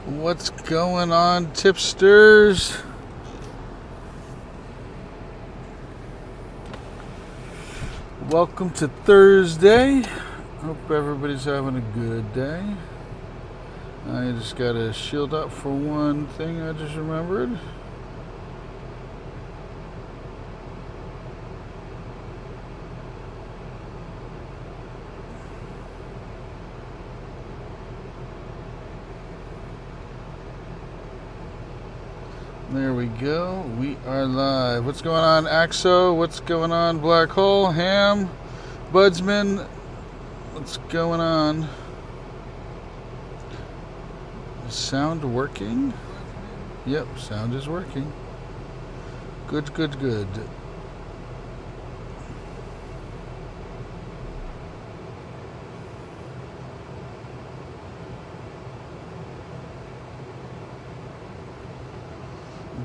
What's going on, tipsters? Welcome to Thursday. Hope everybody's having a good day. I just got to shield up for one thing I just remembered. There we go. We are live. What's going on, Axo? What's going on, Black Hole? Ham? Budsman? What's going on? Is sound working? Yep, sound is working. Good, good, good.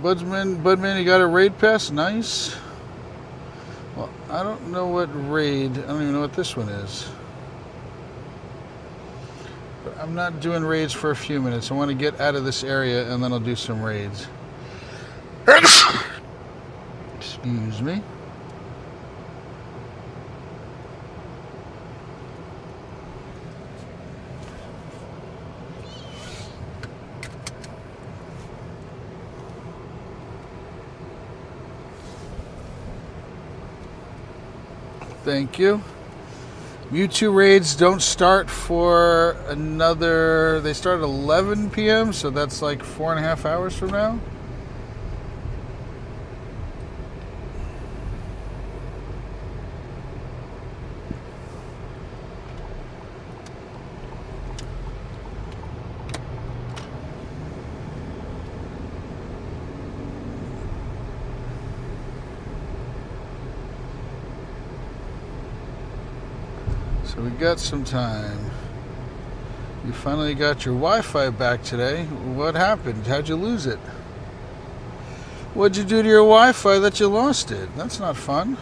Budman, you got a raid pass? Nice. Well, I don't know what raid. I don't even know what this one is. But I'm not doing raids for a few minutes. I want to get out of this area and then I'll do some raids. Excuse me. Thank you. Mewtwo raids don't start for another... They start at 11 p.m., so that's like 4.5 hours from now. So we got some time. You finally got your Wi-Fi back today. What happened? How'd you lose it? What'd you do to your Wi-Fi that you lost it? That's not fun.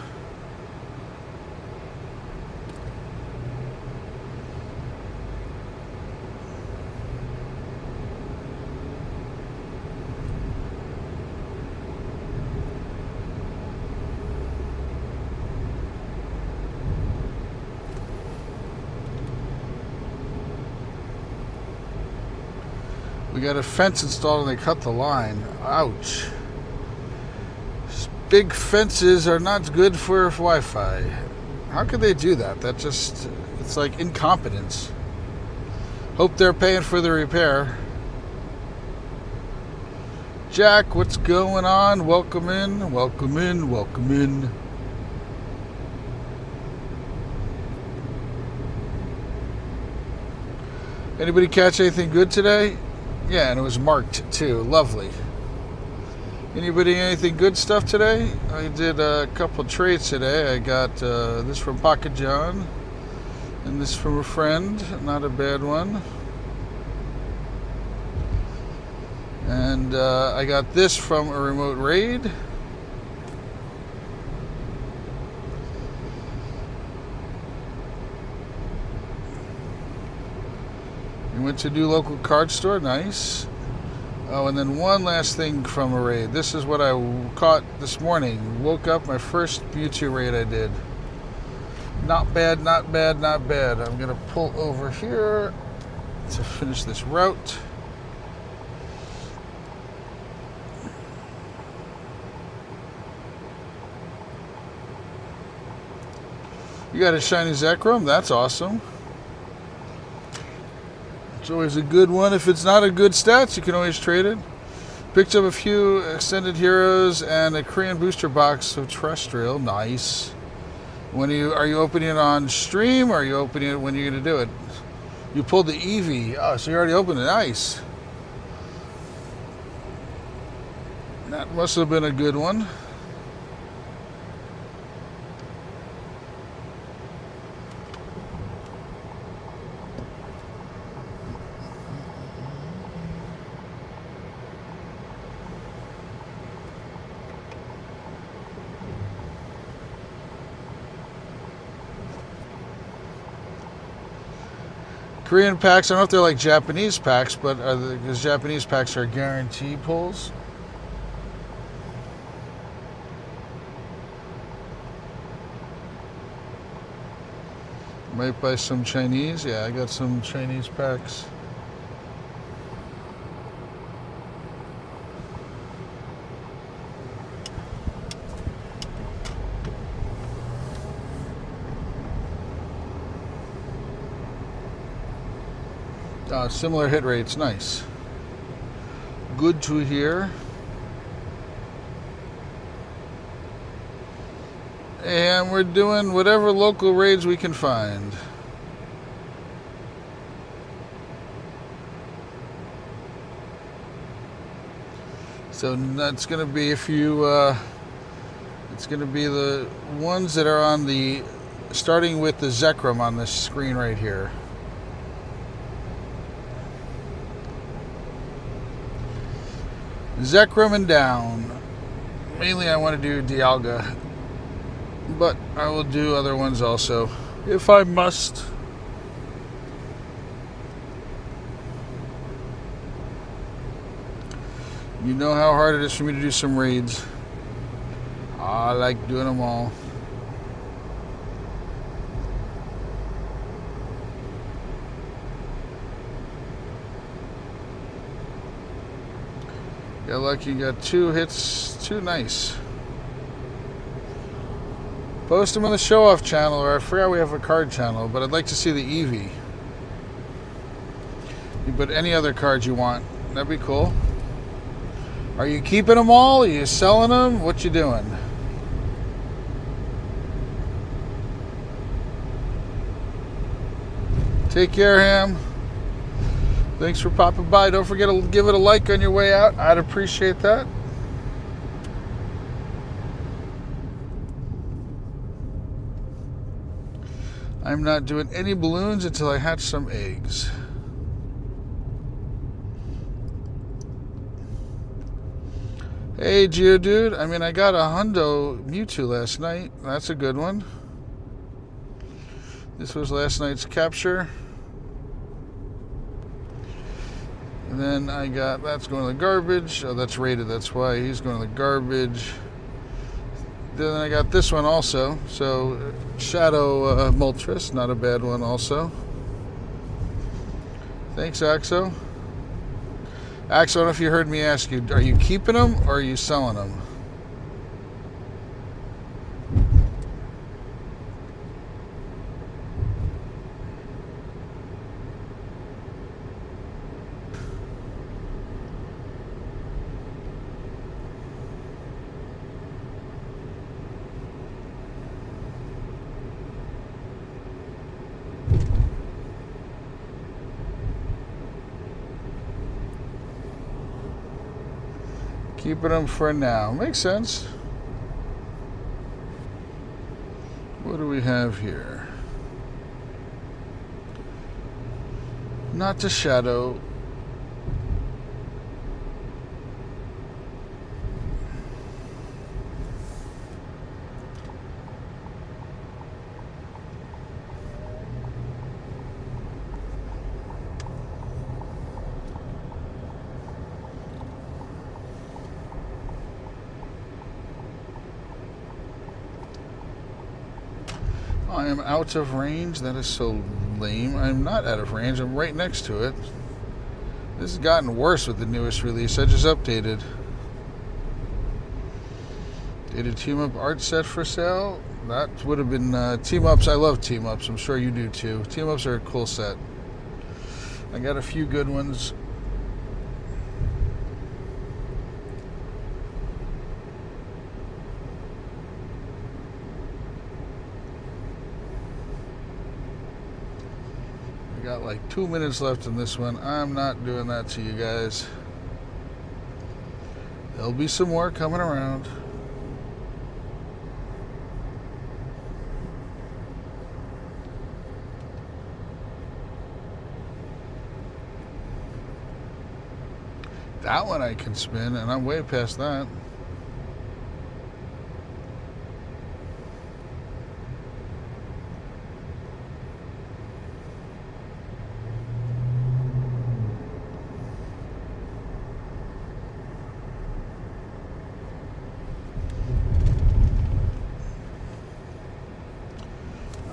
We got a fence installed and they cut the line. Ouch. Big fences are not good for Wi-Fi. How could they do that? That just, it's like incompetence. Hope they're paying for the repair. Jack, what's going on? Welcome in, welcome in, welcome in. Anybody catch anything good today? Yeah, and it was marked too. Lovely. Anybody anything good stuff today? I did a couple trades today. I got this from Pocket John and this from a friend. Not a bad one. And I got this from a remote raid. Went to a new local card store. Nice. Oh, and then one last thing from a raid. This is what I caught this morning. Woke up, my first Mewtwo raid I did. Not bad, not bad, not bad. I'm going to pull over here to finish this route. You got a shiny Zekrom? That's awesome. It's always a good one. If it's not a good stats, you can always trade it. Picked up a few extended heroes and a Korean booster box of terrestrial. Nice. When are you opening it on stream or are you opening it when you're going to do it? You pulled the Eevee. Oh, so you already opened it. Nice. That must have been a good one. Korean packs, I don't know if they're like Japanese packs, but because Japanese packs are guarantee pulls. Might buy some Chinese. Yeah, I got some Chinese packs. Similar hit rates, nice. Good to hear. And we're doing whatever local raids we can find. So that's going to be a few, it's going to be the ones that are on the, starting with the Zekrom on this screen right here. Zekrom and down. Mainly I want to do Dialga, but I will do other ones also, if I must. You know how hard it is for me to do some raids. I like doing them all. Got lucky, got 2 hits, 2 nice. Post them on the show off channel, or I forgot we have a card channel, but I'd like to see the Eevee. You put any other cards you want, that'd be cool. Are you keeping them all? Are you selling them? What you doing? Take care, Ham. Thanks for popping by. Don't forget to give it a like on your way out. I'd appreciate that. I'm not doing any balloons until I hatch some eggs. Hey, Geodude. I mean, I got a Hundo Mewtwo last night. That's a good one. This was last night's capture. And then I got, that's going to the garbage. Oh, that's rated, that's why he's going to the garbage. Then I got this one also. So, Shadow Moltres, not a bad one also. Thanks, Axo. Axo, I don't know if you heard me ask you, are you keeping them or are you selling them? Keeping them for now. Makes sense. What do we have here? Not the Shadow. I am out of range. That is so lame. I'm not out of range. I'm right next to it. This has gotten worse with the newest release. I just updated. Did a team up art set for sale? That would have been team ups. I love team ups. I'm sure you do too. Team ups are a cool set. I got a few good ones. Got like 2 minutes left in this one. I'm not doing that to you guys. There'll be some more coming around. That one I can spin, and I'm way past that.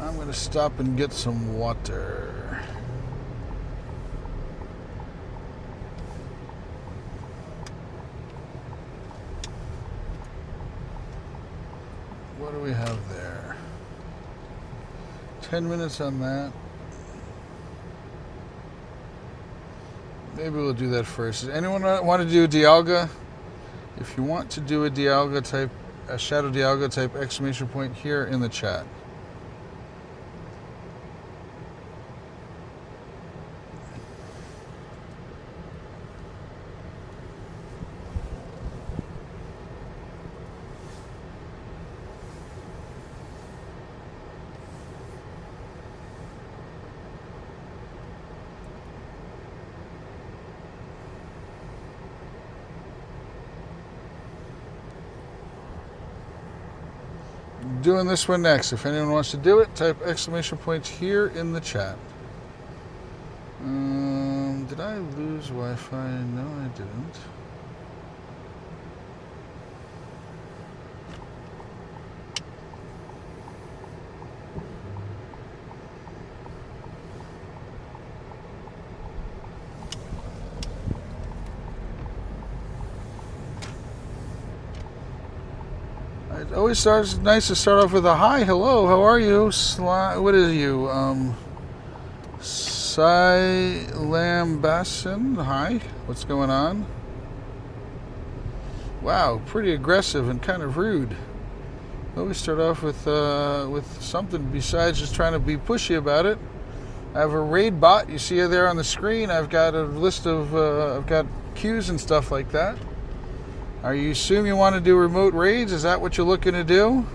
I'm going to stop and get some water. What do we have there? 10 minutes on that. Maybe we'll do that first. Does anyone want to do Dialga? If you want to do a Dialga type, a Shadow Dialga type exclamation point here in the chat. Doing this one next. If anyone wants to do it, type exclamation point here in the chat. Did I lose Wi-Fi? No, I didn't. It always starts nice to start off with a hi, hello, how are you? What is you? Lambason, hi, what's going on? Wow, pretty aggressive and kind of rude. Always start off with something besides just trying to be pushy about it. I have a raid bot. You see it there on the screen. I've got a list of I've got queues and stuff like that. Are you assume you want to do remote raids? Is that what you're looking to do?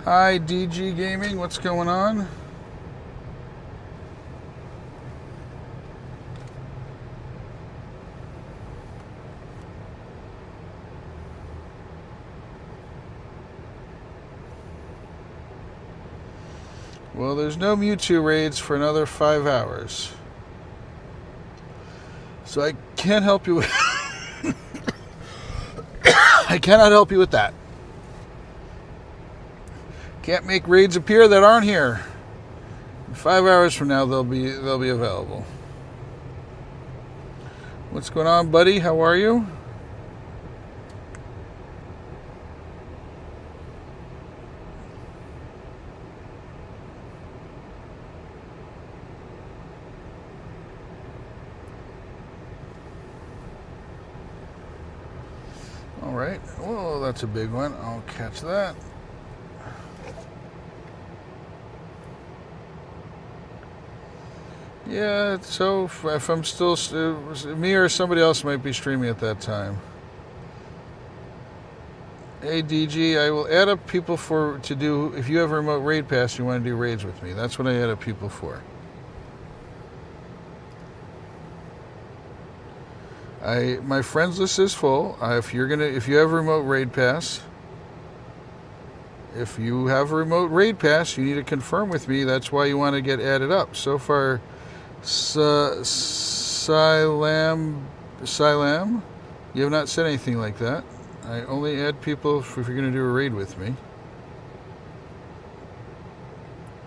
Hi, DG Gaming. What's going on? Well, there's no Mewtwo raids for another 5 hours. So I can't help you with I cannot help you with that. Can't make raids appear that aren't here. 5 hours from now they'll be available. What's going on, buddy? How are you? Alright, whoa, that's a big one. I'll catch that. Yeah, so if I'm still, me or somebody else might be streaming at that time. Hey DG, I will add up people to do, if you have a remote raid pass, you want to do raids with me. That's what I add up people for. My friends list is full. If you have a remote raid pass, you need to confirm with me. That's why you want to get added up. So far, Silam, you have not said anything like that. I only add people if you're going to do a raid with me.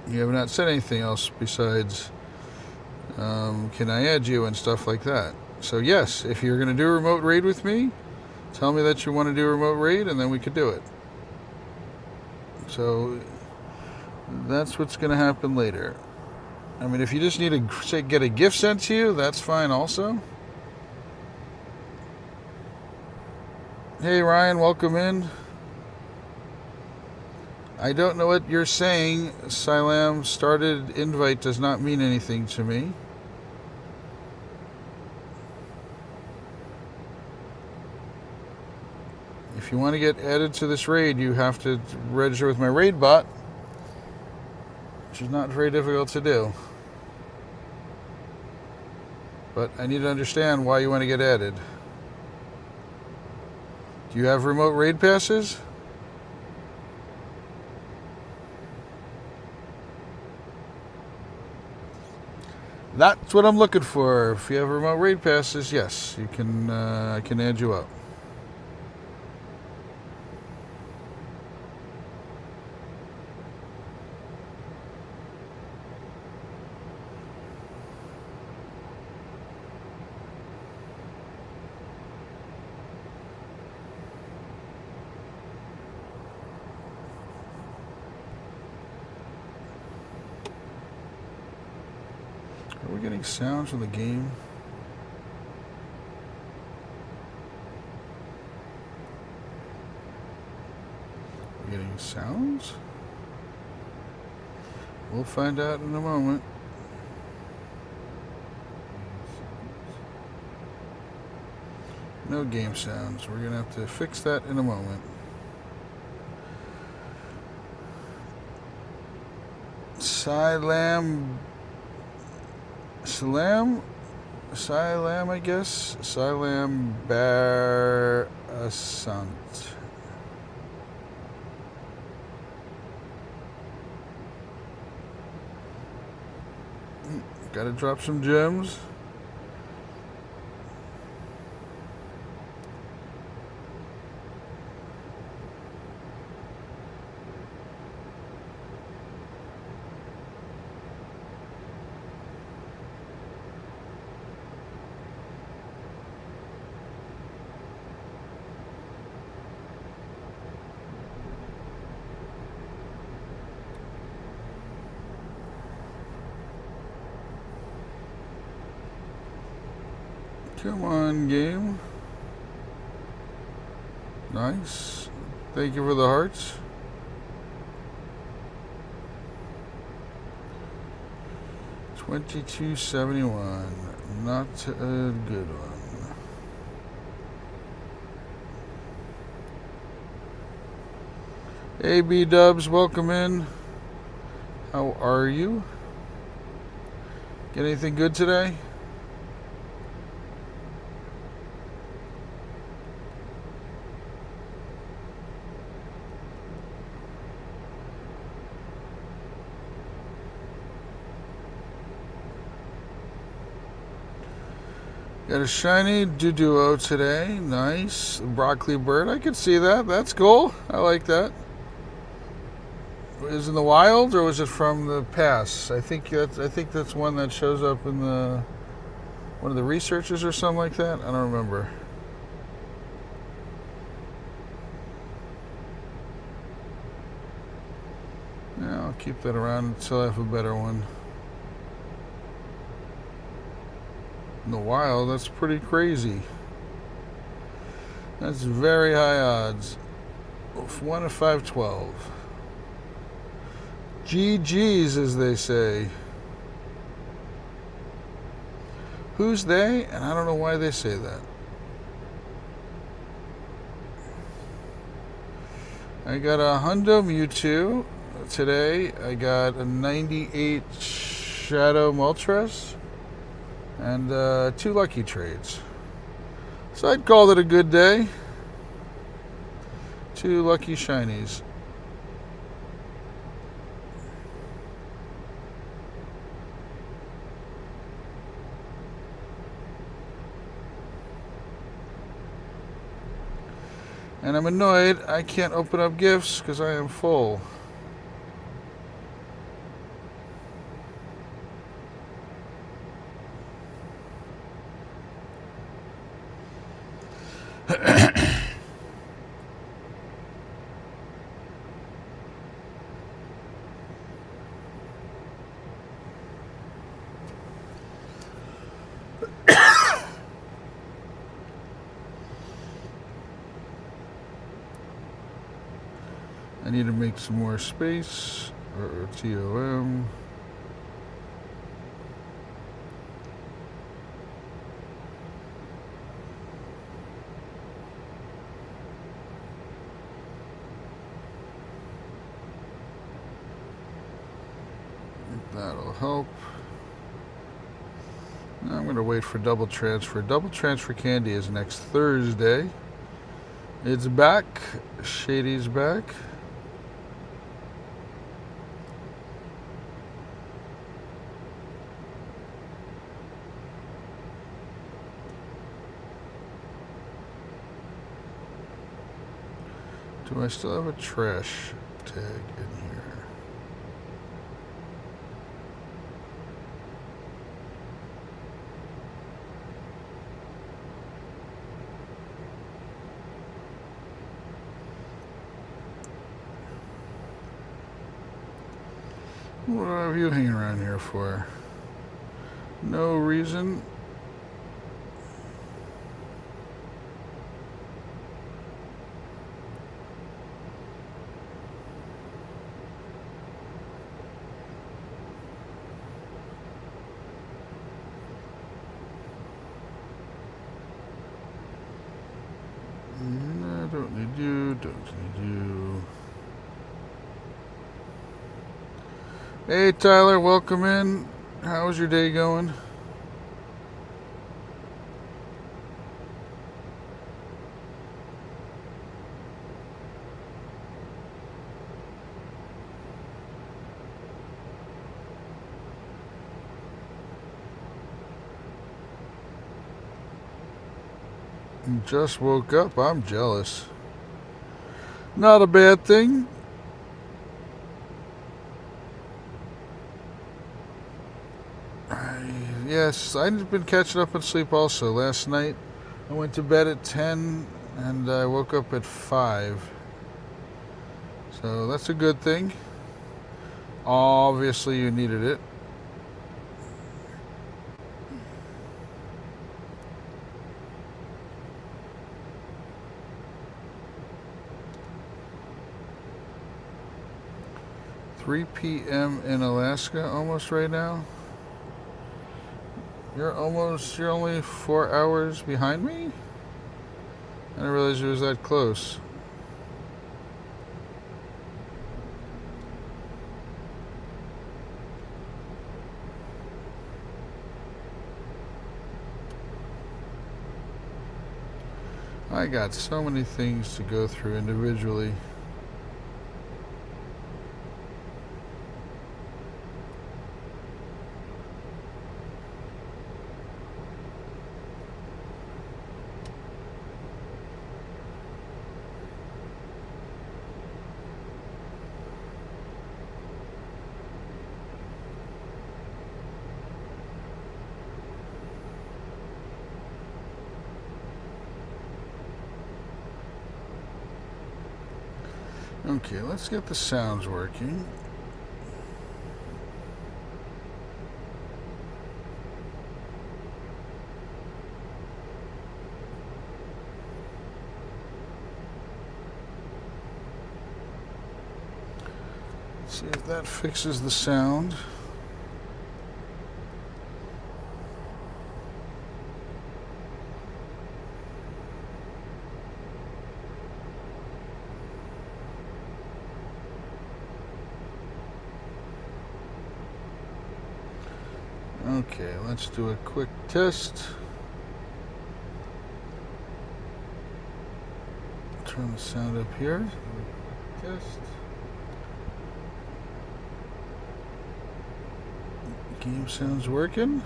You have not said anything else besides, can I add you and stuff like that. So yes, if you're going to do a remote raid with me, tell me that you want to do a remote raid and then we could do it. So that's what's going to happen later. I mean, if you just need to get a gift sent to you, that's fine also. Hey Ryan, welcome in. I don't know what you're saying. Silam started invite does not mean anything to me. If you want to get added to this raid, you have to register with my raid bot, which is not very difficult to do. But I need to understand why you want to get added. Do you have remote raid passes? That's what I'm looking for. If you have remote raid passes, yes, you can. I can add you up. we getting sounds from the game? We're getting sounds? We'll find out in a moment. No game sounds. We're going to have to fix that in a moment. Silam, I guess. Silam Barasant. Gotta drop some gems. Come on, game. Nice. Thank you for the hearts. $22.71. Not a good one. AB Dubs, welcome in. How are you? Get anything good today? Got a shiny Duduo today. Nice. Broccoli bird. I could see that. That's cool. I like that. Is it in the wild or was it from the past? I think that's one that shows up in the one of the researches or something like that. I don't remember. Yeah, I'll keep that around until I have a better one. In the wild, that's pretty crazy. That's very high odds. 1 in 512. GG's, as they say. Who's they? And I don't know why they say that. I got a Hundo Mewtwo today. I got a 98 Shadow Moltres. And 2 lucky trades. So I'd call it a good day. 2 lucky shinies. And I'm annoyed I can't open up gifts because I am full. I need to make some more space, or TOM. That'll help. Now I'm going to wait for double transfer. Double transfer candy is next Thursday. It's back. Shady's back. Do I still have a trash tag in here? What have you hanging around here for? No reason. No, don't need you, don't need you. Hey Tyler, welcome in. How's your day going? Just woke up. I'm jealous. Not a bad thing. Yes, I've been catching up on sleep also. Last night I went to bed at 10 and I woke up at 5. So that's a good thing. Obviously you needed it. $3 p.m. in Alaska almost right now. You're only 4 hours behind me? I didn't realize it was that close. I got so many things to go through individually. Okay, let's get the sounds working. Let's see if that fixes the sound. Okay, let's do a quick test. Turn the sound up here. Quick test. Game sounds working.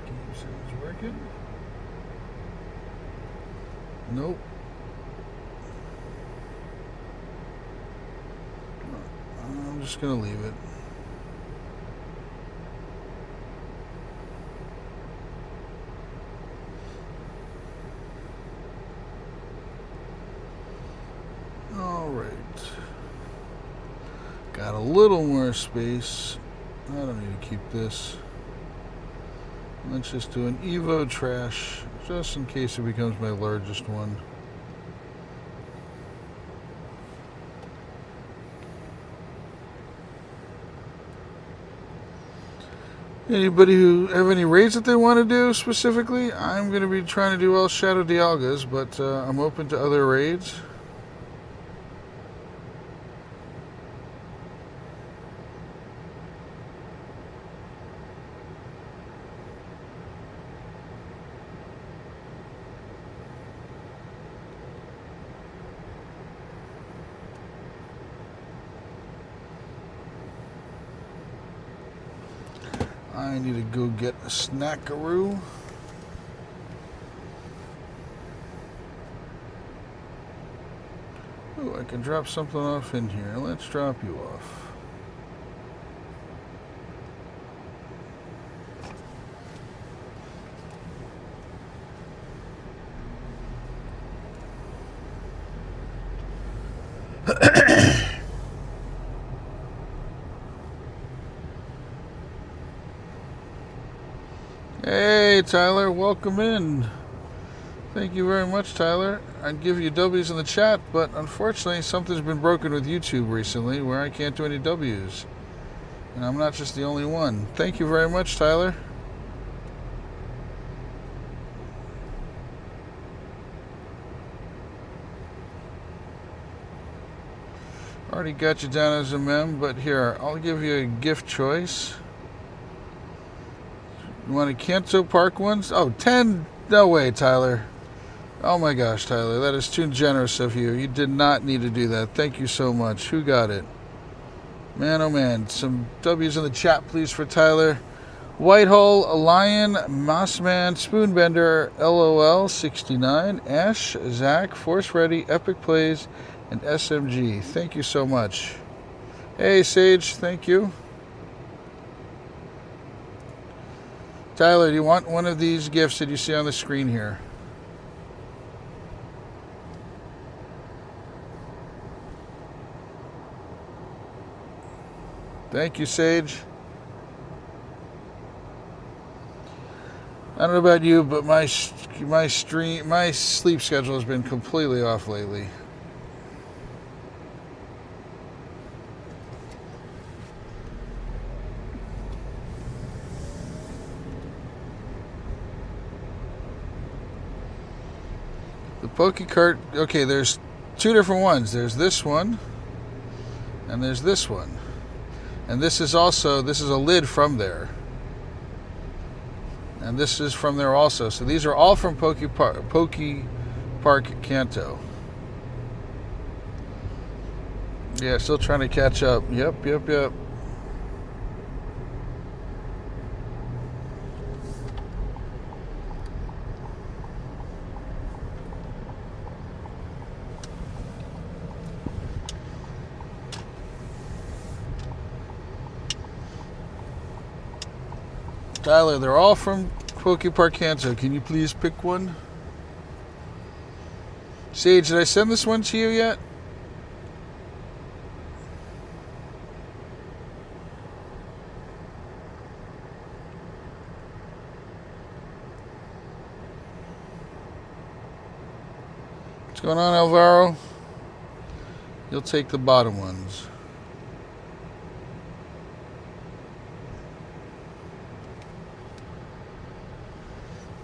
Game sounds working. Nope. I'm just gonna leave it. All right. Got a little more space. I don't need to keep this. Let's just do an Evo trash, just in case it becomes my largest one. Anybody who have any raids that they want to do specifically? I'm going to be trying to do all Shadow Dialgas, but I'm open to other raids. I need to go get a snackaroo. Oh, I can drop something off in here. Let's drop you off. Tyler. Welcome in. Thank you very much, Tyler. I'd give you W's in the chat, but unfortunately something's been broken with YouTube recently where I can't do any W's. And I'm not just the only one. Thank you very much, Tyler. Already got you down as a mem, but here, I'll give you a gift choice. You want a Kanto Park ones? Oh, 10? No way, Tyler. Oh my gosh, Tyler, that is too generous of you. You did not need to do that. Thank you so much. Who got it? Man, oh man. Some W's in the chat, please, for Tyler. Whitehole, Lion, Mossman, Spoonbender, LOL, 69, Ash, Zach, Force Ready, Epic Plays, and SMG. Thank you so much. Hey, Sage, thank you. Tyler, do you want one of these gifts that you see on the screen here? Thank you, Sage. I don't know about you, but my sleep schedule has been completely off lately. The Pokecart, okay, there's two different ones. There's this one, and there's this one. And this is a lid from there. And this is from there also. So these are all from Poke Park Kanto. Yeah, still trying to catch up. Yep. Tyler, they're all from Poke Park Kanto. Can you please pick one? Sage, did I send this one to you yet? What's going on, Alvaro? You'll take the bottom ones.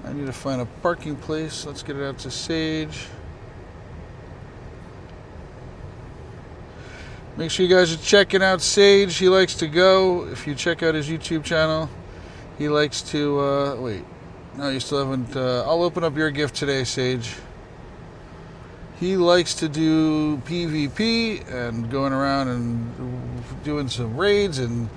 I need to find a parking place. Let's get it out to Sage. Make sure you guys are checking out Sage. He likes to go. If you check out his YouTube channel, he likes to, wait. No, you still haven't. I'll open up your gift today, Sage. He likes to do PvP and going around and doing some raids and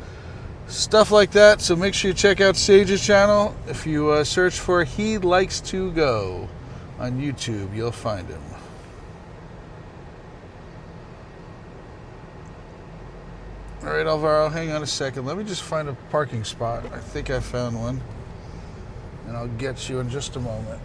stuff like that, so make sure you check out Sage's channel. If you search for He Likes to Go on YouTube, you'll find him. Alright, Alvaro, hang on a second. Let me just find a parking spot. I think I found one. And I'll get you in just a moment.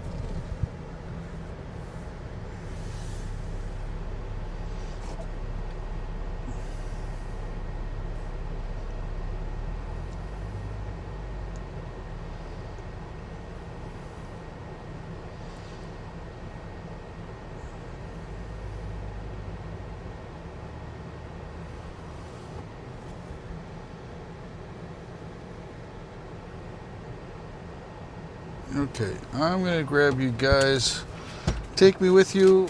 Okay, I'm going to grab you guys. Take me with you.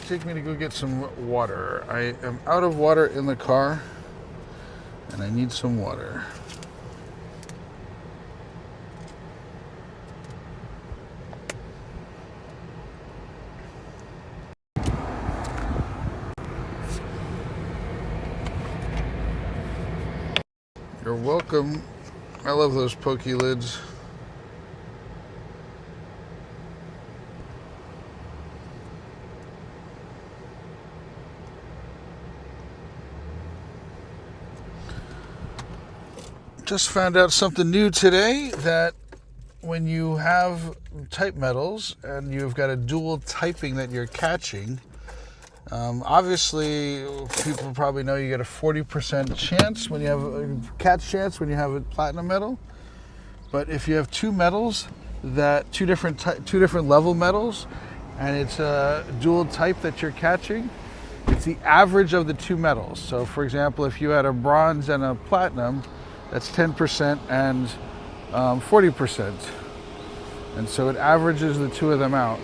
Take me to go get some water. I am out of water in the car, and I need some water. You're welcome. I love those Poke lids. Just found out something new today, that when you have type metals and you've got a dual typing that you're catching, obviously people probably know you get a 40% chance when you have a catch chance when you have a platinum metal. But if you have two metals that two different level metals, and it's a dual type that you're catching. It's the average of the two metals. So for example, if you had a bronze and a platinum, that's 10% and 40%. And so it averages the two of them out.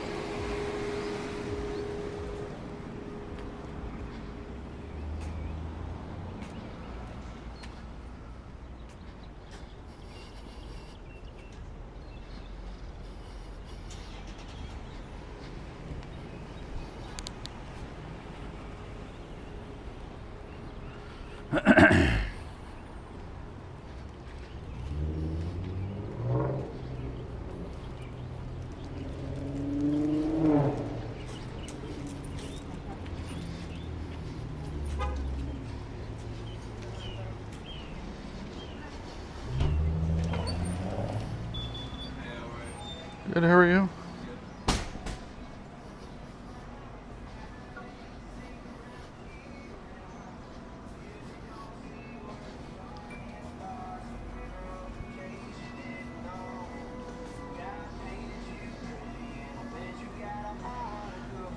Good, how are you?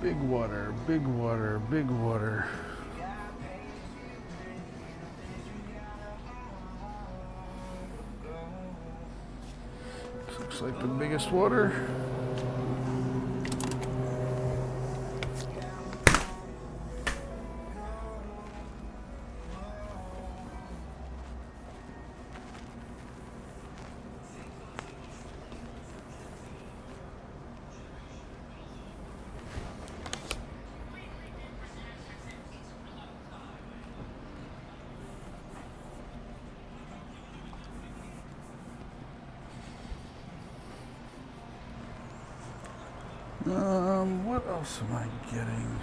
Big water, big water, big water. Looks like the biggest water. What else am I getting?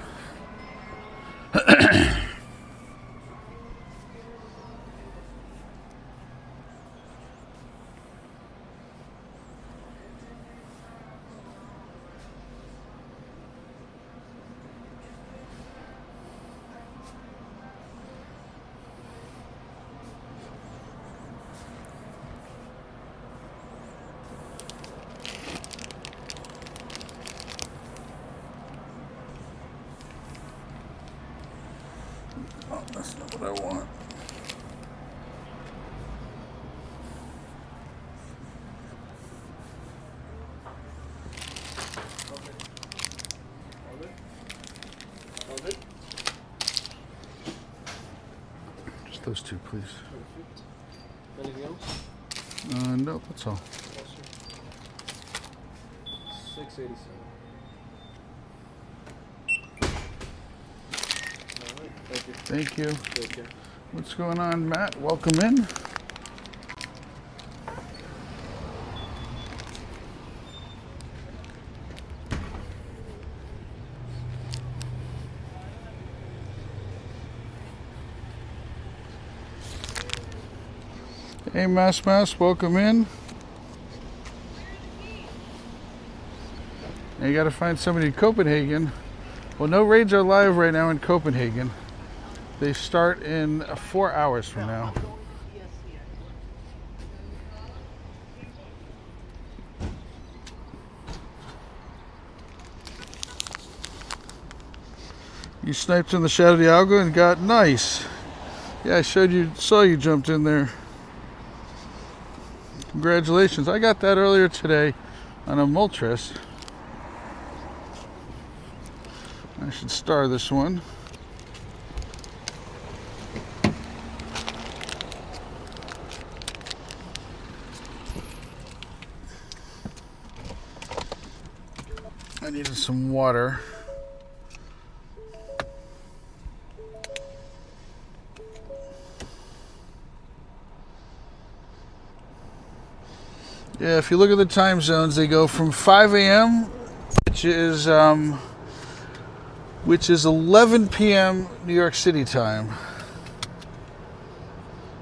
That's not what I want. Just those two, please. Anything else? No, that's all. 687. Thank you. Take care. What's going on, Matt? Welcome in. Hey, Mass, welcome in. Now you got to find somebody in Copenhagen. Well, no raids are live right now in Copenhagen. They start in 4 hours from now. You sniped in the Shadow Dialga and got nice. Yeah, I saw you jumped in there. Congratulations. I got that earlier today on a Moltres. I should star this one. I needed some water. Yeah, if you look at the time zones, they go from 5 a.m., which is 11 p.m. New York City time.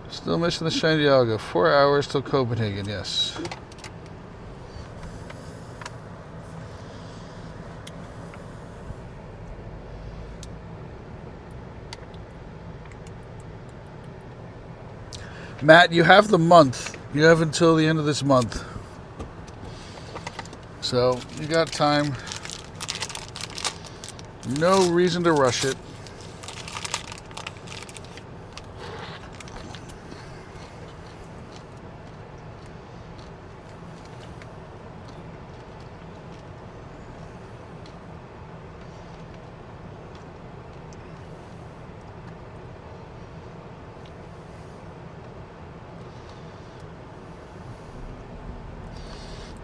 Still missing the shiny Dialga. 4 hours till Copenhagen, yes. Matt, you have the month. You have until the end of this month. So you got time. No reason to rush it.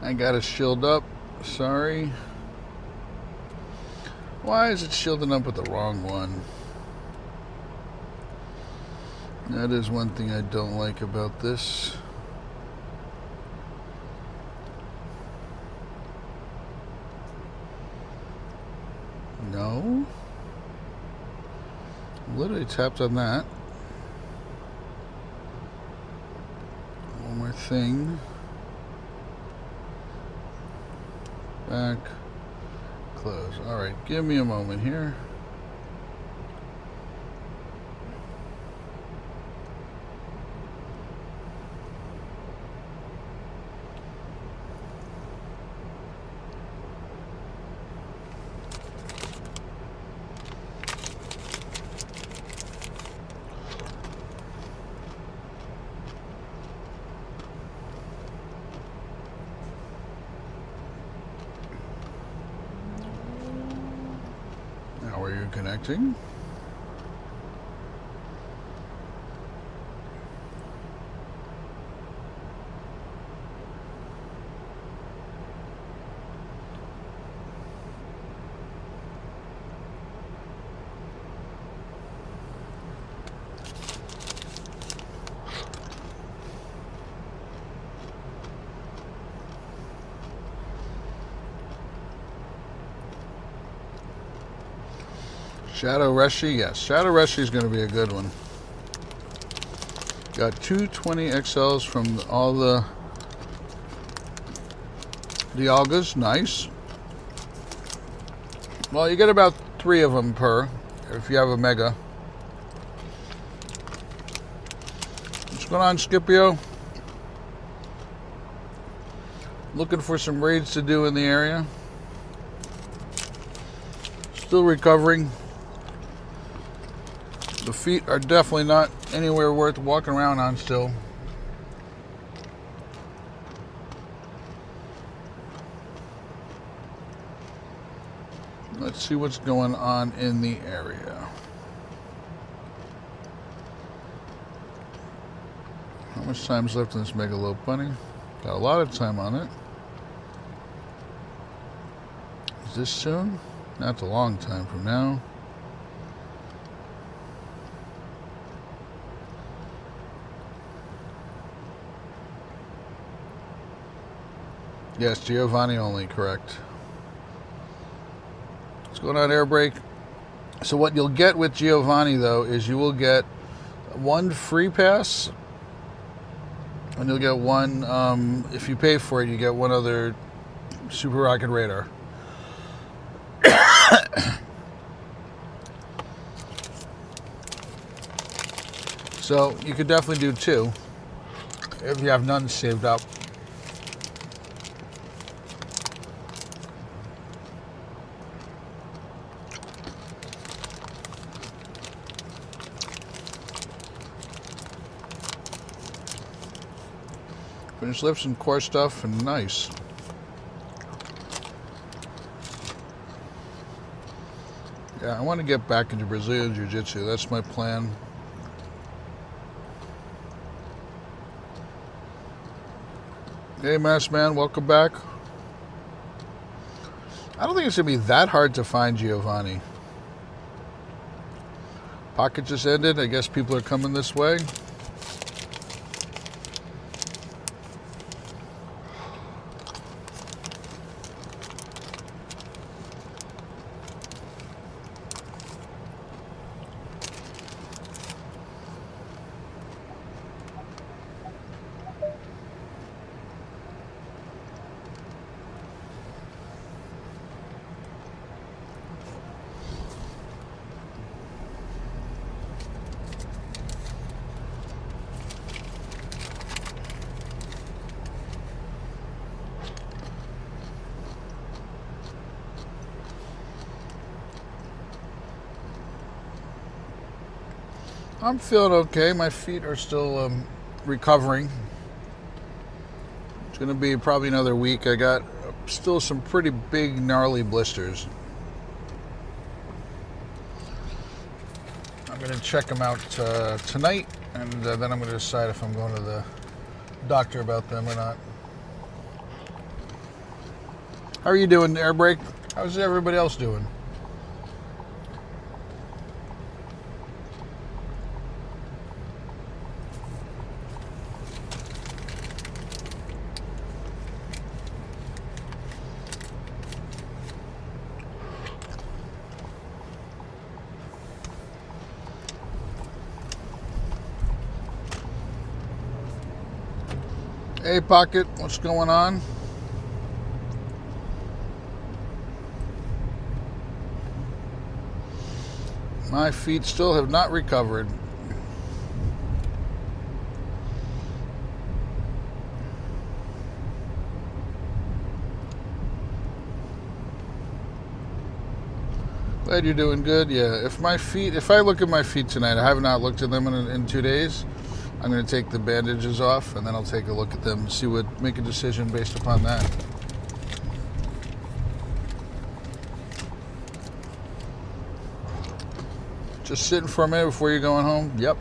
I got it shielded up. Sorry. Why is it shielding up with the wrong one? That is one thing I don't like about this. No. Literally tapped on that. One more thing. Back. Close. Alright, give me a moment here. Now are you connecting? Shadow Reshi, yes. Shadow Reshi is going to be a good one. Got 220 XLs from all the Dialgas. Nice. Well, you get about 3 of them per, if you have a Mega. What's going on, Scipio? Looking for some raids to do in the area. Still recovering. The feet are definitely not anywhere worth walking around on still. Let's see what's going on in the area. How much time's left in this Megalope Bunny? Got a lot of time on it. Is this soon? That's a long time from now. Yes, Giovanni only, correct. What's going on, Air Brake? So what you'll get with Giovanni, though, is you will get 1 free pass. And you'll get 1, if you pay for it, you get 1 other Super Rocket Radar. So you could definitely do 2 if you have none saved up. Finish lifts and core stuff, and nice. Yeah, I want to get back into Brazilian Jiu-Jitsu. That's my plan. Hey, Mass Man, welcome back. I don't think it's going to be that hard to find Giovanni. Pocket just ended. I guess people are coming this way. I'm feeling okay. My feet are still recovering. It's going to be probably another week. I got still some pretty big, gnarly blisters. I'm going to check them out tonight, and then I'm going to decide if I'm going to the doctor about them or not. How are you doing, Airbreak? How's everybody else doing? Hey, Pocket, what's going on? My feet still have not recovered. Glad you're doing good. Yeah, if I look at my feet tonight, I have not looked at them in 2 days. I'm going to take the bandages off, and then I'll take a look at them and make a decision based upon that. Just sitting for a minute before you're going home? Yep.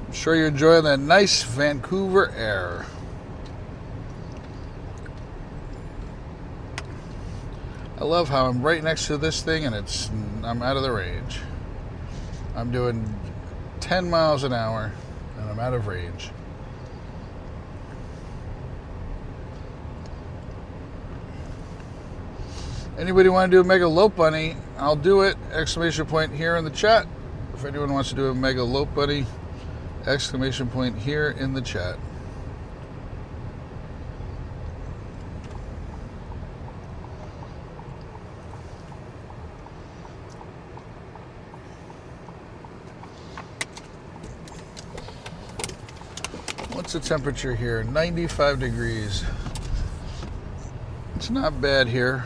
I'm sure you're enjoying that nice Vancouver air. I love how I'm right next to this thing and I'm out of the range. I'm doing 10 miles an hour and I'm out of range. Anybody want to do a Mega Lope Bunny? I'll do it. Exclamation point here in the chat. If anyone wants to do a Mega Lope Bunny, exclamation point here in the chat. What's the temperature here? 95 degrees. It's not bad here.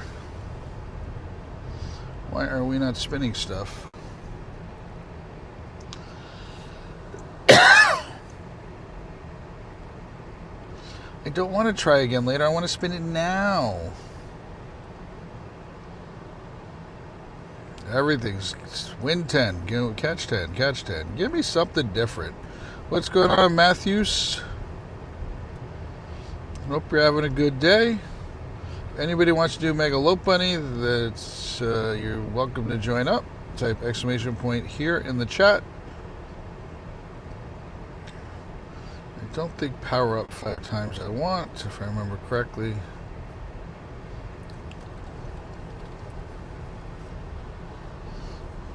Why are we not spinning stuff? I don't want to try again later. I want to spin it now. Everything's win 10, catch 10, catch 10. Give me something different. What's going on, Matthews? Hope you're having a good day. If anybody wants to do Mega Lope Bunny, you're welcome to join up. Type exclamation point here in the chat. I don't think power up 5 times I want, if I remember correctly.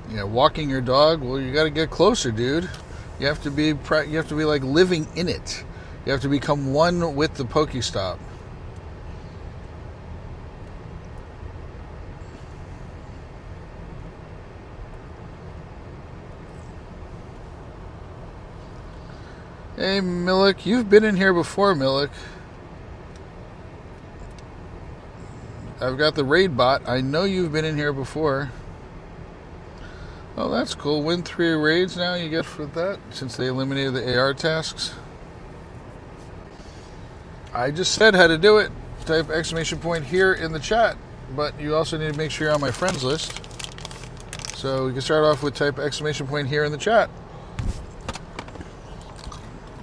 Yeah, walking your dog. Well, you got to get closer, dude. You have to be like living in it. You have to become one with the Pokestop. Hey, Milik, you've been in here before, Milik. I've got the raid bot. I know you've been in here before. Oh, that's cool. Win 3 raids now you get for that, since they eliminated the AR tasks. I just said how to do it. Type exclamation point here in the chat, but you also need to make sure you're on my friends list. So we can start off with type exclamation point here in the chat.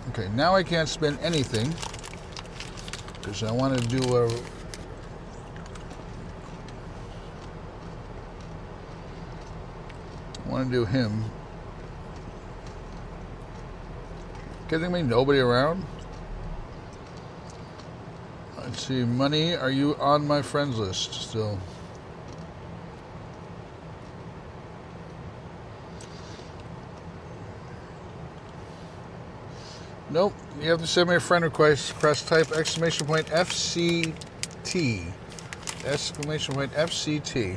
Okay, now I can't spin anything because I want to do him. Kidding me? Nobody around? Let's see, Money, are you on my friends list still? Nope, you have to send me a friend request. Press type exclamation point FCT. Exclamation point FCT.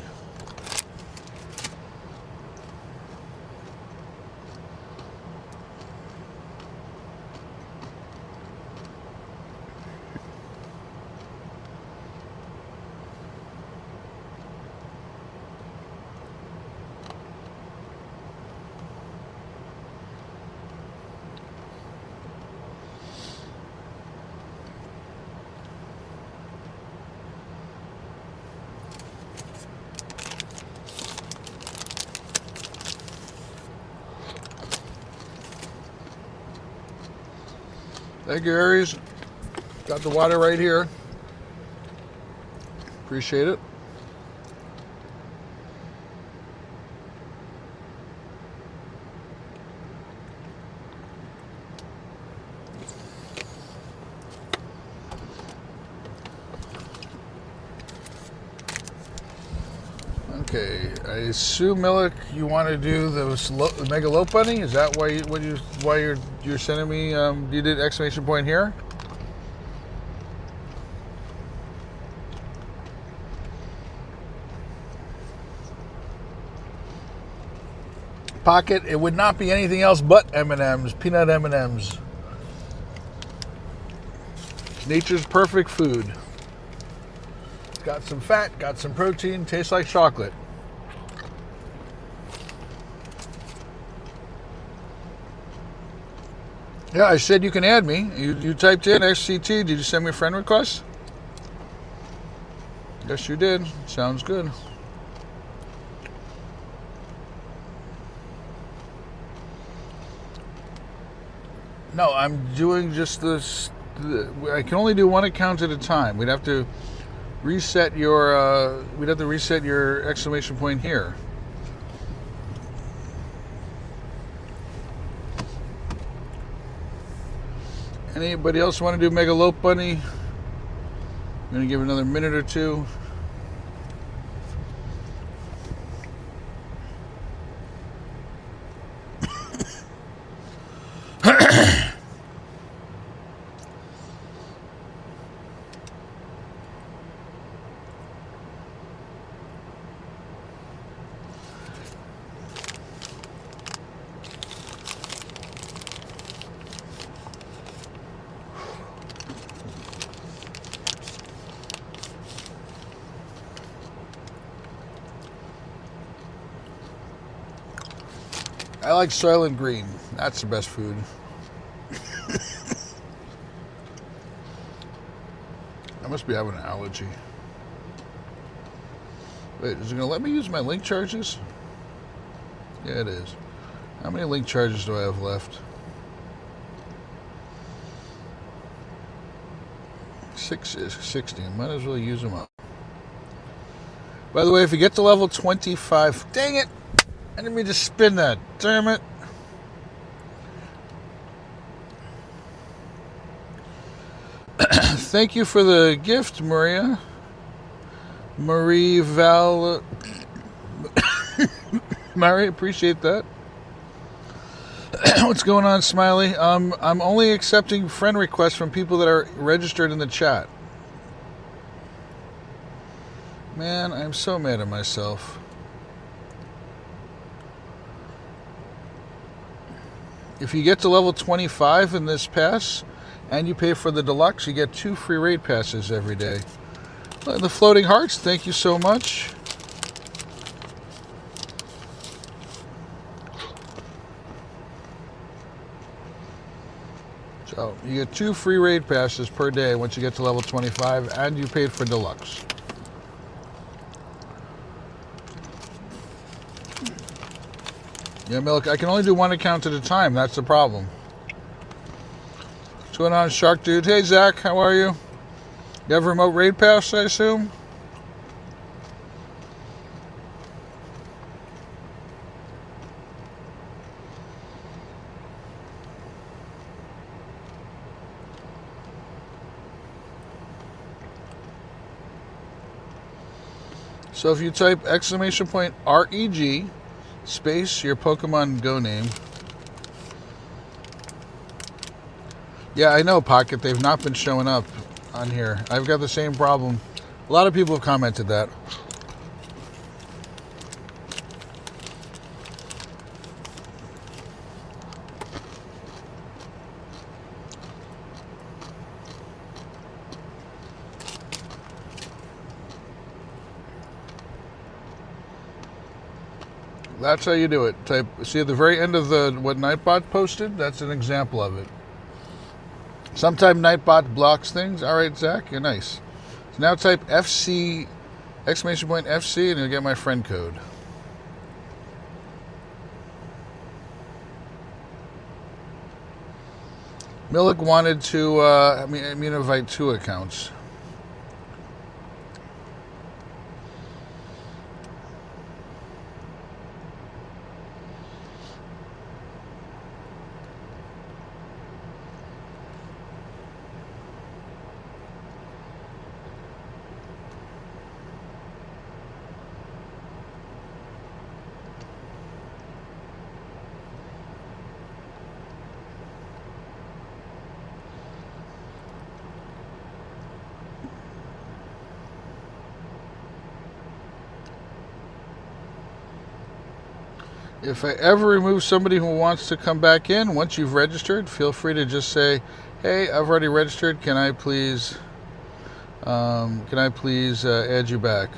Thank you, Aries. Got the water right here. Appreciate it. Okay, I assume Milik, you want to do the Mega Lope Bunny? Is that why you're sending me? You did exclamation point here. Pocket. It would not be anything else but M&Ms, peanut M&Ms. Nature's perfect food. It's got some fat, got some protein, tastes like chocolate. Yeah, I said you can add me. You typed in XCT. Did you send me a friend request? Yes, you did. Sounds good. No, I'm doing just this. I can only do one account at a time. We'd have to reset your. We'd have to reset your exclamation point here. Anybody else want to do Mega Lope Bunny? I'm going to give it another minute or two. I like Soylent Green. That's the best food. I must be having an allergy. Wait, is it going to let me use my link charges? Yeah, it is. How many link charges do I have left? 60. Might as well use them up. By the way, if you get to level 25... Dang it! I didn't mean to spin that. Damn it. Thank you for the gift, Maria. Marie Val. Marie, appreciate that. What's going on, Smiley? I'm only accepting friend requests from people that are registered in the chat. Man, I'm so mad at myself. If you get to level 25 in this pass, and you pay for the deluxe, you get 2 free raid passes every day. The Floating Hearts, thank you so much. So, you get 2 free raid passes per day once you get to level 25, and you paid for deluxe. Yeah, Milk, I can only do one account at a time. That's the problem. What's going on, Shark Dude? Hey, Zach, how are you? You have a remote raid pass, I assume? So if you type exclamation point REG space your Pokemon Go name. Yeah, I know, Pocket. They've not been showing up on here. I've got the same problem. A lot of people have commented that. That's how you do it. Type. See at the very end of what Nightbot posted? That's an example of it. Sometimes Nightbot blocks things. All right, Zach, you're nice. So now type FC, exclamation point FC, and you'll get my friend code. Milik wanted to invite 2 accounts. If I ever remove somebody who wants to come back in, once you've registered, feel free to just say, "Hey, I've already registered. Can I please add you back?"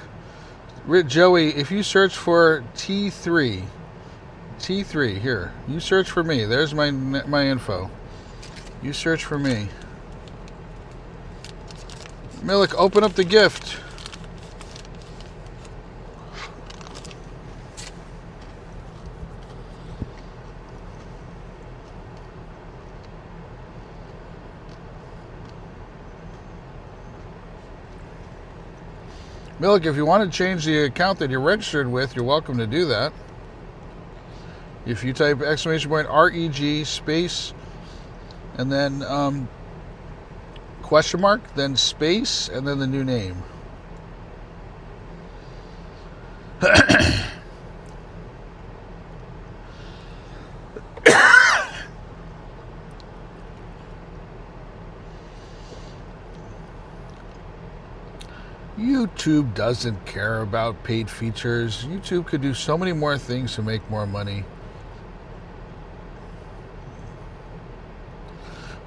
Joey, if you search for T3 here, you search for me. There's my info. You search for me. Milik, open up the gift. Milik, if you want to change the account that you're registered with, you're welcome to do that. If you type !REG space and then question mark, then space, and then the new name. YouTube doesn't care about paid features. YouTube could do so many more things to make more money.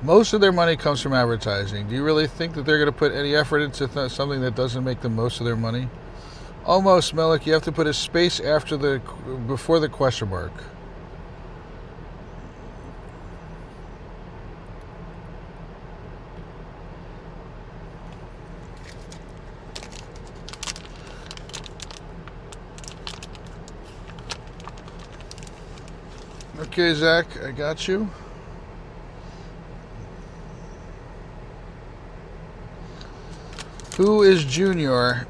Most of their money comes from advertising. Do you really think that they're going to put any effort into something that doesn't make them most of their money? Almost, Milik. You have to put a space before the question mark. Okay, Zach, I got you. Who is Junior?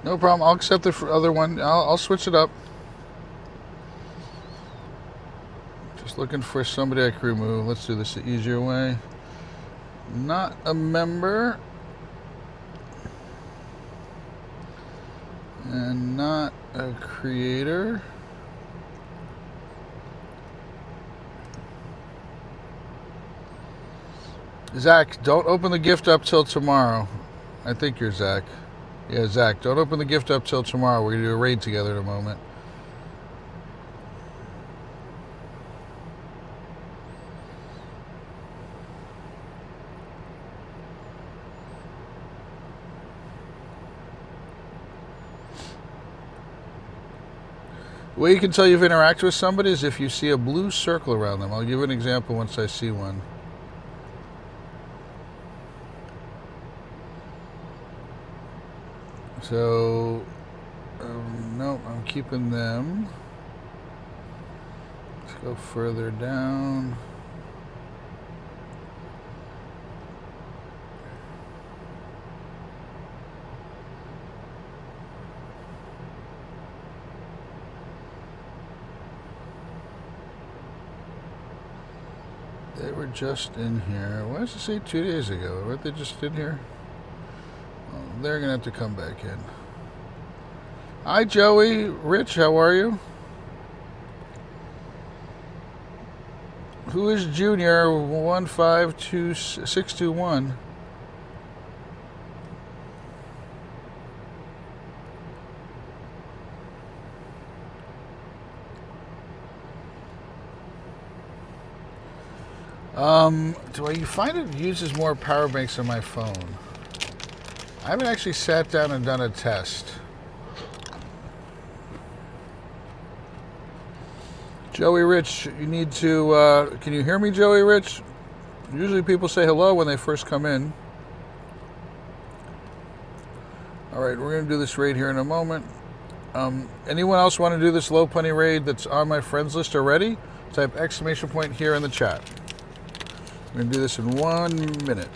No problem. I'll accept the other one. I'll switch it up. Just looking for somebody I can remove. Let's do this the easier way. Not a member. And not a creator. Zach, don't open the gift up till tomorrow. I think you're Zach. Yeah, Zach, don't open the gift up till tomorrow. We're going to do a raid together in a moment. The way you can tell you've interacted with somebody is if you see a blue circle around them. I'll give an example once I see one. So, no, I'm keeping them. Let's go further down. They were just in here. Why does it say 2 days ago? Weren't they just in here? They're going to have to come back in. Hi, Joey. Rich, how are you? Who is Junior 152621? Do I find it uses more power banks on my phone? I haven't actually sat down and done a test. Joey Rich, you need to, can you hear me, Joey Rich? Usually people say hello when they first come in. All right, we're going to do this raid here in a moment. Anyone else want to do this low plenty raid that's on my friends list already? Type exclamation point here in the chat. I'm going to do this in 1 minute.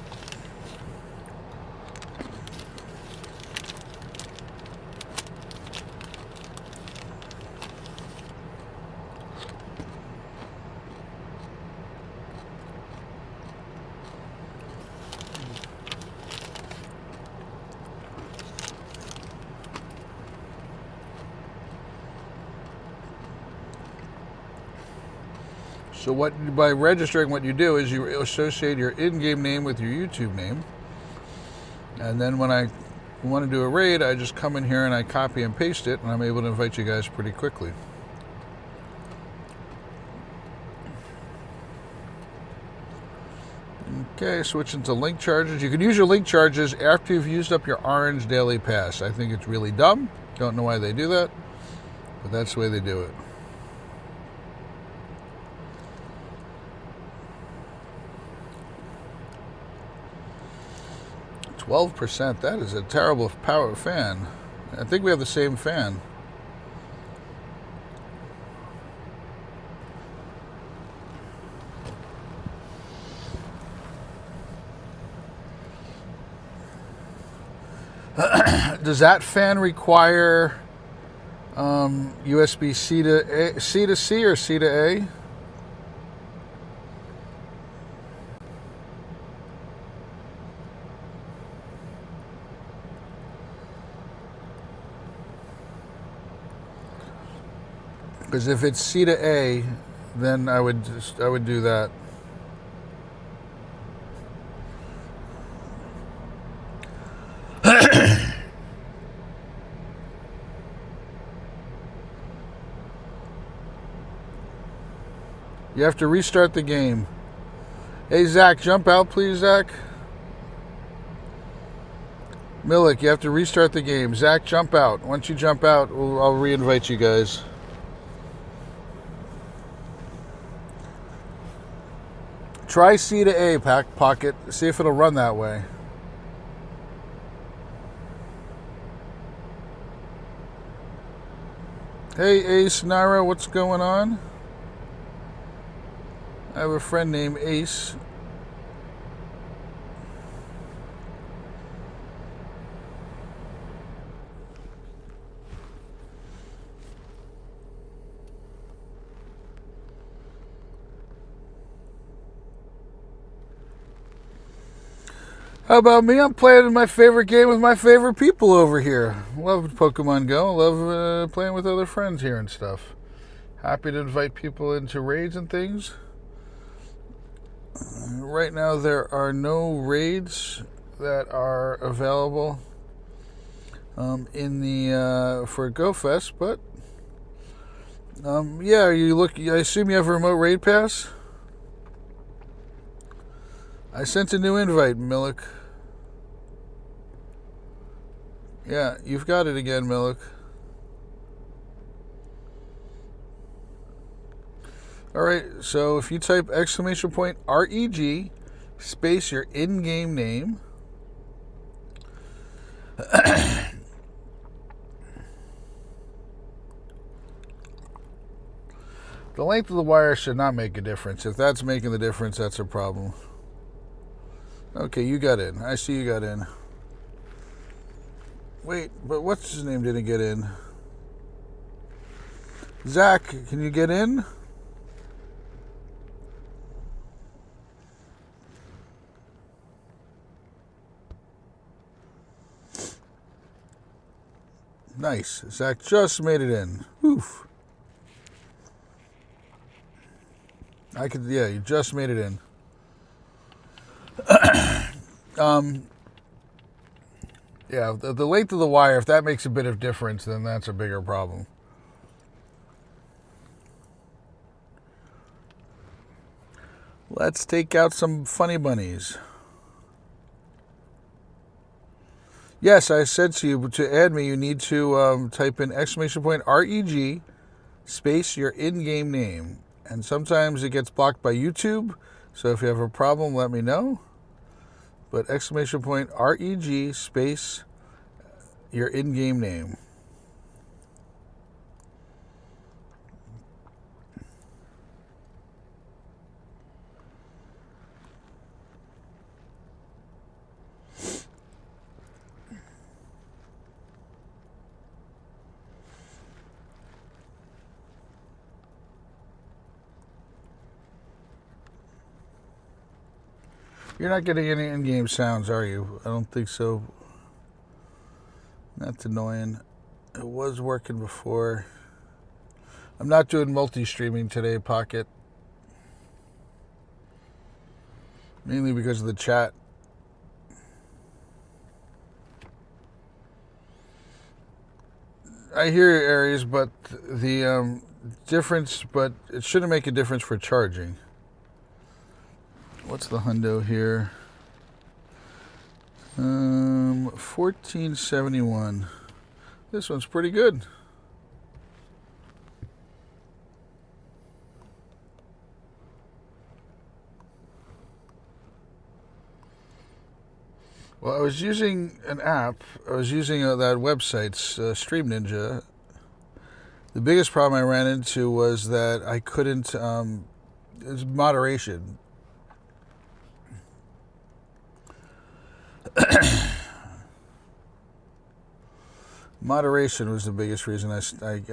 So by registering, what you do is you associate your in-game name with your YouTube name. And then when I want to do a raid, I just come in here and I copy and paste it, and I'm able to invite you guys pretty quickly. Okay, switching to link charges. You can use your link charges after you've used up your orange daily pass. I think it's really dumb. Don't know why they do that, but that's the way they do it. 12%, that is a terrible power fan. I think we have the same fan. Does that fan require USB-C to C or C to A? Because if it's C to A, then I would do that. You have to restart the game. Hey Zach, jump out please, Zach. Milik, you have to restart the game. Zach, jump out. Once you jump out, I'll re-invite you guys. Try C to A, Pocket. See if it'll run that way. Hey, Ace, Nara, what's going on? I have a friend named Ace. How about me? I'm playing my favorite game with my favorite people over here. Love Pokemon Go. Love playing with other friends here and stuff. Happy to invite people into raids and things. Right now there are no raids that are available in the for GoFest, but yeah, I assume you have a remote raid pass? I sent a new invite, Milik. Yeah, you've got it again, Milik. Alright, so if you type exclamation point REG space your in-game name. The length of the wire should not make a difference. If that's making the difference, that's a problem. Okay, you got in. I see you got in. Wait, but what's his name didn't get in? Zach, can you get in? Nice. Zach just made it in. Oof. Yeah, you just made it in. Yeah, the length of the wire, if that makes a bit of difference, then that's a bigger problem. Let's take out some funny bunnies. Yes, I said to you, to add me, you need to type in !REG space your in-game name. And sometimes it gets blocked by YouTube, so if you have a problem, let me know. But !REG space your in-game name. You're not getting any in-game sounds, are you? I don't think so. That's annoying. It was working before. I'm not doing multi-streaming today, Pocket. Mainly because of the chat. I hear you, Aries, but the difference, but it shouldn't make a difference for charging. What's the hundo here? 1471. This one's pretty good. Well, I was using an app. I was using that website's Stream Ninja. The biggest problem I ran into was that I couldn't. It's moderation. Moderation was the biggest reason I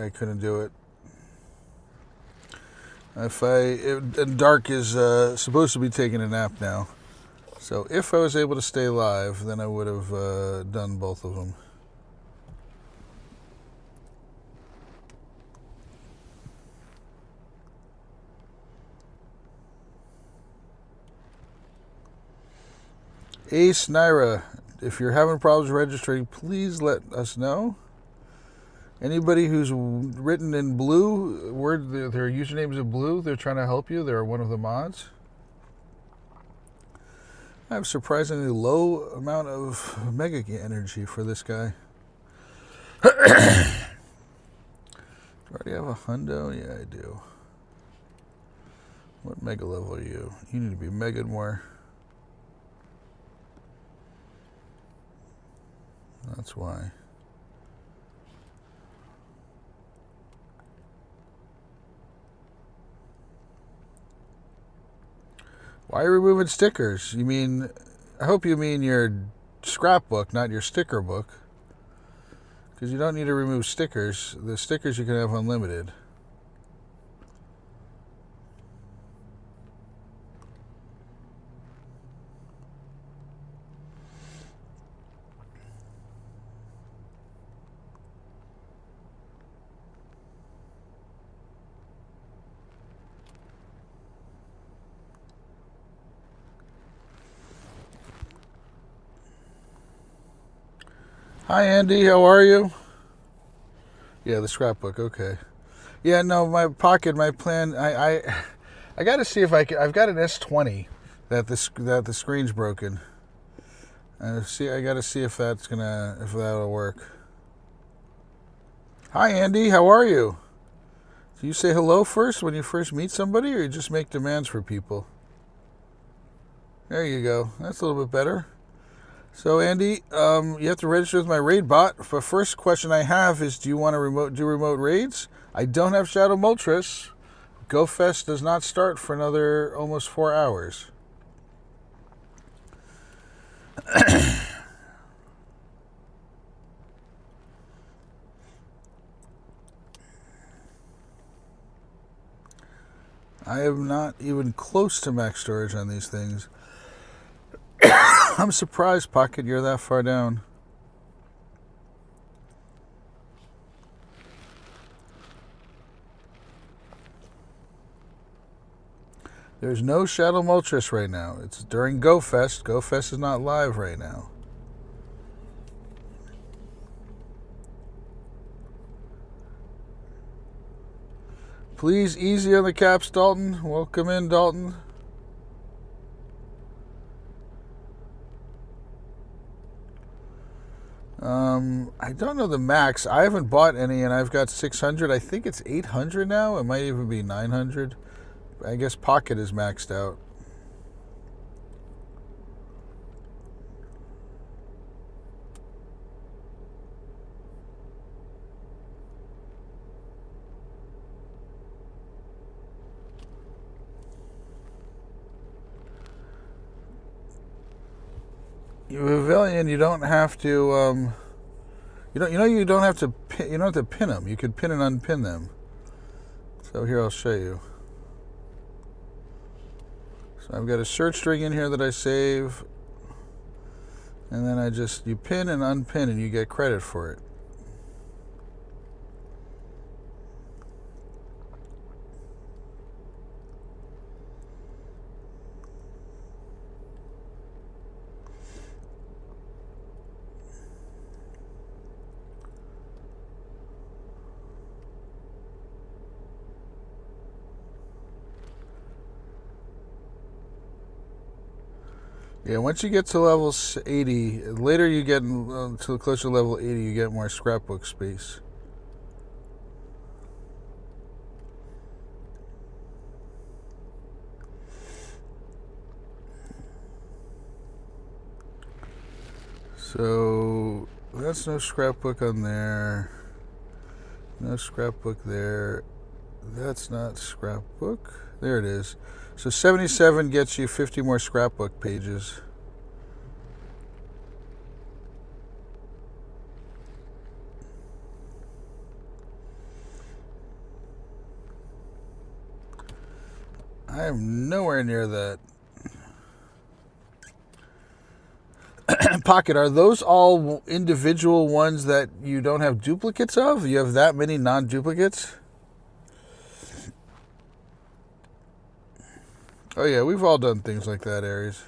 couldn't do it. And Dark is supposed to be taking a nap now, so if I was able to stay live, then I would have done both of them. Ace Naira, if you're having problems registering, please let us know. Anybody who's written in blue, their usernames in blue, they're trying to help you. They're one of the mods. I have surprisingly low amount of Mega energy for this guy. Do I already have a hundo? Yeah, I do. What Mega level are you? You need to be Mega more. That's why. Why are you removing stickers? You mean, I hope you mean your scrapbook, not your sticker book. Because you don't need to remove stickers. The stickers you can have unlimited. Hi, Andy. How are you? Yeah, the scrapbook. Okay. Yeah, no, my plan. I got to see if I can. I've got an S20 that the screen's broken. I got to see if that'll work. Hi, Andy. How are you? Do you say hello first when you first meet somebody, or you just make demands for people? There you go. That's a little bit better. So, Andy, you have to register with my raid bot. The first question I have is, do you want to do remote raids? I don't have Shadow Moltres. GoFest does not start for another almost 4 hours. I am not even close to max storage on these things. I'm surprised, Pocket, you're that far down. There's no Shadow Moltres right now. It's during GoFest. GoFest is not live right now. Please, easy on the caps, Dalton. Welcome in, Dalton. I don't know the max. I haven't bought any, and I've got 600. I think it's 800 now. It might even be 900. I guess Pocket is maxed out. Pavilion, you don't have to. You don't have to. You don't have to pin them. You could pin and unpin them. So here I'll show you. So I've got a search string in here that I save, and then you pin and unpin, and you get credit for it. Yeah, once you get to level 80, later you get to closer to level 80, you get more scrapbook space. So that's no scrapbook on there. No scrapbook there. That's not scrapbook. There it is. So 77 gets you 50 more scrapbook pages. I am nowhere near that. Pocket, are those all individual ones that you don't have duplicates of? You have that many non-duplicates? Oh yeah, we've all done things like that, Aries.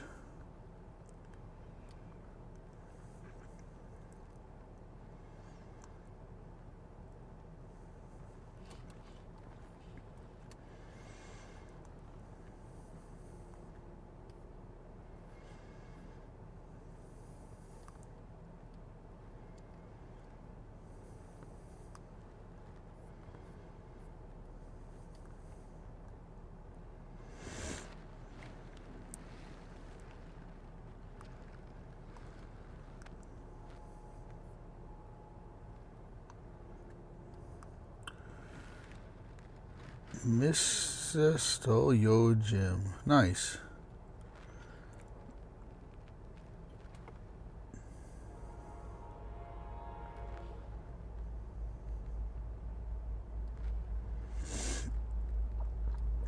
Mr. Stole Yo Gym. Nice.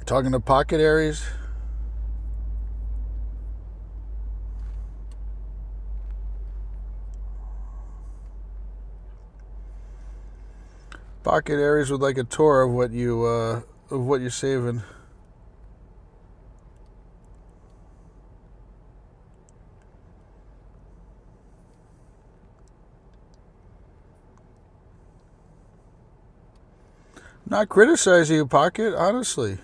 Talking to Pocket, Aries? Pocket, Aries would like a tour of what you're saving. Not criticizing you, Pocket, honestly.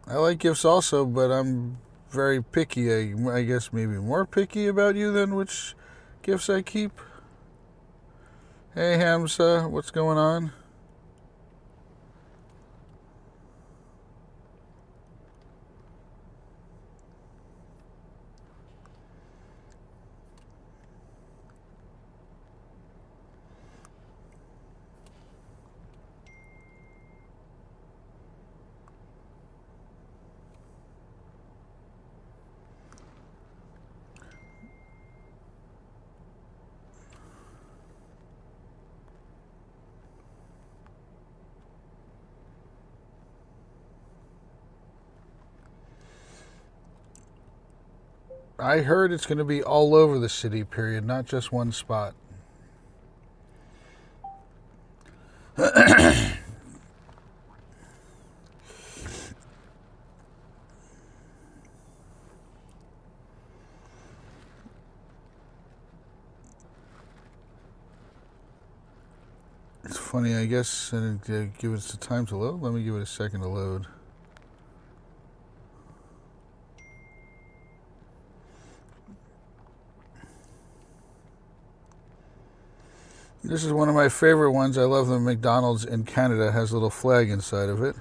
I like gifts also, but I'm very picky. I guess maybe more picky about you than which gifts I keep. Hey, Hamza, what's going on? I heard it's going to be all over the city, period, not just one spot. It's funny, I guess, I didn't give it the time to load. Let me give it a second to load. This is one of my favorite ones. I love the McDonald's in Canada. It has a little flag inside of it.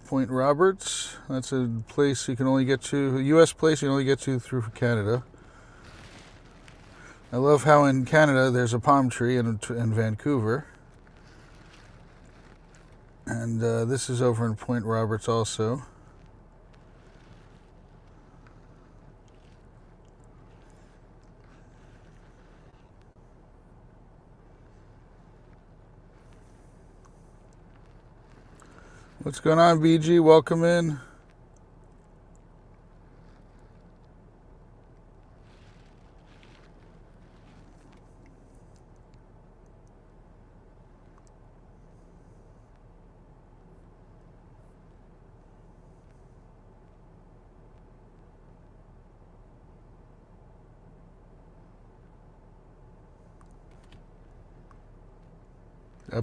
Point Roberts. That's a place you can only get to, a U.S. place you can only get to through Canada. I love how in Canada there's a palm tree in Vancouver. And this is over in Point Roberts also. What's going on, BG? Welcome in.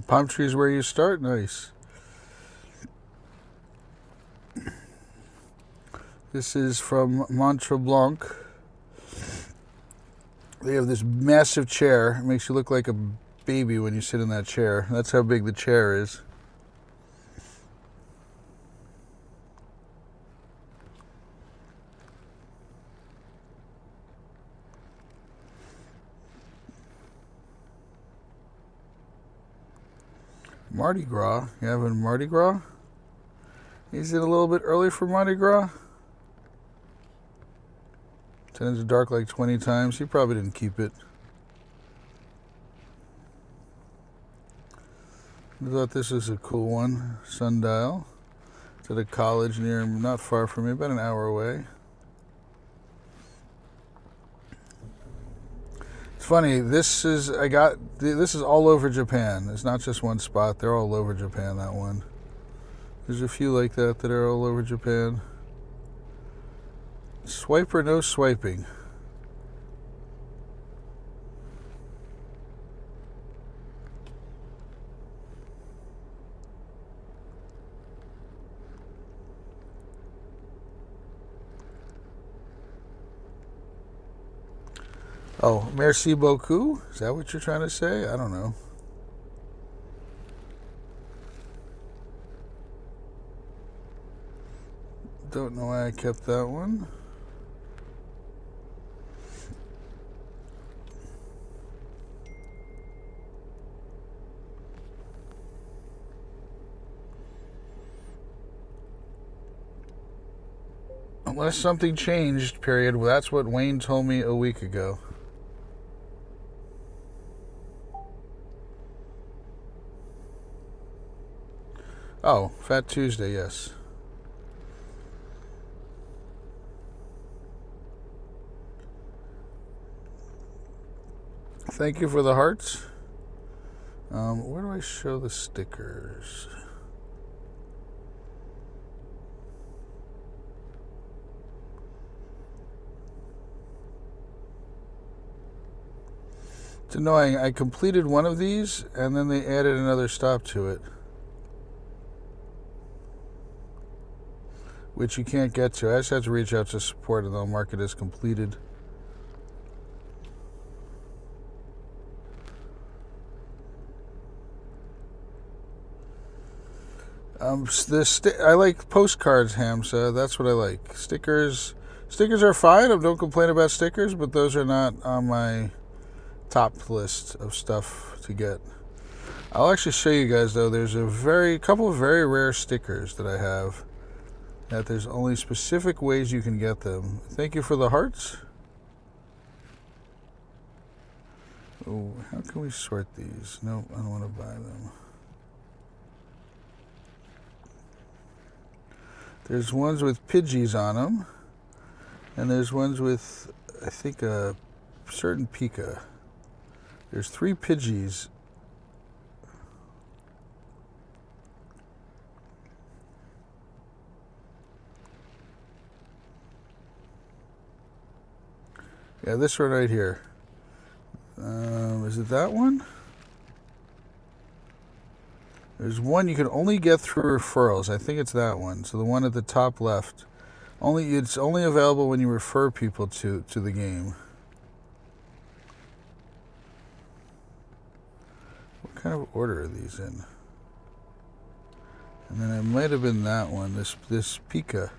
Palm trees where you start? Nice. This is from Mont Blanc. They have this massive chair. It makes you look like a baby when you sit in that chair. That's how big the chair is. Mardi Gras. You having Mardi Gras? Is it a little bit early for Mardi Gras? Turns to dark like 20 times. He probably didn't keep it. I thought this was a cool one. Sundial. It's at a college near, not far from me, about an hour away. It's funny, this is all over Japan. It's not just one spot, they're all over Japan, that one. There's a few like that that are all over Japan. Swipe or no swiping? Oh, merci beaucoup? Is that what you're trying to say? I don't know. Don't know why I kept that one. Unless something changed, period. Well, that's what Wayne told me a week ago. Oh, Fat Tuesday, yes. Thank you for the hearts. Where do I show the stickers? It's annoying. I completed one of these, and then they added another stop to it, which you can't get to. I just have to reach out to support, and they'll mark it as completed. I like postcards, Hamza. That's what I like. Stickers are fine. I don't complain about stickers, but those are not on my top list of stuff to get. I'll actually show you guys though. There's a couple of very rare stickers that I have that there's only specific ways you can get them. Thank you for the hearts. Oh, how can we sort these? Nope, I don't want to buy them. There's ones with Pidgeys on them, and there's ones with, I think, a certain Pika. There's 3 Pidgeys. Yeah, this one right here. Is it that one? There's one you can only get through referrals. I think it's that one. So the one at the top left. It's only available when you refer people to the game. kind of order are these in? And then it might have been that one, this Pika.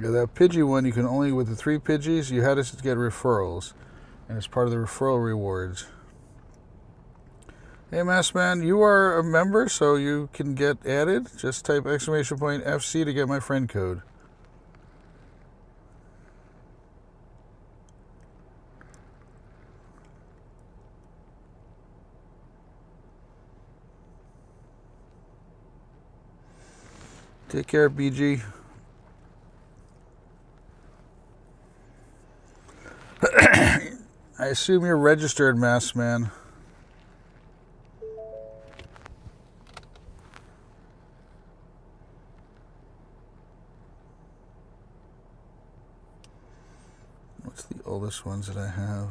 Yeah, that Pidgey one, you can only, with the 3 Pidgeys, you had to get referrals. And it's part of the referral rewards. Hey, Massman, you are a member, so you can get added. Just type !FC to get my friend code. Take care, BG. I assume you're registered, Massman. What's the oldest ones that I have?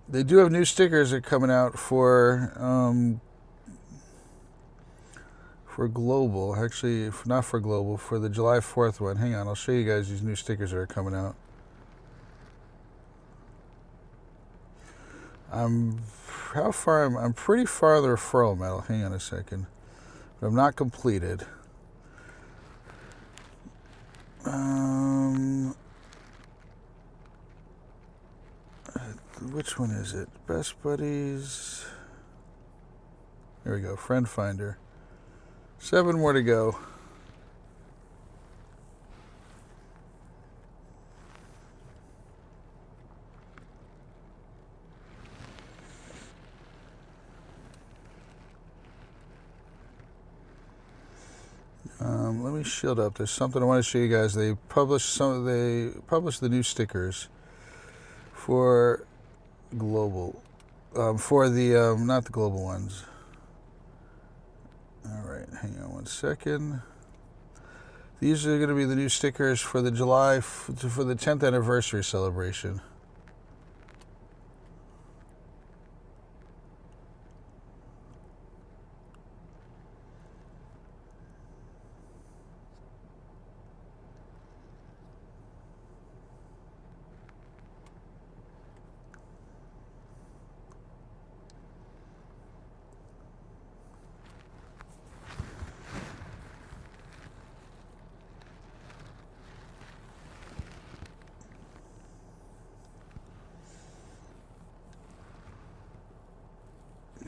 They do have new stickers that are coming out for Global. Actually, not for Global, for the July 4th one. Hang on, I'll show you guys these new stickers that are coming out. How far I'm pretty far the referral medal. Hang on a second. But I'm not completed. Which one is it? Best Buddies. There we go. Friend Finder. 7 more to go. Let me shield up. There's something I want to show you guys. They published the new stickers for Global. For the not the Global ones. All right, hang on one second. These are going to be the new stickers for the for the 10th anniversary celebration.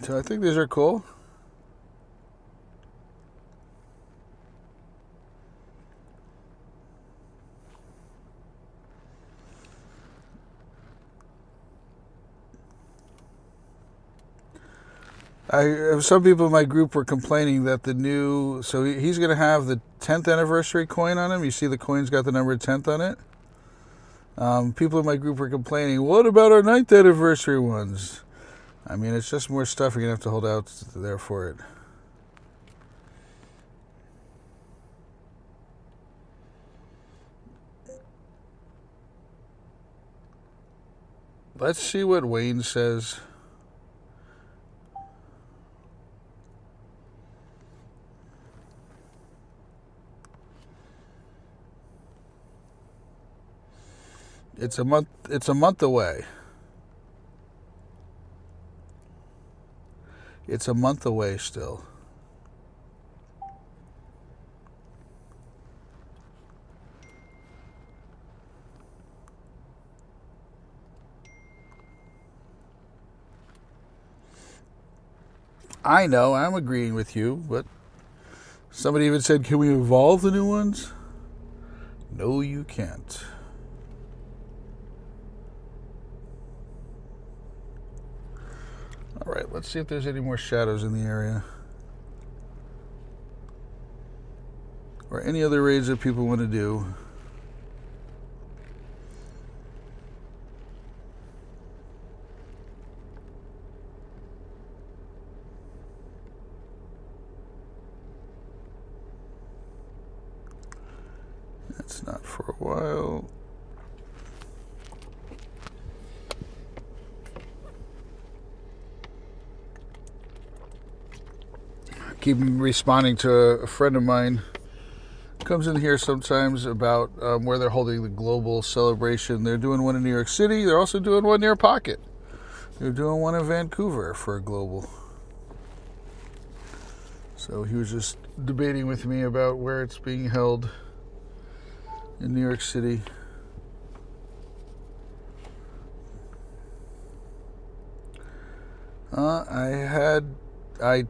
So I think these are cool. Some people in my group were complaining that the new, so he's going to have the 10th anniversary coin on him. You see the coin's got the number 10th on it. People in my group were complaining, what about our 9th anniversary ones? I mean, it's just more stuff you're going to have to hold out there for it. Let's see what Wayne says. It's a month away. It's a month away still. I know, I'm agreeing with you, but somebody even said, can we evolve the new ones? No, you can't. All right, let's see if there's any more shadows in the area. Or any other raids that people want to do. That's not for a while. keep responding to a friend of mine. Comes in here sometimes about where they're holding the global celebration. They're doing one in New York City. They're also doing one near Pocket. They're doing one in Vancouver for a global. So he was just debating with me about where it's being held in New York City. I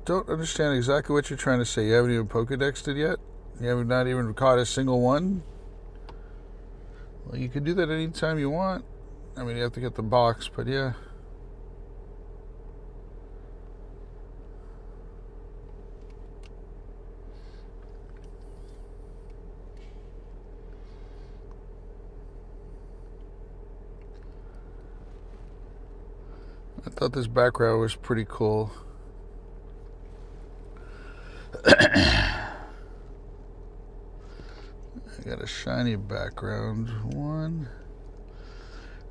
don't understand exactly what you're trying to say. You haven't even Pokedexed it yet? You have not even caught a single one? Well, you can do that anytime you want. I mean, you have to get the box, but yeah. I thought this background was pretty cool. I got a shiny background one.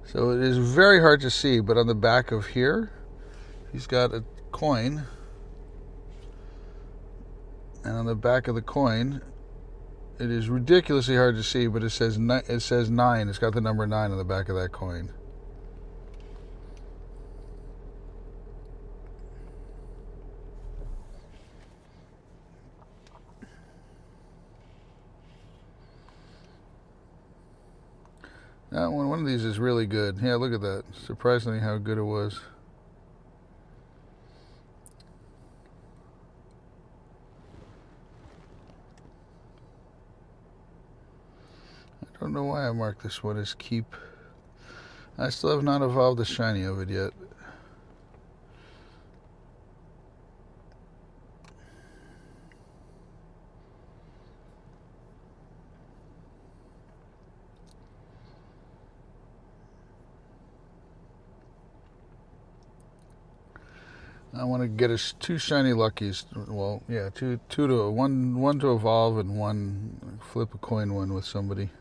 So it is very hard to see, but on the back of here, he's got a coin. And on the back of the coin, it is ridiculously hard to see, but it says 9. It's got the number 9 on the back of that coin. That one of these is really good. Yeah, look at that. Surprisingly how good it was. I don't know why I marked this one as keep. I still have not evolved the shiny of it yet. I want to get us 2 shiny luckies. Well, yeah, one to evolve and one flip a coin one with somebody.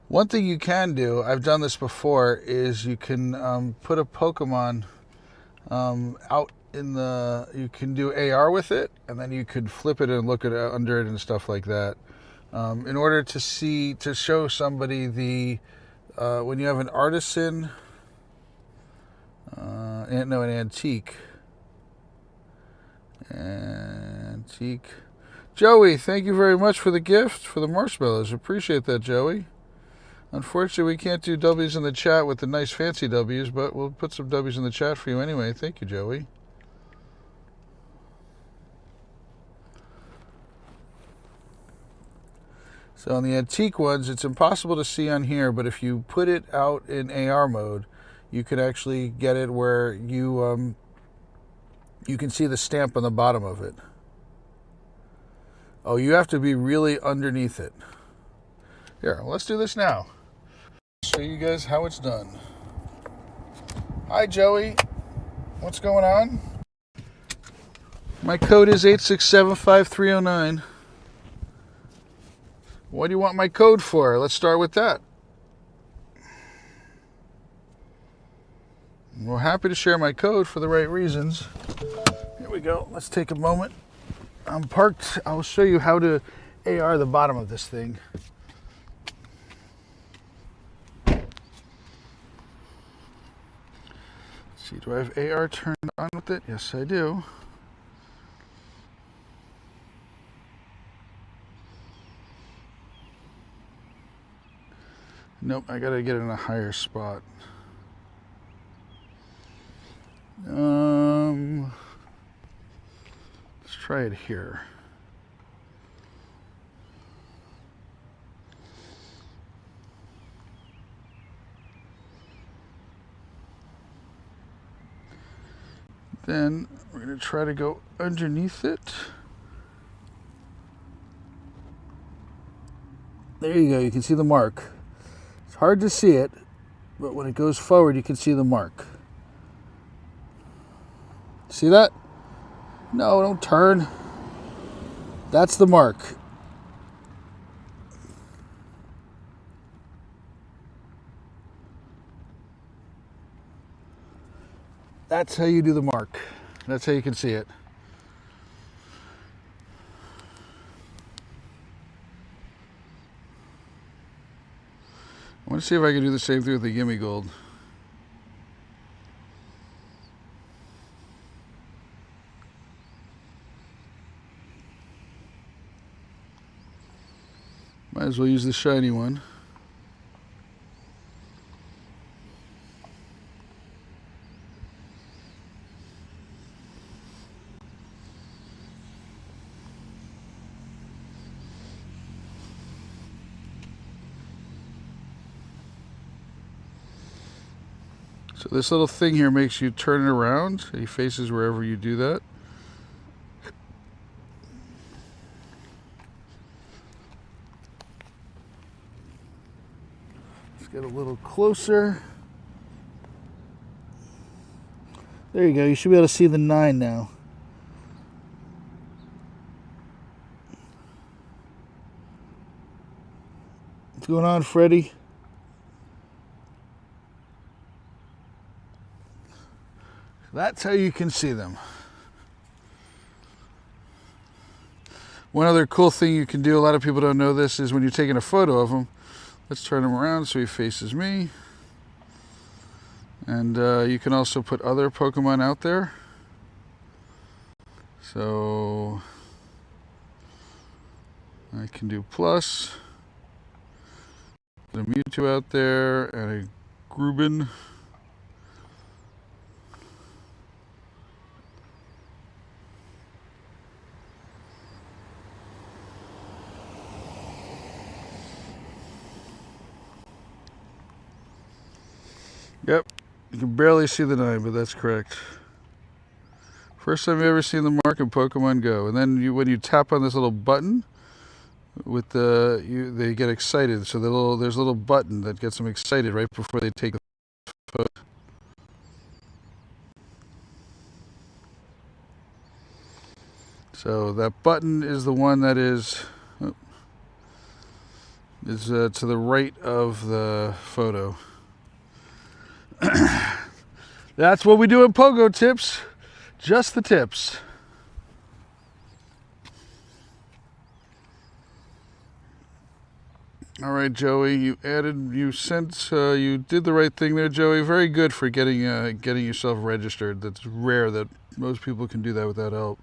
One thing you can do, I've done this before, is you can put a Pokemon out in the. You can do AR with it, and then you could flip it and look at under it and stuff like that. In order to show somebody the when you have an artisan, an antique. Joey, thank you very much for the gift for the marshmallows. Appreciate that, Joey. Unfortunately, we can't do W's in the chat with the nice fancy W's, but we'll put some W's in the chat for you anyway. Thank you, Joey. So on the antique ones, it's impossible to see on here, but if you put it out in AR mode, you could actually get it where you can see the stamp on the bottom of it. Oh, you have to be really underneath it. Here, let's do this now. Show you guys how it's done. Hi, Joey. What's going on? My code is 8675309. What do you want my code for? Let's start with that. We're happy to share my code for the right reasons. Here we go. Let's take a moment. I'm parked. I'll show you how to AR the bottom of this thing. Let's see, do I have AR turned on with it? Yes, I do. Nope, I gotta get it in a higher spot. Let's try it here. Then we're gonna try to go underneath it. There you go, you can see the mark. It's hard to see it, but when it goes forward, you can see the mark. See that? No, don't turn. That's the mark. That's how you do the mark. That's how you can see it. I want to see if I can do the same thing with the Gimme Gold. Might as well use the shiny one. So this little thing here makes you turn it around. He faces wherever you do that. Let's get a little closer. There you go. You should be able to see the 9 now. What's going on, Freddy? That's how you can see them. One other cool thing you can do, a lot of people don't know this, is when you're taking a photo of him, let's turn him around so he faces me. And you can also put other Pokemon out there. So I can do plus, put a Mewtwo out there, and a Grubin. Yep, you can barely see the 9, but that's correct. First time I've ever seen the mark in Pokemon Go. And then when you tap on this little button, with they get excited. So there's a little button that gets them excited right before they take the photo. So that button is the one that is to the right of the photo. That's what we do in Pogo Tips. Just the tips. All right, Joey, you did the right thing there, Joey. Very good for getting yourself registered. That's rare that most people can do that without help.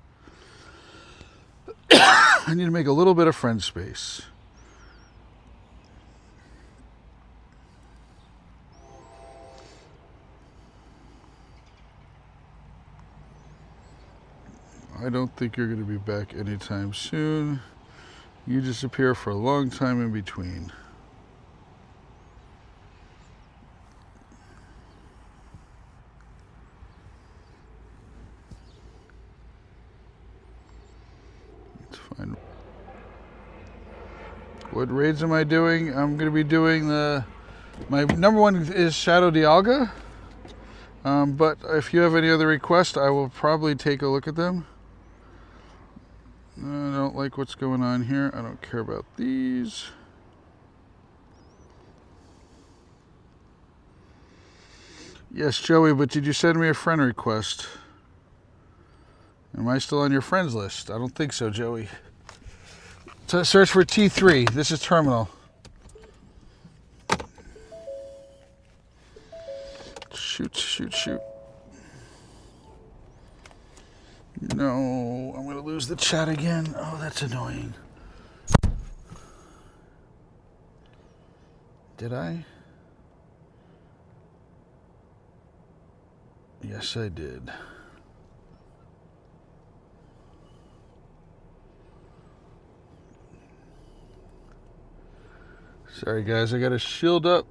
I need to make a little bit of friend space. I don't think you're going to be back anytime soon. You disappear for a long time in between. It's fine. What raids am I doing? I'm going to be doing my number one is Shadow Dialga. But if you have any other requests, I will probably take a look at them. I don't like what's going on here. I don't care about these. Yes, Joey, but did you send me a friend request? Am I still on your friends list? I don't think so, Joey. So search for T3. This is Terminal. Shoot, shoot, shoot. No, I'm going to lose the chat again. Oh, that's annoying. Did I? Yes, I did. Sorry, guys, I got to shield up.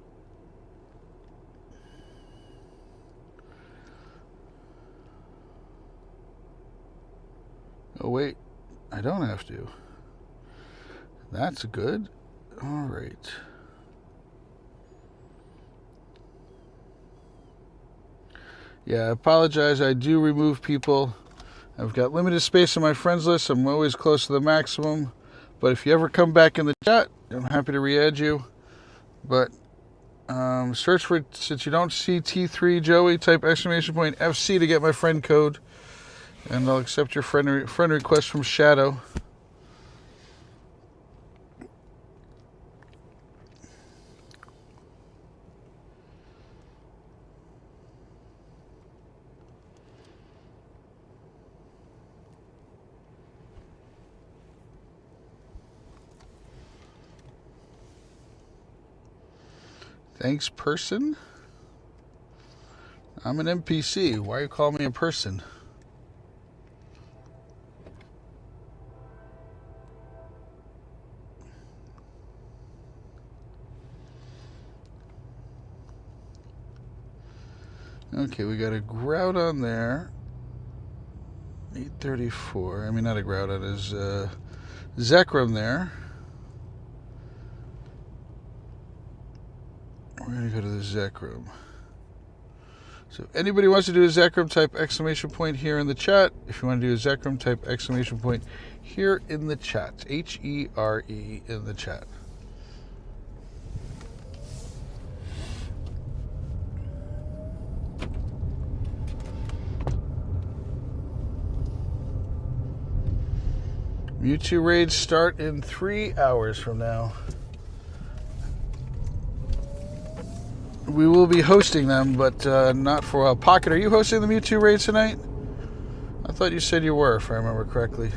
Oh, wait, I don't have to. That's good. All right. Yeah, I apologize. I do remove people. I've got limited space on my friends list. I'm always close to the maximum. But if you ever come back in the chat, I'm happy to re-add you. But Search for, since you don't see T3 Joey, type exclamation point FC to get my friend code. And I'll accept your friend request from Shadow. Thanks, person. I'm an NPC. Why you call me a person? Okay, we got a Groudon there. 834. I mean, not a Groudon, is Zekrom there. We're going to go to the Zekrom. So if anybody wants to do a Zekrom, type exclamation point here in the chat. If you want to do a Zekrom, type exclamation point here in the chat. H-E-R-E in the chat. Mewtwo raids start in 3 hours from now. We will be hosting them, but not for a while. Pocket, are you hosting the Mewtwo raids tonight? I thought you said you were, if I remember correctly.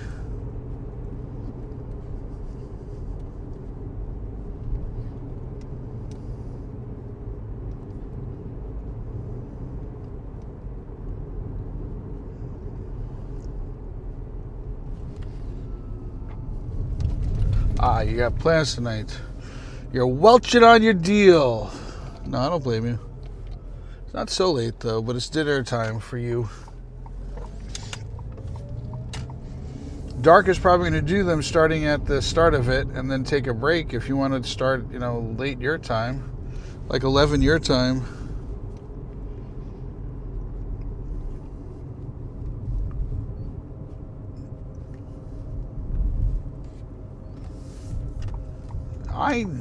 Ah, you got plans tonight. You're welching on your deal. No, I don't blame you. It's not so late, though, but it's dinner time for you. Dark is probably going to do them starting at the start of it and then take a break if you want to start, you know, late your time. Like 11 your time.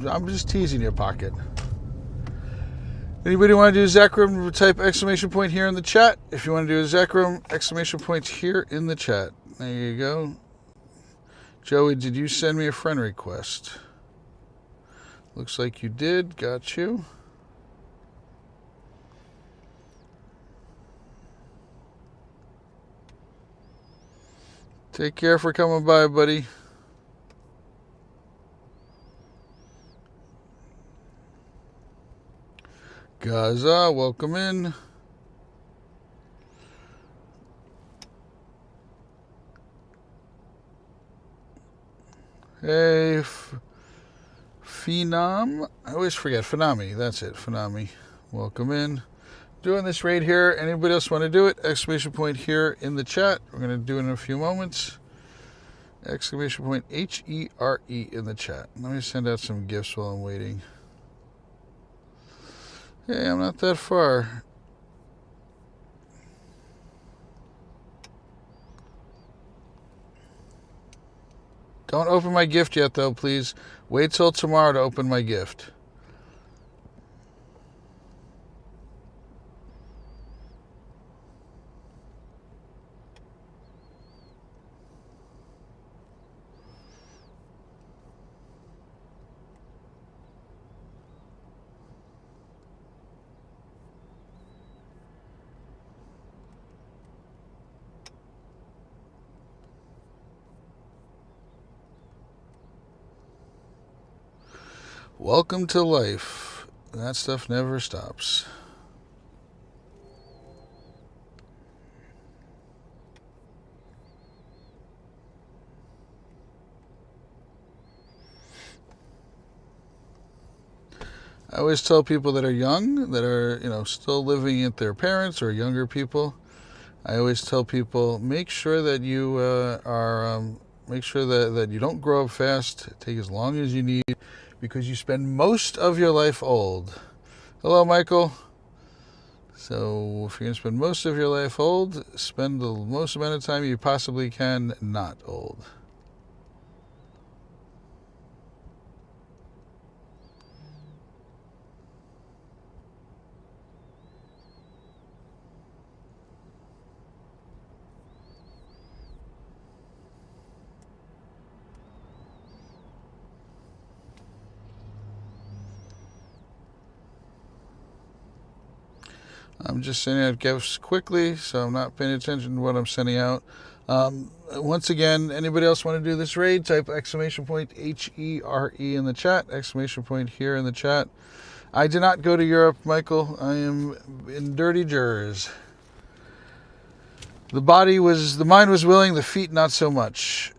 I'm just teasing your Pocket. Anybody want to do a Zekrom, type exclamation point here in the chat. If you want to do a Zekrom, exclamation point here in the chat. There you go. Joey, did you send me a friend request? Looks like you did. Got you. Take care for coming by, buddy. Gaza, welcome in. Hey, Phenom. I always forget. Phenami, that's it. Phenami. Welcome in. Doing this raid here. Anybody else want to do it? Exclamation point here in the chat. We're going to do it in a few moments. Exclamation point H-E-R-E in the chat. Let me send out some gifts while I'm waiting. Hey, I'm not that far. Don't open my gift yet, though, please. Wait till tomorrow to open my gift. Welcome to life. That stuff never stops. I always tell people that are young, that are, you know, still living with their parents or younger people, I always tell people, make sure that you make sure that you don't grow up fast. Take as long as you need, because you spend most of your life old. Hello, Michael. So if you're going to spend most of your life old, spend the most amount of time you possibly can not old. I'm just sending out gifts quickly, so I'm not paying attention to what I'm sending out. Once again, anybody else want to do this raid, type exclamation point HERE in the chat, exclamation point here in the chat. I did not go to Europe, Michael. I am in dirty Jers. The mind was willing, the feet not so much.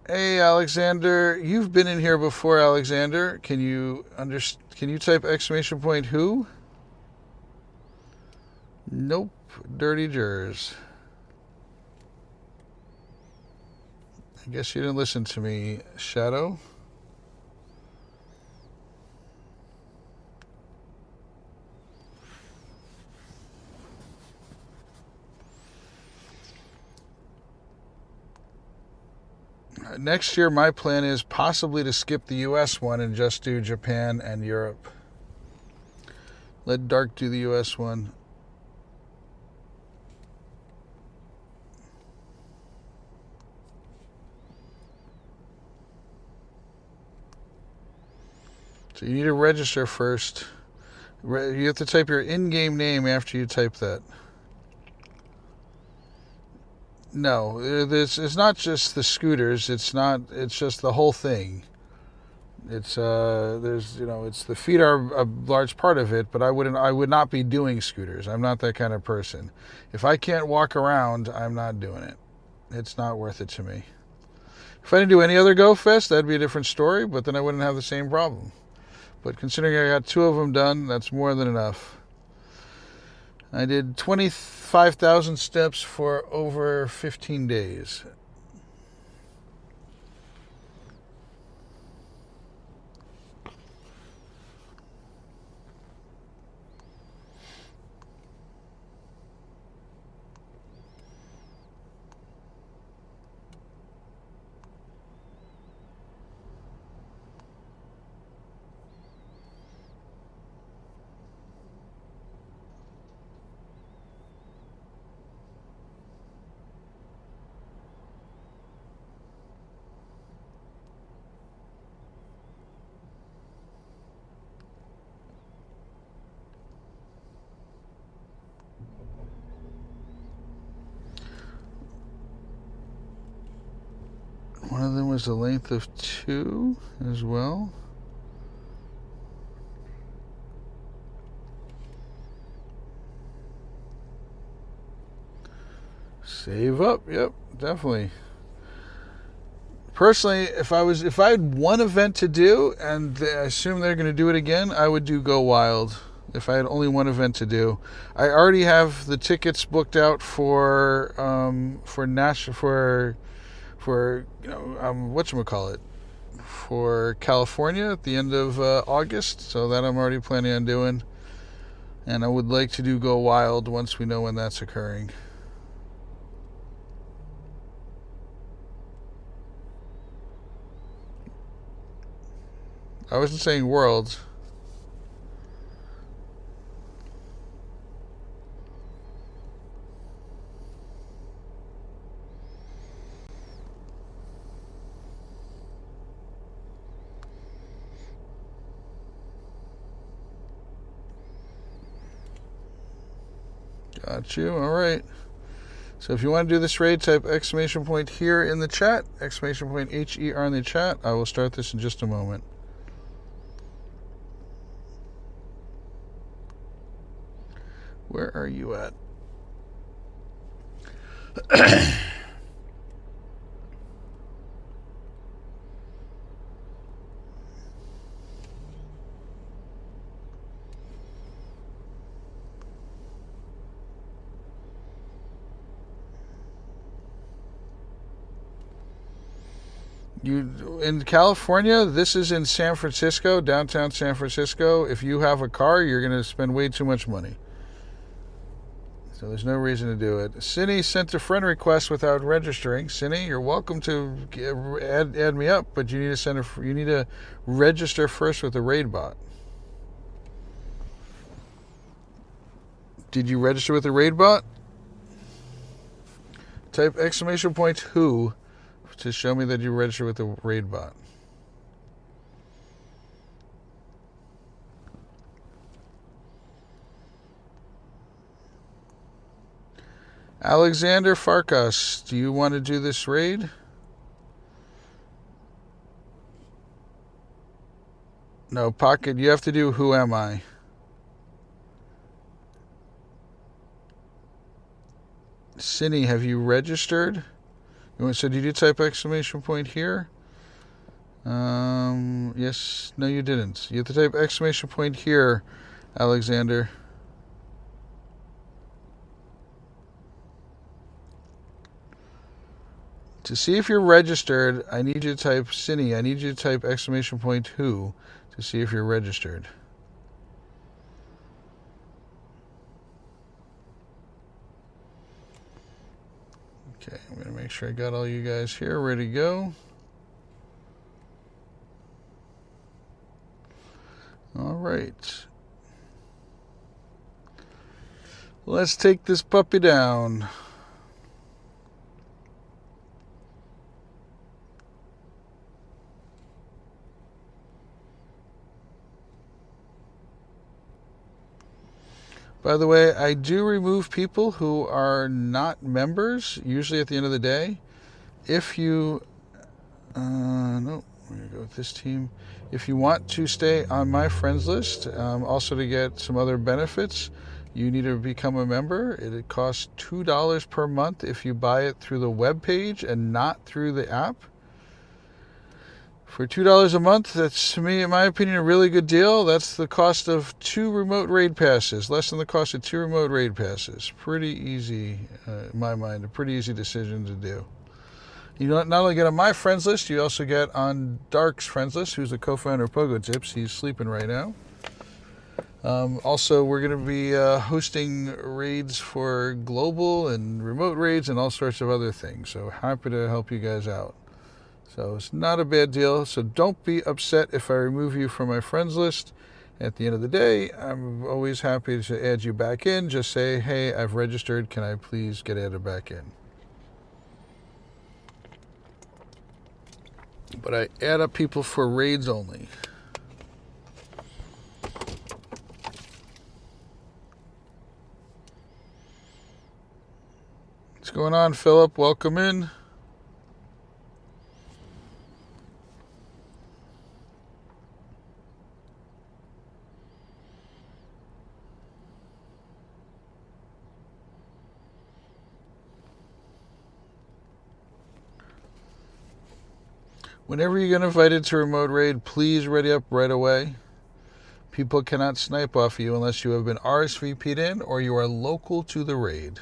Hey, Alexander, you've been in here before, Alexander. Can you type exclamation point who? Nope, dirty Jers. I guess you didn't listen to me, Shadow. Next year, my plan is possibly to skip the US one and just do Japan and Europe. Let Dark do the US one. So you need to register first. You have to type your in-game name after you type that. No, it's not just the scooters. It's just the whole thing. It's it's the feet are a large part of it, but I would not be doing scooters. I'm not that kind of person. If I can't walk around, I'm not doing it. It's not worth it to me. If I didn't do any other Go Fest, that'd be a different story, but then I wouldn't have the same problem. But considering I got 2 of them done, that's more than enough. I did 25,000 steps for over 15 days. One of them was a length of 2 as well. Save up, yep, definitely. Personally, if I had one event to do, and I assume they're going to do it again, I would do Go Wild. If I had only one event to do, I already have the tickets booked out for whatchamacallit, for California at the end of August, so that I'm already planning on doing. And I would like to do Go Wild once we know when that's occurring. I wasn't saying Worlds. Got you. All right. So if you want to do this raid, type exclamation point here in the chat, exclamation point HER in the chat. I will start this in just a moment. Where are you at? In California, this is in San Francisco, downtown San Francisco. If you have a car, you're going to spend way too much money. So there's no reason to do it. Cindy sent a friend request without registering. Cindy, you're welcome to add me up, but you need to register first with the raid bot. Did you register with the raid bot? Type exclamation point who to show me that you registered with the raid bot. Alexander Farkas, do you want to do this raid? No, Pocket, you have to do Who Am I? Cindy, have you registered? So did you type exclamation point here? Yes. No, you didn't. You have to type exclamation point here, Alexander. To see if you're registered, I need you to type Cindy. I need you to type exclamation point who to see if you're registered. Okay, I'm going to make sure I got all you guys here ready to go. All right. Let's take this puppy down. By the way, I do remove people who are not members, usually at the end of the day. If you, no, we're going to go with this team. If you want to stay on my friends list, also to get some other benefits, you need to become a member. It costs $2 per month if you buy it through the web page and not through the app. For $2 a month, that's, to me, in my opinion, a really good deal. That's the cost of 2 remote raid passes, less than the cost of 2 remote raid passes. Pretty easy, in my mind, a pretty easy decision to do. You not only get on my friends list, you also get on Dark's friends list, who's a co-founder of Pogo Tips. He's sleeping right now. Also, we're going to be hosting raids for global and remote raids and all sorts of other things. So happy to help you guys out. So it's not a bad deal. So don't be upset if I remove you from my friends list. At the end of the day, I'm always happy to add you back in. Just say, hey, I've registered. Can I please get added back in? But I add up people for raids only. What's going on, Philip? Welcome in. Whenever you get invited to remote raid, please ready up right away. People cannot snipe off you unless you have been RSVP'd in or you are local to the raid.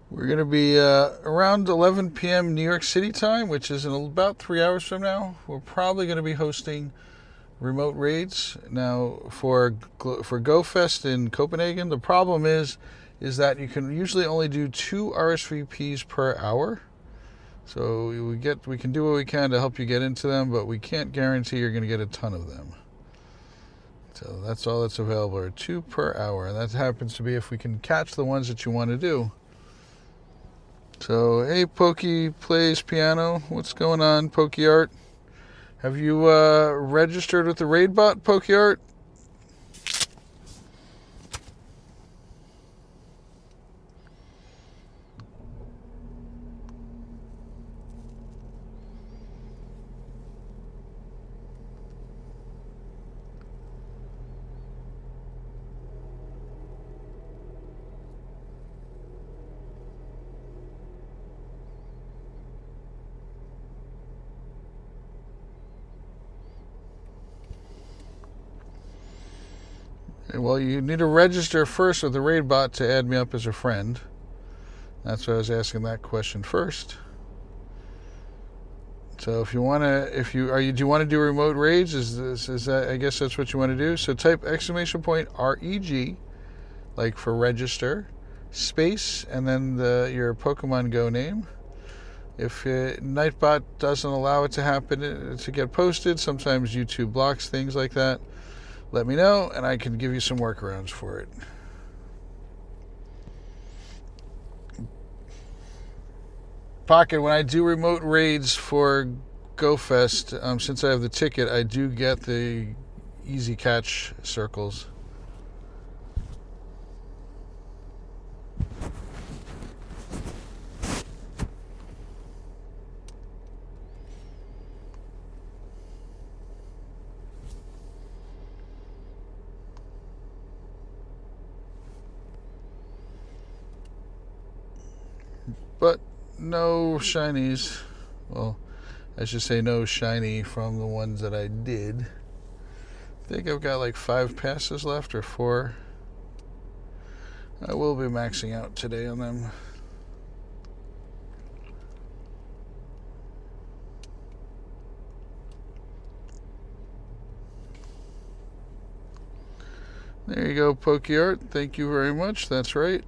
We're going to be around 11 p.m. New York City time, which is in about 3 hours from now. We're probably going to be hosting remote raids. Now, for GoFest in Copenhagen, the problem is that you can usually only do 2 RSVPs per hour. So we can do what we can to help you get into them, but we can't guarantee you're going to get a ton of them. So that's all that's available, are 2 per hour. And that happens to be if we can catch the ones that you want to do. So, hey, Pokey Plays Piano. What's going on, Pokey Art? Have you registered with the raid bot, Pokey Art? Well, you need to register first with the raid bot to add me up as a friend. That's why I was asking that question first. So if you want to, do you want to do remote raids? Is that, I guess that's what you want to do. So type !REG, like for register, space, and then your Pokemon Go name. If Nightbot doesn't allow it to happen, to get posted, sometimes YouTube blocks things like that. Let me know, and I can give you some workarounds for it. Pocket, when I do remote raids for GoFest, since I have the ticket, I do get the easy catch circles. But no shinies. Well, I should say no shiny from the ones that I did. I think I've got like 5 passes left or 4. I will be maxing out today on them. There you go, Pokeart. Thank you very much. That's right.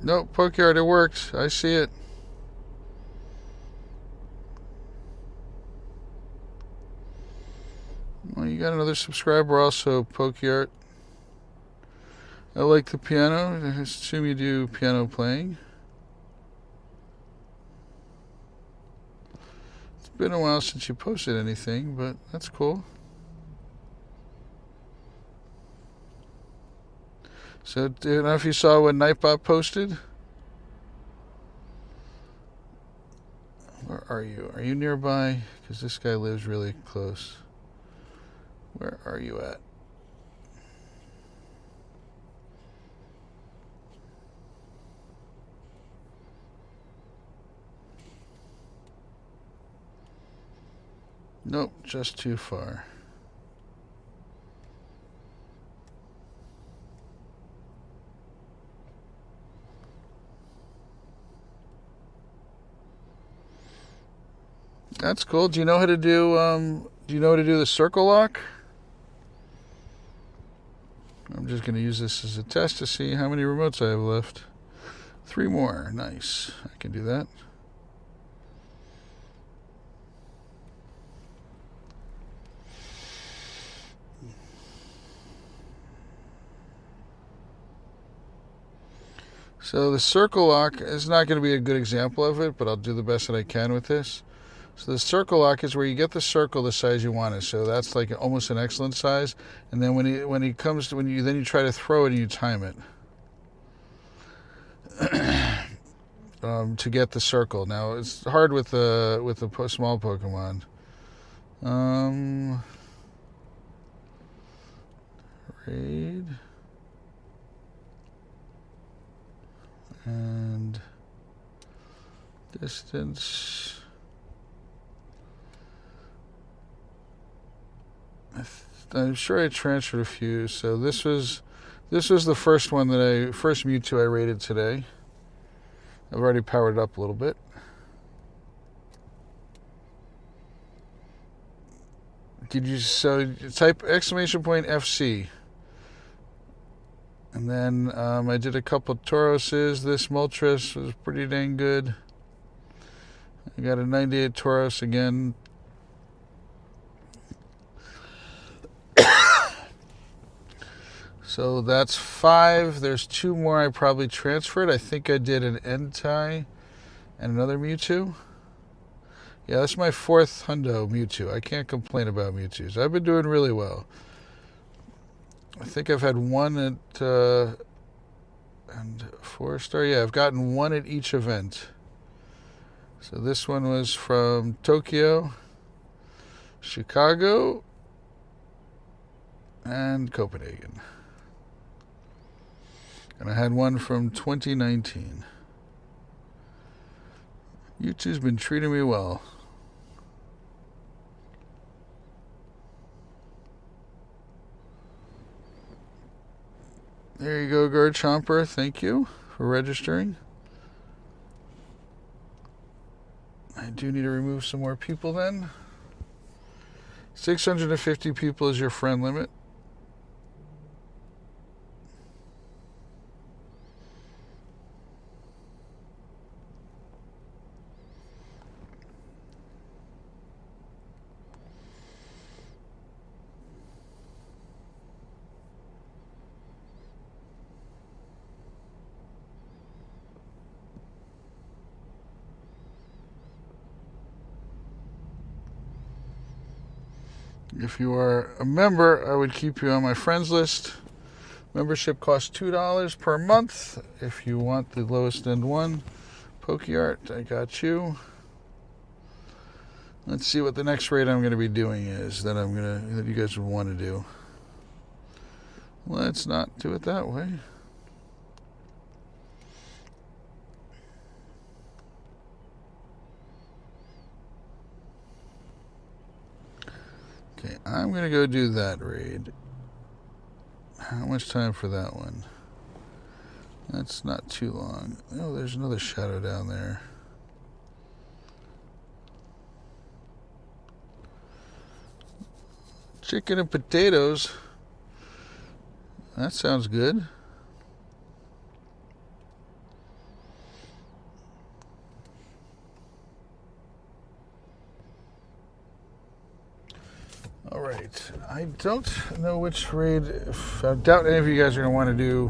Nope, Pokeart, it worked. I see it. Well, you got another subscriber also, Pokeart. I like the piano. I assume you do piano playing. It's been a while since you posted anything, but that's cool. So, do you know if you saw what Nightbot posted? Where are you? Are you nearby? Because this guy lives really close. Where are you at? Nope, just too far. That's cool. Do you know how to do the circle lock? I'm just going to use this as a test to see how many remotes I have left. 3 more. Nice. I can do that. So the circle lock is not going to be a good example of it, but I'll do the best that I can with this. So the circle lock is where you get the circle the size you want it. So that's like almost an excellent size. And then when you try to throw it and you time it to get the circle. Now it's hard with the small Pokemon. Raid and distance. I'm sure I transferred a few. So this was the first one first Mewtwo I rated today. I've already powered it up a little bit. Type !FC. And then I did a couple Tauroses. This Moltres was pretty dang good. I got a 98 Tauros again. So that's 5. There's 2 more I probably transferred. I think I did an Entei and another Mewtwo. Yeah, that's my 4th Hundo Mewtwo. I can't complain about Mewtwo's. I've been doing really well. I think I've had 1 at and 4-star. Yeah, I've gotten 1 at each event. So this one was from Tokyo, Chicago, and Copenhagen. And I had 1 from 2019. YouTube's been treating me well. There you go, Garchomper. Thank you for registering. I do need to remove some more people then. 650 people is your friend limit. If you are a member, I would keep you on my friends list. Membership costs $2 per month. If you want the lowest end one, Pokeart, I got you. Let's see what the next raid I'm going to be doing is that you guys would want to do. Let's not do it that way. Okay, I'm going to go do that raid. How much time for that one? That's not too long. Oh, there's another shadow down there. Chicken and potatoes. That sounds good. All right, I don't know which raid. I doubt any of you guys are going to want to do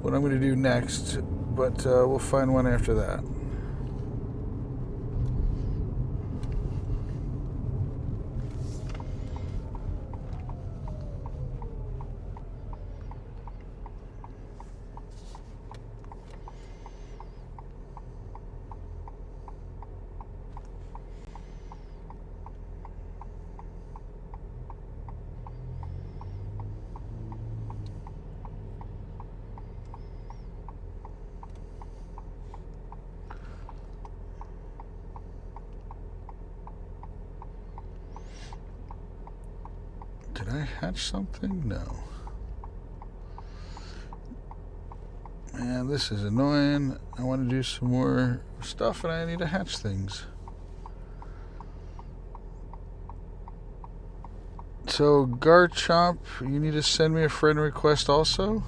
what I'm going to do next, but we'll find one after that. Did I hatch something? No. Man, this is annoying. I want to do some more stuff and I need to hatch things. So, Garchomp, you need to send me a friend request also?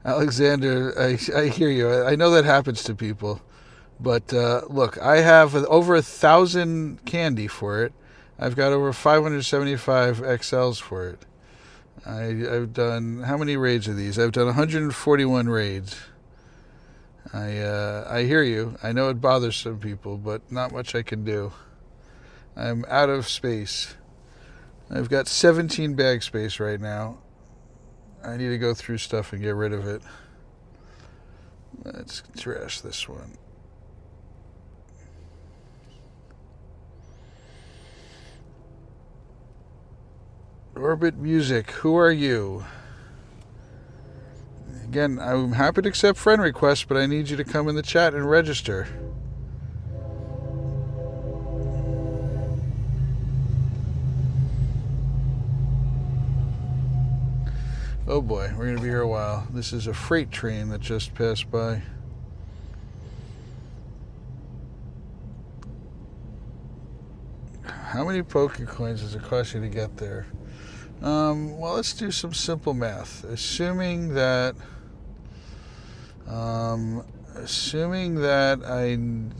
Alexander, I hear you. I know that happens to people. But look, I have over 1,000 candy for it. I've got over 575 XLs for it. I've done, how many raids are these? I've done 141 raids. I hear you. I know it bothers some people, but not much I can do. I'm out of space. I've got 17 bag space right now. I need to go through stuff and get rid of it. Let's trash this one. Orbit Music, who are you? Again, I'm happy to accept friend requests, but I need you to come in the chat and register. Oh boy, we're going to be here a while. This is a freight train that just passed by. How many Pokecoins does it cost you to get there? Well, let's do some simple math. Assuming that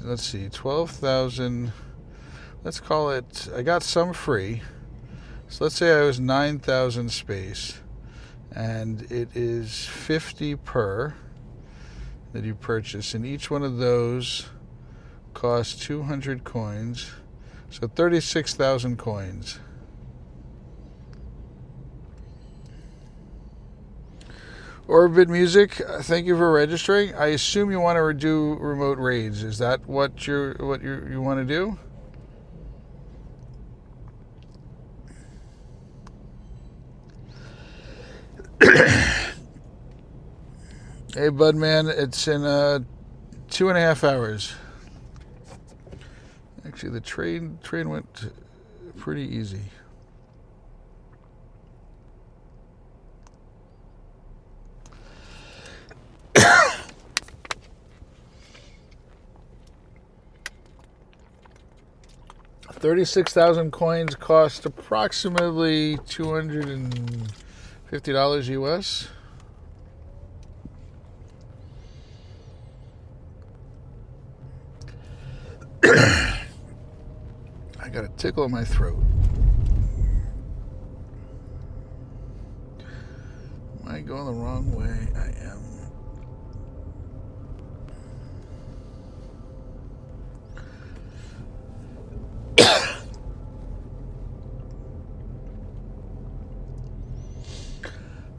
let's see, 12,000, let's call it, I got some free. So let's say I was 9,000 space. And it is 50 per that you purchase. And each one of those costs 200 coins. So 36,000 coins. Orbit Music, thank you for registering. I assume you want to do remote raids. Is that what you want to do? Hey, Budman, it's in 2.5 hours. Actually, the train went pretty easy. $36,000 coins cost approximately $250 US. I got a tickle in my throat. Am I going the wrong way? I am.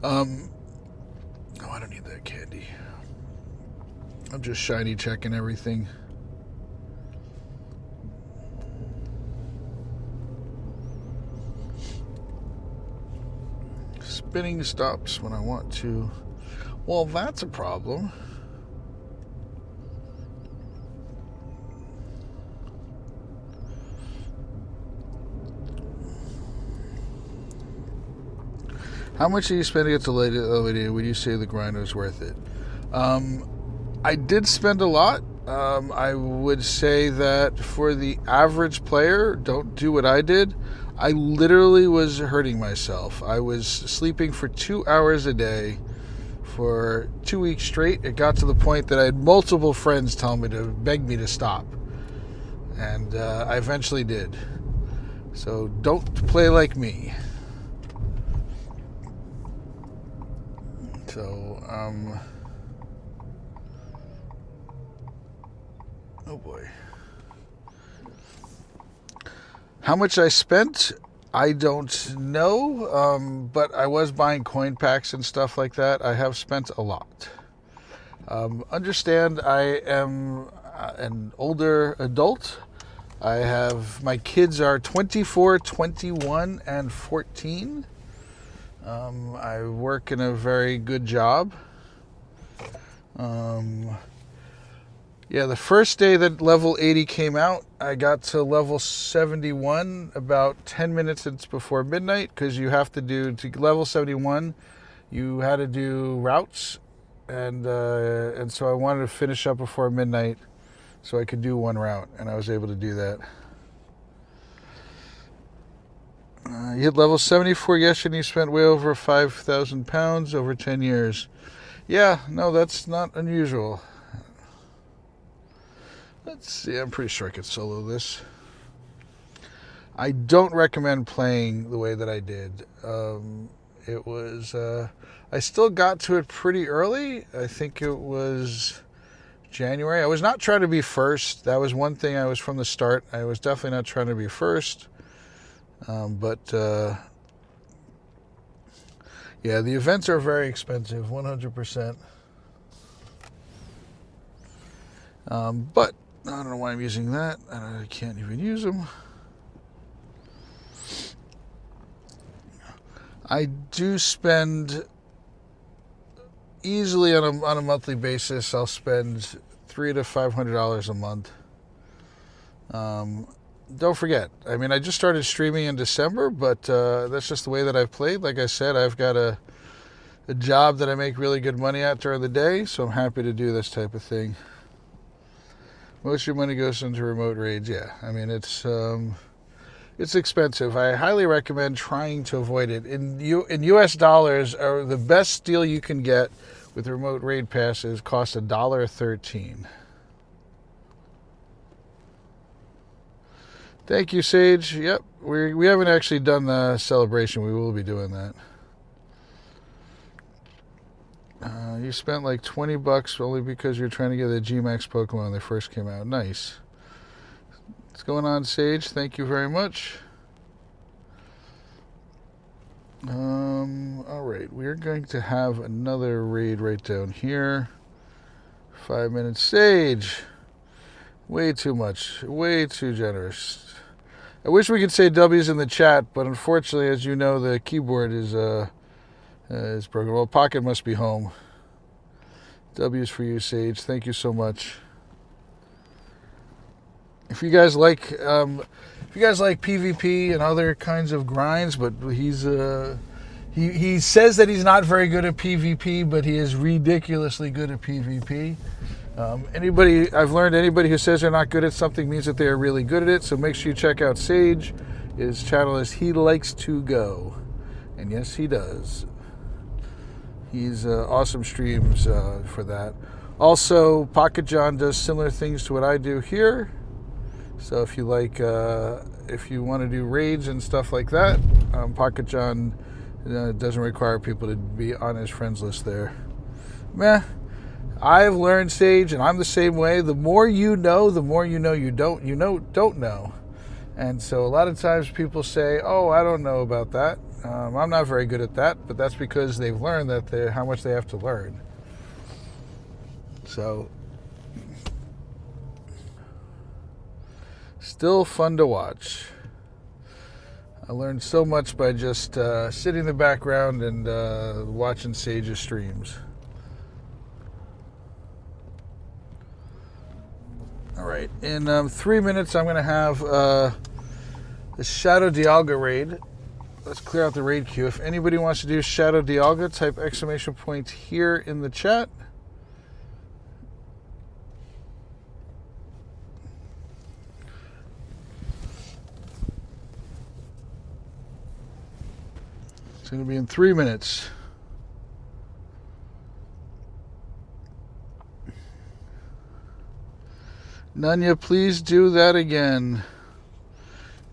Oh, I don't need that candy. I'm just shiny checking everything. Spinning stops when I want to. Well, that's a problem. How much are you spending at the LED? Would you say the grind was worth it? I did spend a lot. I would say that for the average player, don't do what I did. I literally was hurting myself. I was sleeping for 2 hours a day for 2 weeks straight. It got to the point that I had multiple friends tell me to beg me to stop. And I eventually did. So don't play like me. So, oh boy. How much I spent, I don't know, but I was buying coin packs and stuff like that. I have spent a lot. Understand, I am an older adult. My kids are 24, 21, and 14. I work in a very good job. Yeah, the first day that level 80 came out, I got to level 71 about 10 minutes before midnight, because you have to level 71, you had to do routes, and so I wanted to finish up before midnight so I could do one route, and I was able to do that. You hit level 74 yesterday, you spent way over 5,000 pounds over 10 years. Yeah, no, that's not unusual. Let's see, I'm pretty sure I could solo this. I don't recommend playing the way that I did. It was, I still got to it pretty early. I think it was January. I was not trying to be first. That was one thing I was from the start. I was definitely not trying to be first. But yeah, the events are very expensive, 100%. But I don't know why I'm using that. I can't even use them. I do spend easily on a monthly basis. I'll spend $300 to $500 a month. Don't forget, I mean, I just started streaming in December, but that's just the way that I've played. Like I said, I've got a job that I make really good money at during the day, so I'm happy to do this type of thing. Most of your money goes into remote raids. Yeah, I mean, it's expensive. I highly recommend trying to avoid it. In US dollars, the best deal you can get with remote raid passes costs $1.13. Thank you, Sage. Yep, we haven't actually done the celebration. We will be doing that. You spent like $20 only because you're trying to get the G-Max Pokemon when they first came out. Nice. What's going on, Sage? Thank you very much. Alright, we're going to have another raid right down here. 5 minutes. Sage! Way too much. Way too generous. I wish we could say W's in the chat, but unfortunately, as you know, the keyboard is broken. Well, Pocket must be home. W's for you, Sage. Thank you so much. If you guys like PvP and other kinds of grinds, but he says that he's not very good at PvP, but he is ridiculously good at PvP. I've learned anybody who says they're not good at something means that they are really good at it. So make sure you check out Sage. His channel is He Likes to Go, and yes, he does. He's awesome streams for that. Also, Pocket John does similar things to what I do here. So if you like, if you want to do raids and stuff like that, Pocket John doesn't require people to be on his friends list there. Meh. I've learned, Sage, and I'm the same way. The more you know you don't know. And so a lot of times people say, "Oh, I don't know about that. I'm not very good at that," but that's because they've learned that how much they have to learn. So. Still fun to watch. I learned so much by just sitting in the background and watching Sage's streams. Alright, in 3 minutes I'm going to have the Shadow Dialga raid. Let's clear out the raid queue. If anybody wants to do Shadow Dialga, type ! here in the chat. It's going to be in 3 minutes. Nunya, please do that again.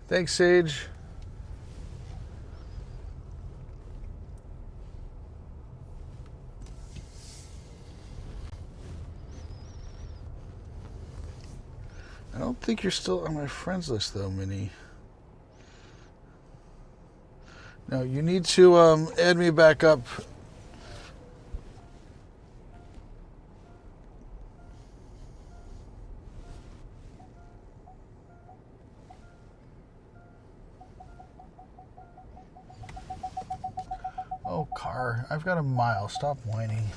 Thanks, Sage. I don't think you're still on my friends list, though, Minnie. No, you need to add me back up. Oh, car. I've got a mile. Stop whining.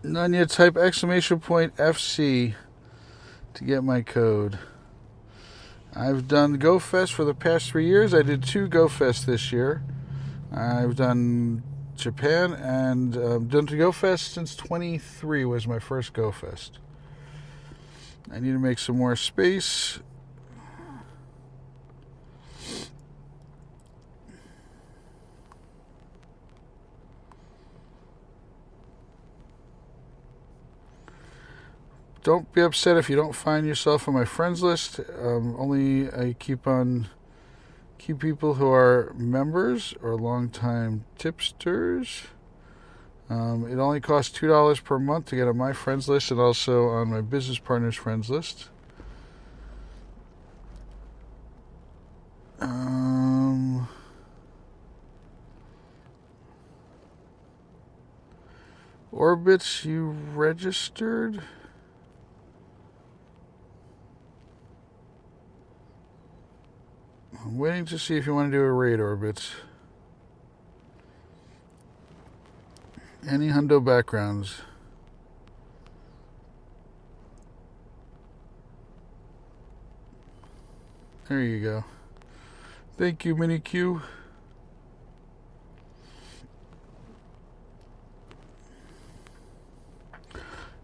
Nunya, type ! FC to get my code. I've done GoFest for the past 3 years. I did 2 GoFest this year. I've done Japan and done to GoFest since 23 was my first GoFest. I need to make some more space. Don't be upset if you don't find yourself on my friends list. I keep people who are members or longtime tipsters. It only costs $2 per month to get on my friends list and also on my business partner's friends list. Orbits, you registered? I'm waiting to see if you want to do a raid, Orbits. Any hundo backgrounds? There you go. Thank you, Mini Q.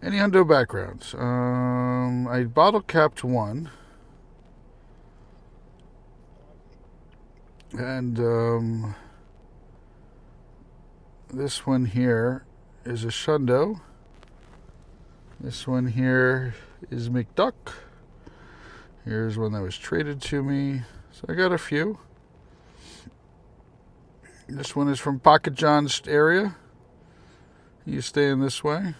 Any hundo backgrounds? I bottle capped one. And this one here is a Shundo. This one here is McDuck. Here's one that was traded to me. So I got a few. This one is from Pocket John's area. He's staying this way.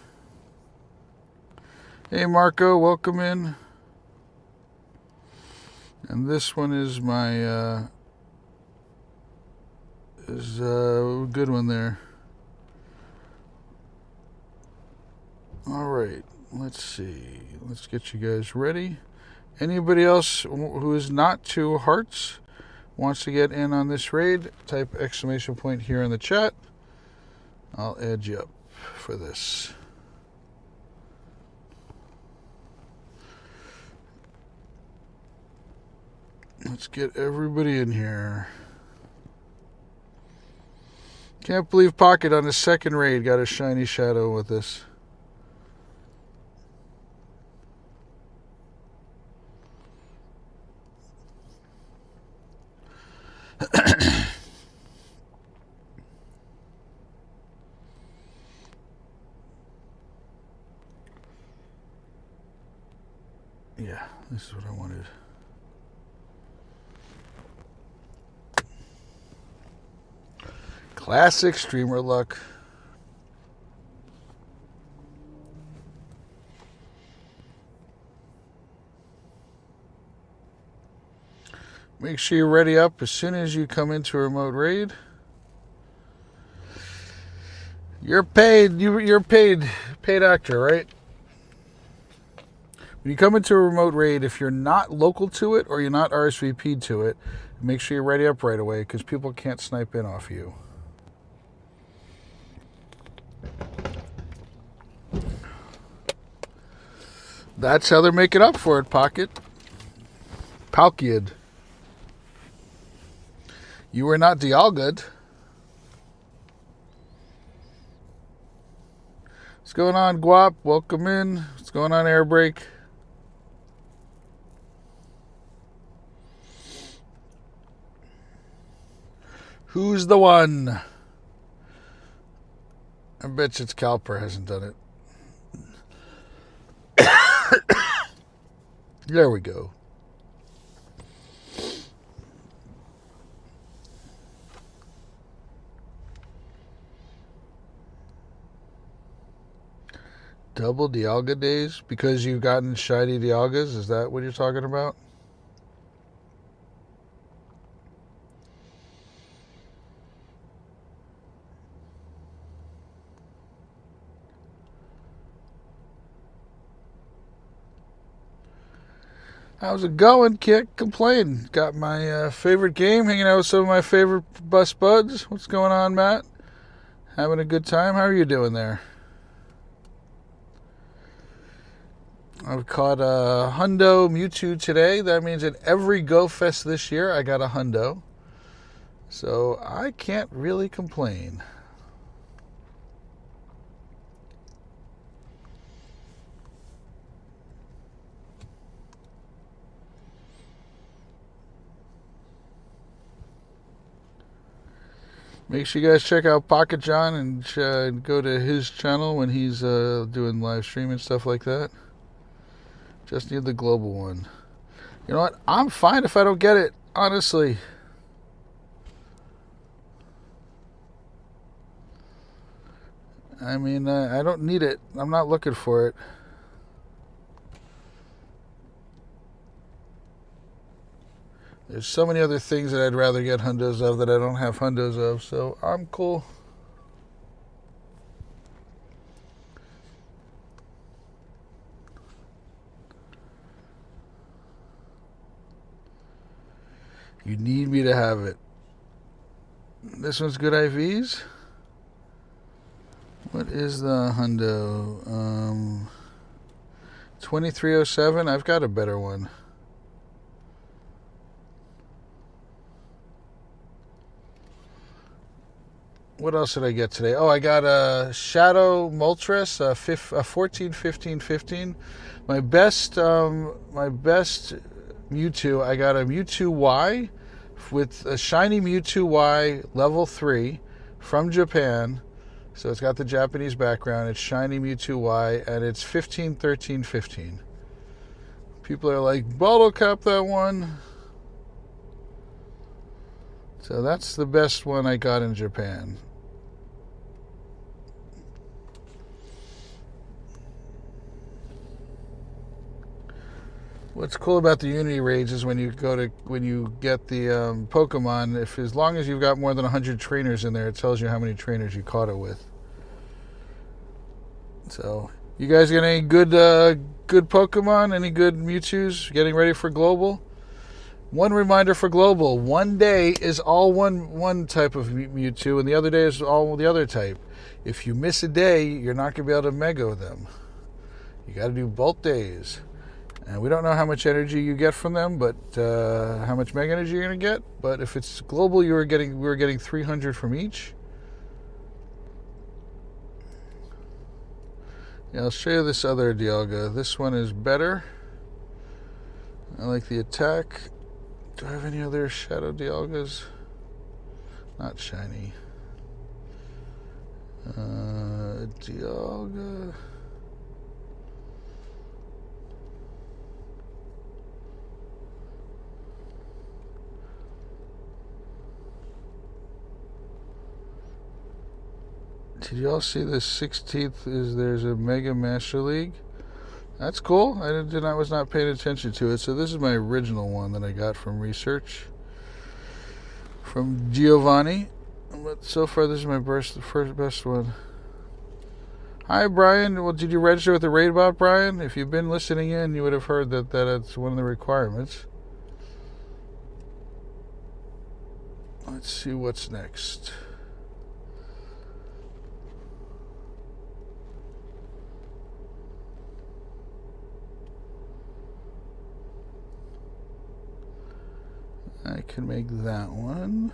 Hey Marco, welcome in. And this one is my good one there. All right, let's see. Let's get you guys ready. Anybody else who is not 2 hearts wants to get in on this raid, type exclamation point here in the chat. I'll add you up for this. Let's get everybody in here. Can't believe Pocket on his second raid got a shiny shadow with this. Yeah, this is what I wanted. Classic streamer luck. Make sure you're ready up as soon as you come into a remote raid. You're paid. You're paid actor, right? When you come into a remote raid, if you're not local to it or you're not RSVP'd to it, make sure you're ready up right away because people can't snipe in off you. That's how they're making up for it, Pocket. Palkiad. You were not Dialga. What's going on, Guap? Welcome in. What's going on, Airbreak? Who's the one? I bet you it's Calper hasn't done it. There we go. Double Dialga days because you've gotten shiny Dialgas? Is that what you're talking about? How's it going? Can't complain. Got my favorite game, hanging out with some of my favorite bus buds. What's going on, Matt? Having a good time? How are you doing there? I've caught a Hundo Mewtwo today. That means at every Go Fest this year, I got a Hundo. So I can't really complain. Make sure you guys check out Pocket John and go to his channel when he's doing live stream and stuff like that. Just need the global one. You know what? I'm fine if I don't get it, honestly. I mean, I don't need it. I'm not looking for it. There's so many other things that I'd rather get hundos of that I don't have hundos of, so I'm cool. You need me to have it. This one's good IVs. What is the hundo? 2307. I've got a better one. What else did I get today? Oh, I got a Shadow Moltres, a 14, 15, 15. My best Mewtwo, I got a Mewtwo Y with a shiny Mewtwo Y level 3 from Japan. So it's got the Japanese background. It's shiny Mewtwo Y, and it's 15, 13, 15. People are like, bottle cap that one. So that's the best one I got in Japan. What's cool about the Unity raids is when you get the Pokemon, if as long as you've got more than 100 trainers in there, it tells you how many trainers you caught it with. So, you guys got any good Pokemon? Any good Mewtwo's? Getting ready for Global? One reminder for Global: one day is all one type of Mewtwo, and the other day is all the other type. If you miss a day, you're not going to be able to Mega them. You got to do both days. And we don't know how much energy you get from them, but how much Mega energy you're going to get. But if it's Global, we were getting 300 from each. Yeah, I'll show you this other Dialga. This one is better. I like the attack. Do I have any other Shadow Dialgas? Not shiny. Dialga. Did you all see the 16th there's a Mega Master League? That's cool. I was not paying attention to it. So this is my original one that I got from research from Giovanni. But so far this is my best one. Hi Brian. Well, did you register with the raid bot, Brian? If you've been listening in, you would have heard that it's one of the requirements. Let's see what's next. I can make that one.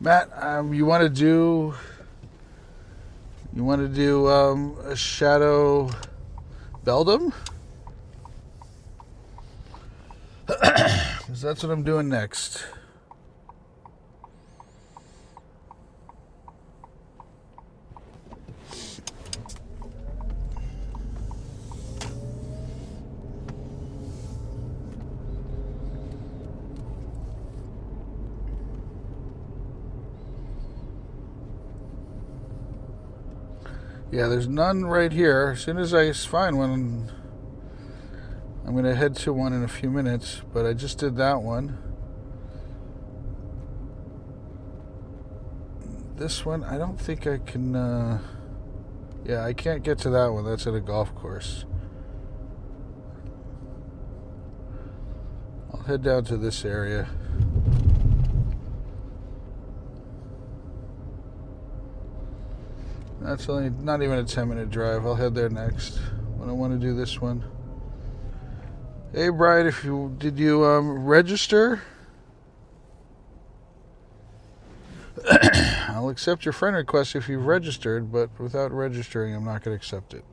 Matt, you want to do a Shadow Beldum? Because that's what I'm doing next. Yeah, there's none right here. As soon as I find one, I'm going to head to one in a few minutes. But I just did that one. This one, I don't think I can... yeah, I can't get to that one. That's at a golf course. I'll head down to this area. That's only not even a 10-minute drive. I'll head there next when I want to do this one. Hey Brian, did you register? I'll accept your friend request if you've registered, but without registering, I'm not going to accept it.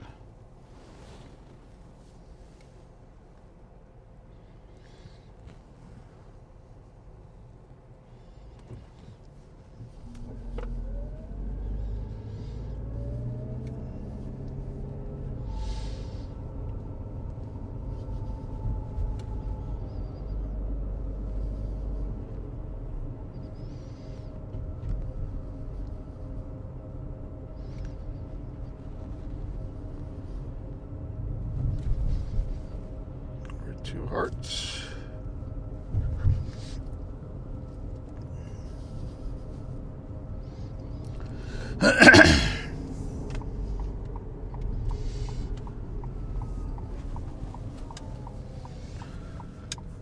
Two hearts.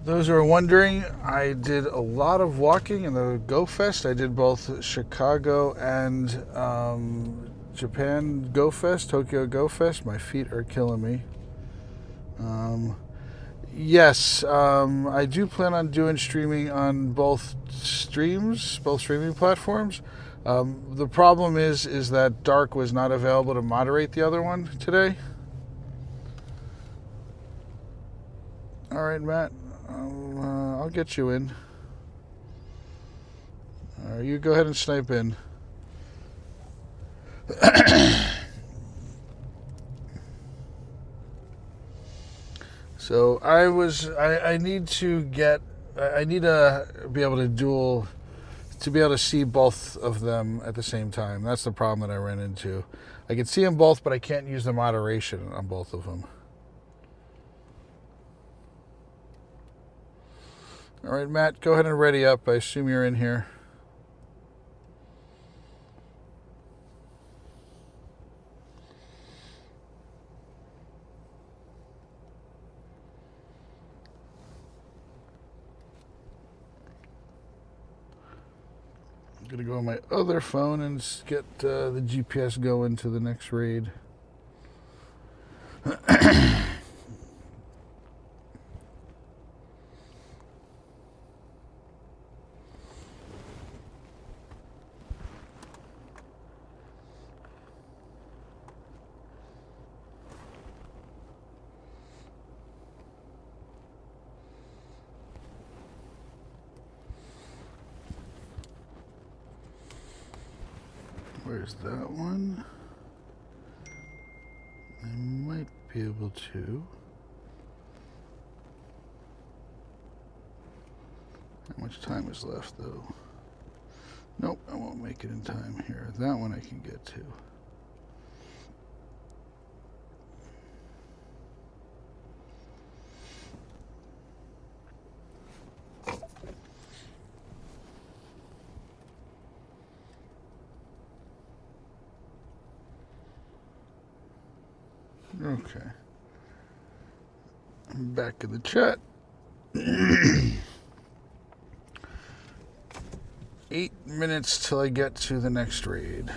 Those who are wondering, I did a lot of walking in the Go Fest. I did both Chicago and Japan Go Fest, Tokyo Go Fest. My feet are killing me. Yes, I do plan on doing streaming on both streaming platforms. The problem is that Dark was not available to moderate the other one today. All right, Matt, I'll get you in. You go ahead and snipe in. So I need to be able to duel to be able to see both of them at the same time. That's the problem that I ran into. I can see them both, but I can't use the moderation on both of them. All right, Matt, go ahead and ready up. I assume you're in here. I'm going to go on my other phone and get the GPS going to the next raid. Where's that one? I might be able to. How much time is left, though? Nope, I won't make it in time here. That one I can get to. Okay. I'm back in the chat. 8 minutes till I get to the next raid.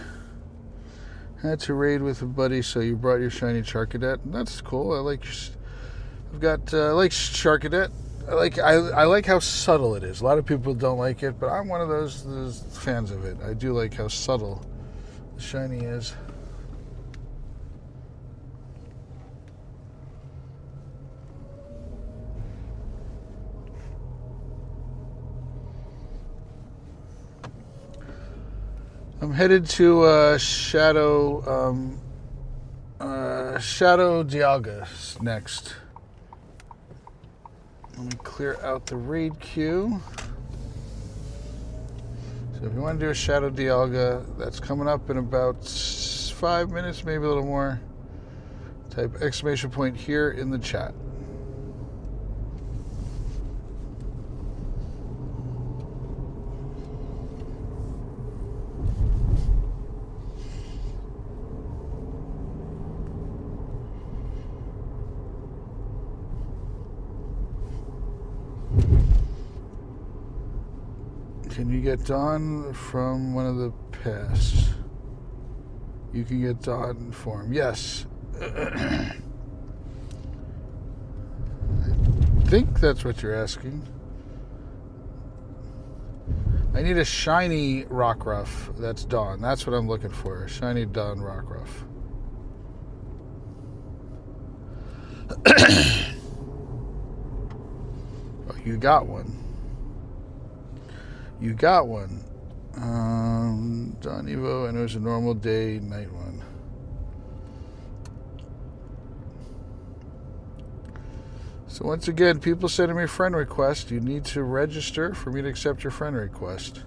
Had to raid with a buddy, so you brought your shiny Charcadet. That's cool. I like Charcadet. I like how subtle it is. A lot of people don't like it, but I'm one of those fans of it. I do like how subtle the shiny is. I'm headed to Shadow Dialga next. Let me clear out the raid queue. So if you want to do a Shadow Dialga, that's coming up in about 5 minutes, maybe a little more. Type exclamation point here in the chat. Can you get Dawn from one of the pests? You can get Dawn form. Yes. I think that's what you're asking. I need a shiny Rockruff. That's Dawn. That's what I'm looking for. A shiny Dawn Rockruff. Oh, you got one. You got one. Don Evo, and it was a normal day, night one. So once again, people sending me a friend request, you need to register for me to accept your friend request.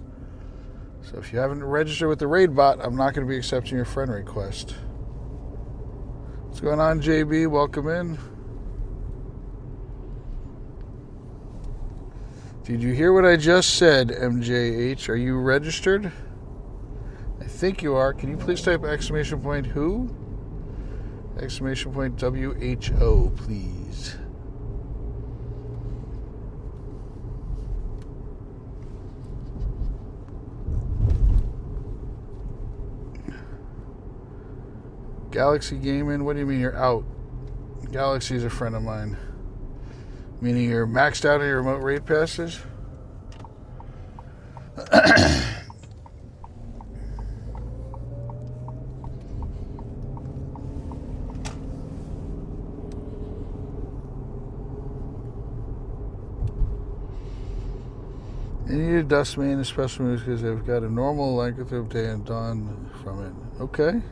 So if you haven't registered with the raid bot, I'm not going to be accepting your friend request. What's going on, JB? Welcome in. Did you hear what I just said, MJH? Are you registered? I think you are. Can you please type exclamation point who? Exclamation point WHO, please. Galaxy Gaming, what do you mean you're out? Galaxy's a friend of mine. Meaning you're maxed out on your remote raid passes? I need a Dustman, especially because I've got a normal Lycanthrope Day and Dawn from it. Okay.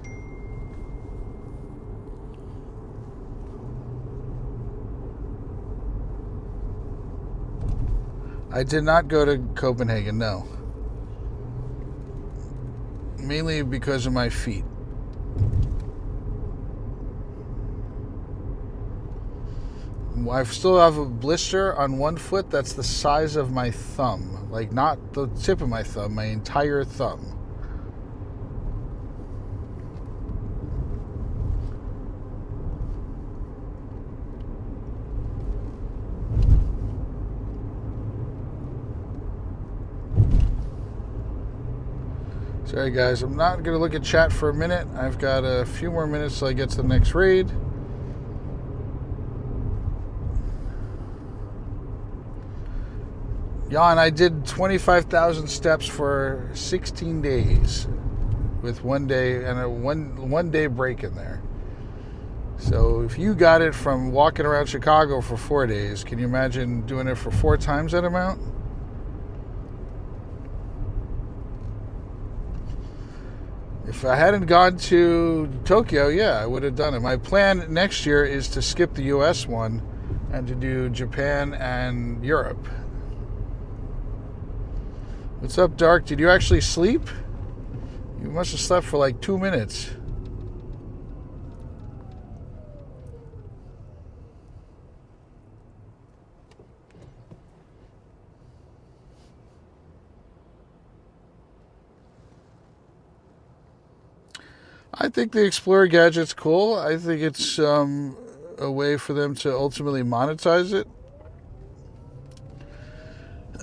I did not go to Copenhagen, no. mainly because of my feet. I still have a blister on one foot that's the size of my thumb. Like, not the tip of my thumb, my entire thumb. Sorry guys, I'm not going to look at chat for a minute. I've got a few more minutes till I get to the next raid. Jan, I did 25,000 steps for 16 days with one day and a one day break in there. So if you got it from walking around Chicago for 4 days, can you imagine doing it for 4 times that amount? If I hadn't gone to Tokyo, yeah, I would have done it. My plan next year is to skip the US one and to do Japan and Europe. What's up, Dark? Did you actually sleep? You must have slept for like 2 minutes. I think the Explorer gadget's cool. I think it's a way for them to ultimately monetize it.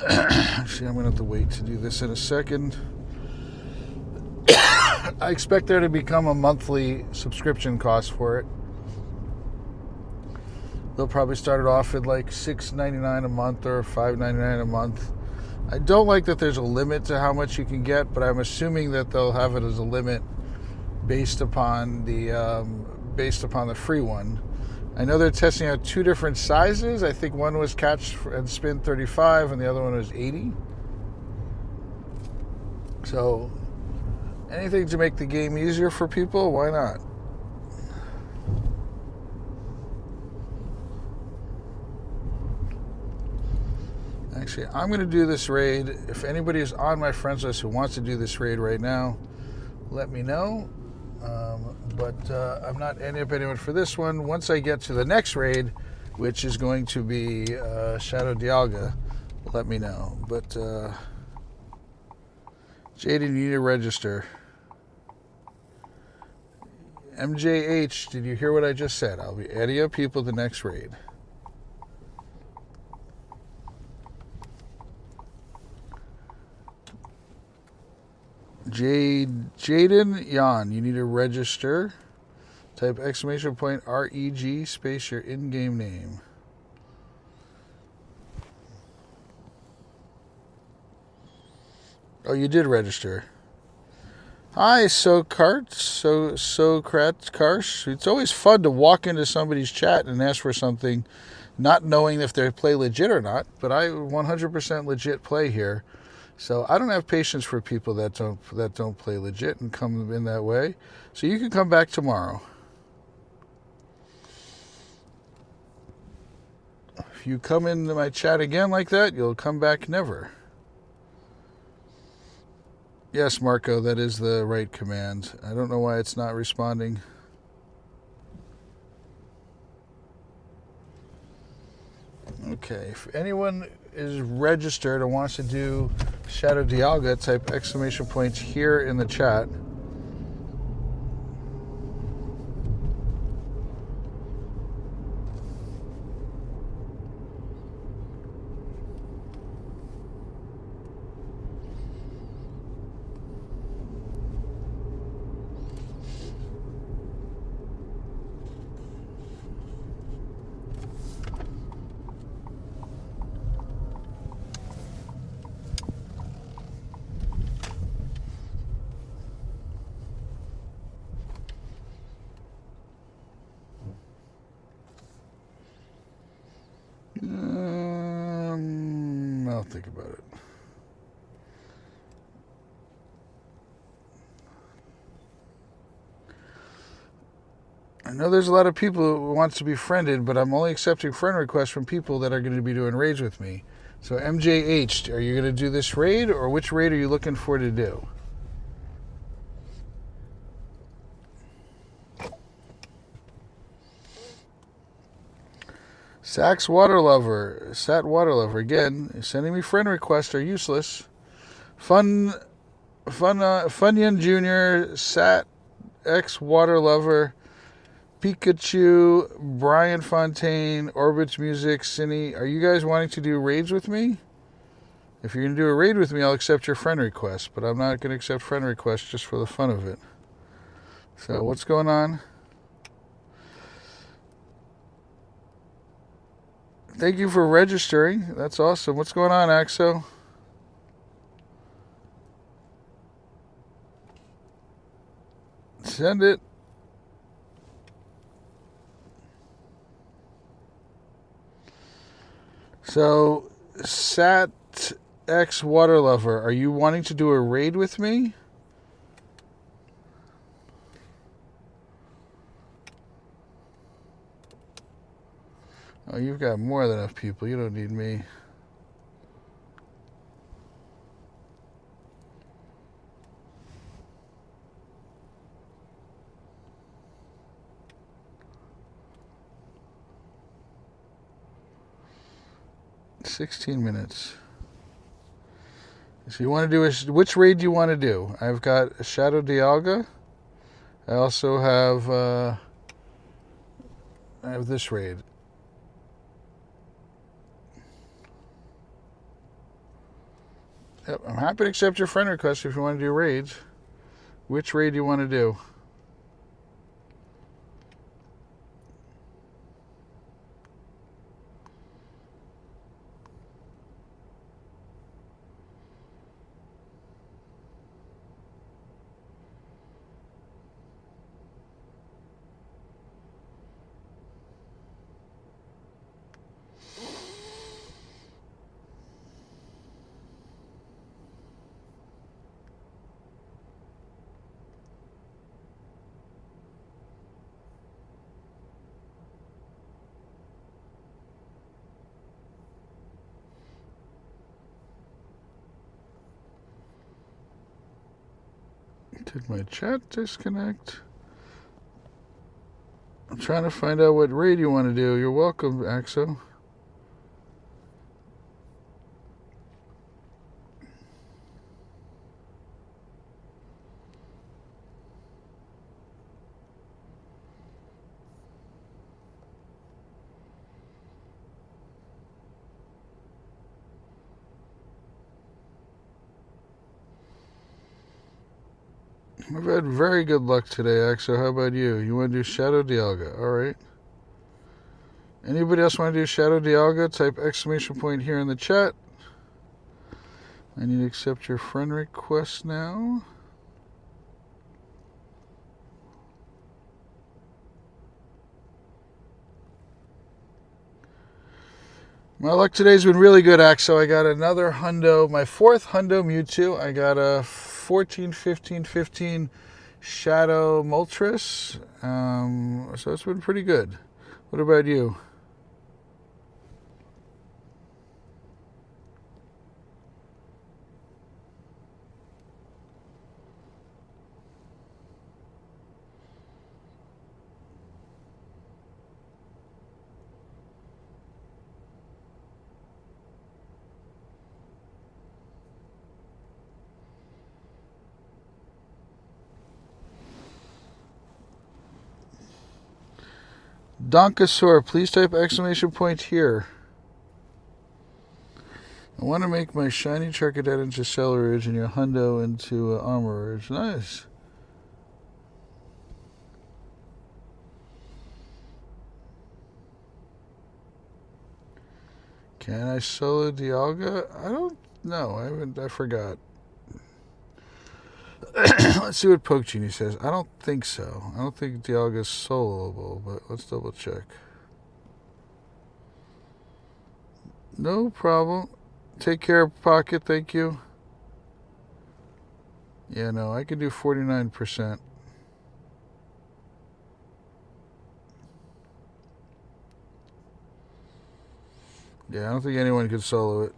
Actually, I'm going to have to wait to do this in a second. I expect there to become a monthly subscription cost for it. They'll probably start it off at like $6.99 a month or $5.99 a month. I don't like that there's a limit to how much you can get, but I'm assuming that they'll have it as a limit based upon the free one. I know they're testing out 2 different sizes. I think one was catch and spin 35 and the other one was 80. So anything to make the game easier for people, why not? Actually, I'm going to do this raid. If anybody is on my friends list who wants to do this raid right now, let me know. But I'm not ending up anyone for this one. Once I get to the next raid, which is going to be Shadow Dialga, let me know. But Jaden, you need to register. MJH, did you hear what I just said? I'll be adding up people to the next raid. Jaden Jan, you need to register. Type !REG space your in-game name. Oh, you did register. Hi, Karsh. It's always fun to walk into somebody's chat and ask for something, not knowing if they play legit or not. But I 100% legit play here. So I don't have patience for people that don't play legit and come in that way. So you can come back tomorrow. If you come into my chat again like that, you'll come back never. Yes, Marco, that is the right command. I don't know why it's not responding. Okay, if anyone is registered and wants to do Shadow Dialga, type ! here in the chat. I'll think about it. I know there's a lot of people who want to be friended, but I'm only accepting friend requests from people that are going to be doing raids with me. So MJH, are you going to do this raid, or which raid are you looking for to do? Sax Water Lover. Sat Water Lover. Again, sending me friend requests are useless. Funyun Jr., Sat X Water Lover, Pikachu, Brian Fontaine, Orbits Music, Cine. Are you guys wanting to do raids with me? If you're going to do a raid with me, I'll accept your friend request, but I'm not going to accept friend requests just for the fun of it. So, what's going on? Thank you for registering. That's awesome. What's going on, Axo? Send it. So, Sat X Water Lover, are you wanting to do a raid with me? Oh, you've got more than enough people. You don't need me. $16 minutes. So you want to do which raid do you want to do? I've got a Shadow Dialga. I also have this raid. Yep, I'm happy to accept your friend request if you want to do raids. Which raid do you want to do? Did my chat disconnect? I'm trying to find out what raid you want to do. You're welcome, Axo. I've had very good luck today, Axo. How about you? You want to do Shadow Dialga? Alright. Anybody else want to do Shadow Dialga? Type exclamation point here in the chat. I need to accept your friend request now. My luck today's been really good, Axo. I got another hundo, my fourth hundo Mewtwo. I got a 14, 15, 15 Shadow Moltres. So it's been pretty good. What about you? Donkasaur, please type exclamation point here. I want to make my shiny Charcadet into Celeridge and your hundo into Armorage. Nice. Can I solo Dialga? I don't know. I forgot. Let's see what Pokegenie says. I don't think so. I don't think Dialga is soloable, but let's double check. No problem. Take care, Pocket. Thank you. Yeah, no, I can do 49%. Yeah, I don't think anyone could solo it.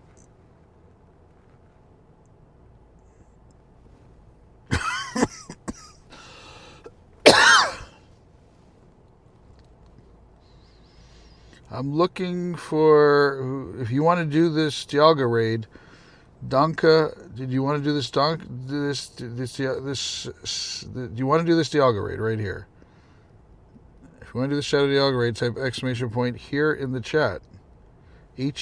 I'm looking for, if you want to do this Dialga raid, Donka, did you want to do this do you want to do this Dialga raid right here? If you want to do the Shadow Dialga raid, type exclamation point here in the chat. Here.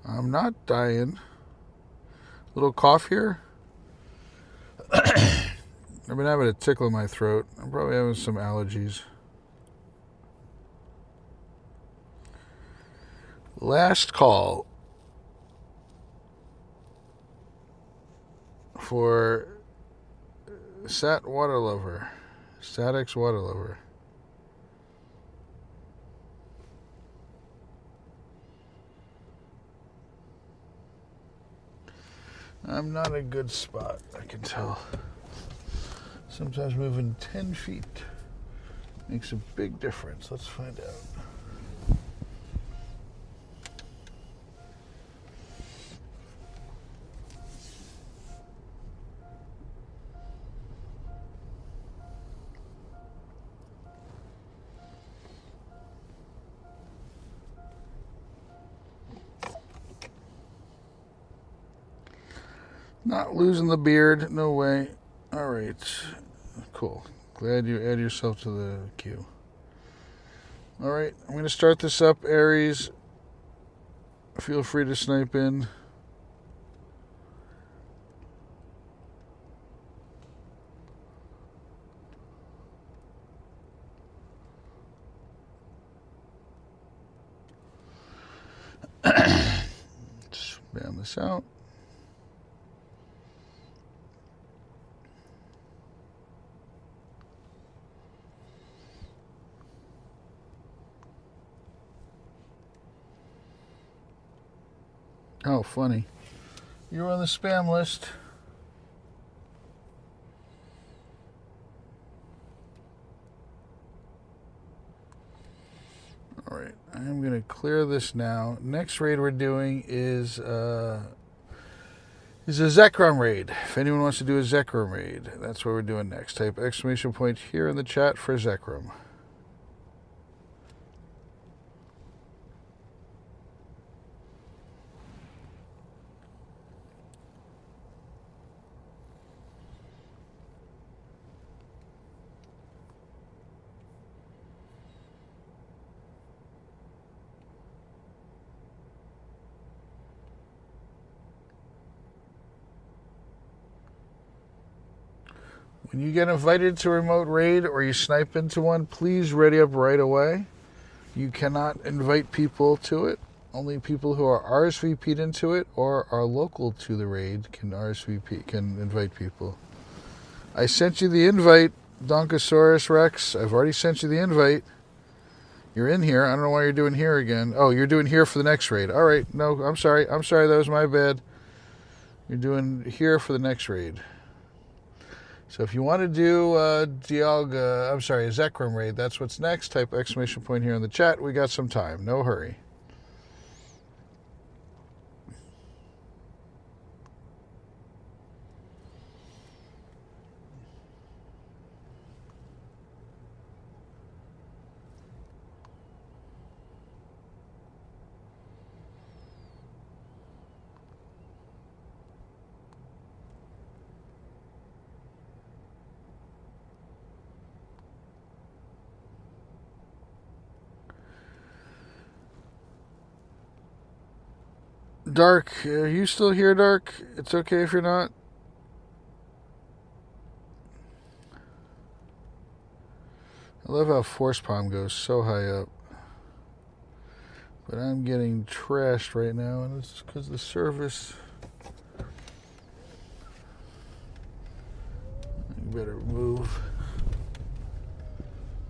I'm not dying. Little cough here. I've been having a tickle in my throat. I'm probably having some allergies. Last call for Sat Water Lover. Statix Water Lover. I'm not a good spot, I can tell. Sometimes moving 10 feet makes a big difference. Let's find out. Not losing the beard, no way. All right, cool. Glad you add yourself to the queue. All right, I'm going to start this up, Aries. Feel free to snipe in. Spam this out. Oh, funny. You're on the spam list. All right, I'm going to clear this now. Next raid we're doing is a Zekrom raid. If anyone wants to do a Zekrom raid, that's what we're doing next. Type exclamation point here in the chat for Zekrom. When you get invited to a remote raid or you snipe into one, please ready up right away. You cannot invite people to it. Only people who are RSVP'd into it or are local to the raid can invite people. I sent you the invite, Donkosaurus Rex. I've already sent you the invite. You're in here. I don't know why you're doing here again. Oh, you're doing here for the next raid. All right. No, I'm sorry. That was my bad. You're doing here for the next raid. So if you want to do a Zekrom raid, that's what's next. Type exclamation point here in the chat. We got some time. No hurry. Dark, are you still here, Dark? It's okay if you're not. I love how Force Palm goes so high up. But I'm getting trashed right now, and it's because the service. You better move.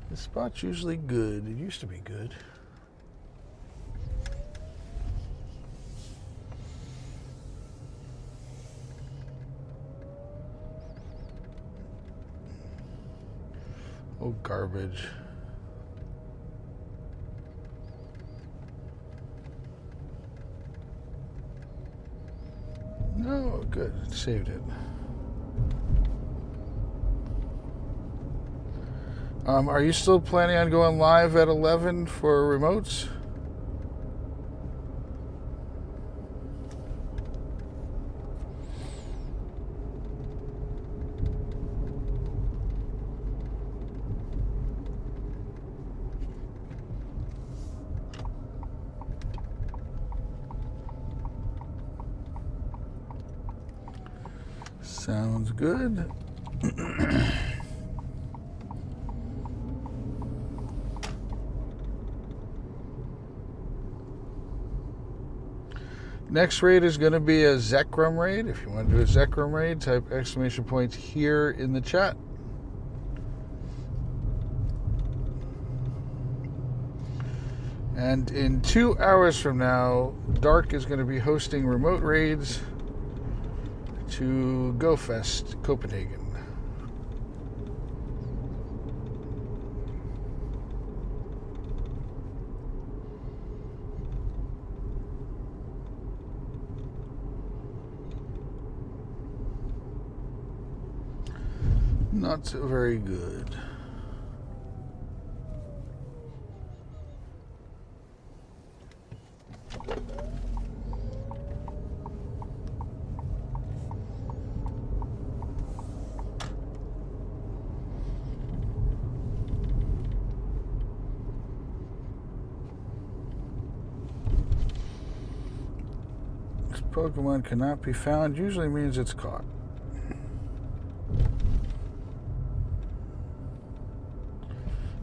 This spot's usually good. It used to be good. Oh, garbage. Oh, good. Saved it. Are you still planning on going live at 11 for remotes? Sounds good. Next raid is going to be a Zekrom raid. If you want to do a Zekrom raid, type exclamation point here in the chat. And in 2 hours from now, Dark is going to be hosting remote raids to GoFest Copenhagen. Not so very good. This Pokemon cannot be found usually means it's caught.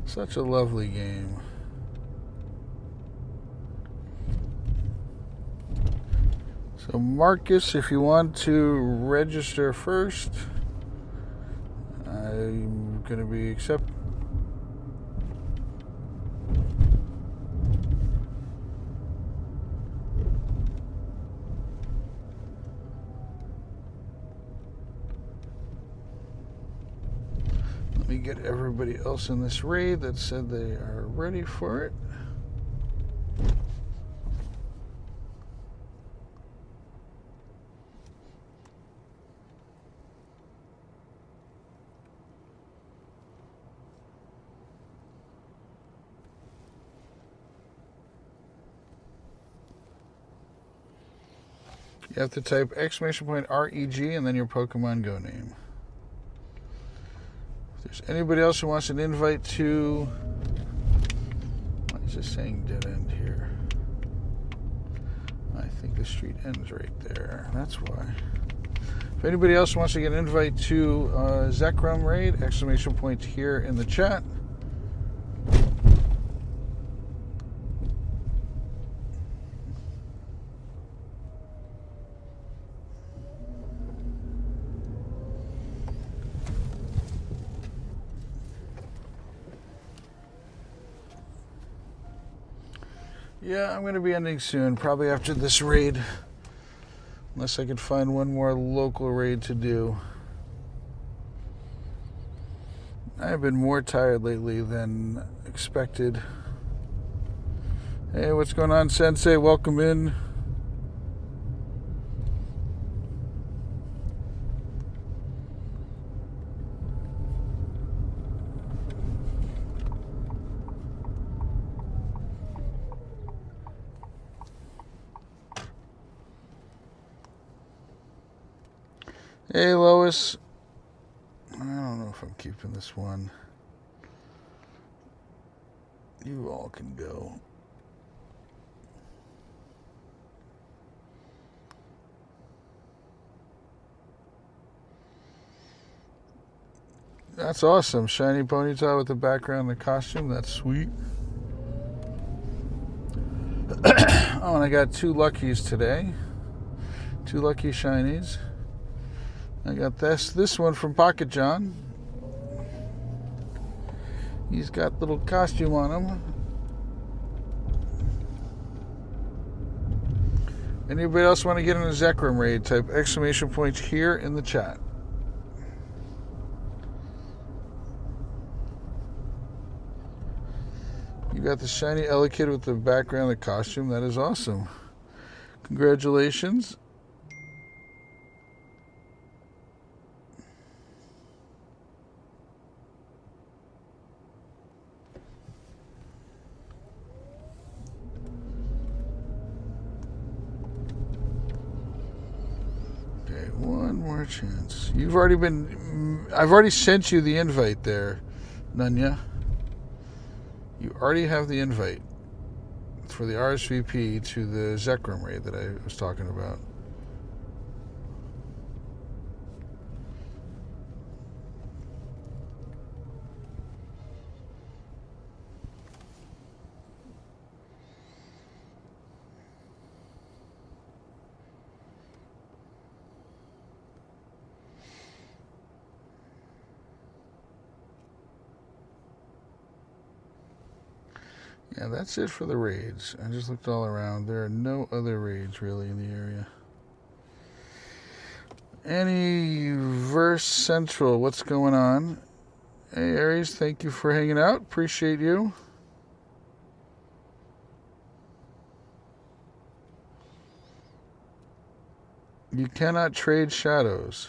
Such a lovely game. So Marcus, if you want to register first, I'm going to be accepting. Let me get everybody else in this raid that said they are ready for it. You have to type exclamation point REG and then your Pokemon Go name. If there's anybody else who wants an invite to... Why is this saying dead end here? I think the street ends right there. That's why. If anybody else wants to get an invite to Zekrom raid, exclamation point here in the chat. Yeah, I'm going to be ending soon, probably after this raid. Unless I could find one more local raid to do. I have been more tired lately than expected. Hey, what's going on, Sensei? Welcome in. Hey, Lois. I don't know if I'm keeping this one. You all can go. That's awesome. Shiny Ponyta with the background and the costume. That's sweet. Oh, and I got 2 luckies today. 2 lucky shinies. I got this one from Pocket John. He's got little costume on him. Anybody else want to get in a Zekrom raid? Type exclamation point here in the chat. You got the shiny Elekid with the background, the costume. That is awesome. Congratulations. more chance. You've already been... I've already sent you the invite there, Nunya. You already have the invite for the RSVP to the Zekrom raid that I was talking about. Yeah, that's it for the raids. I just looked all around. There are no other raids really in the area. Anyverse Central, what's going on? Hey Aries, thank you for hanging out. Appreciate you. You cannot trade shadows.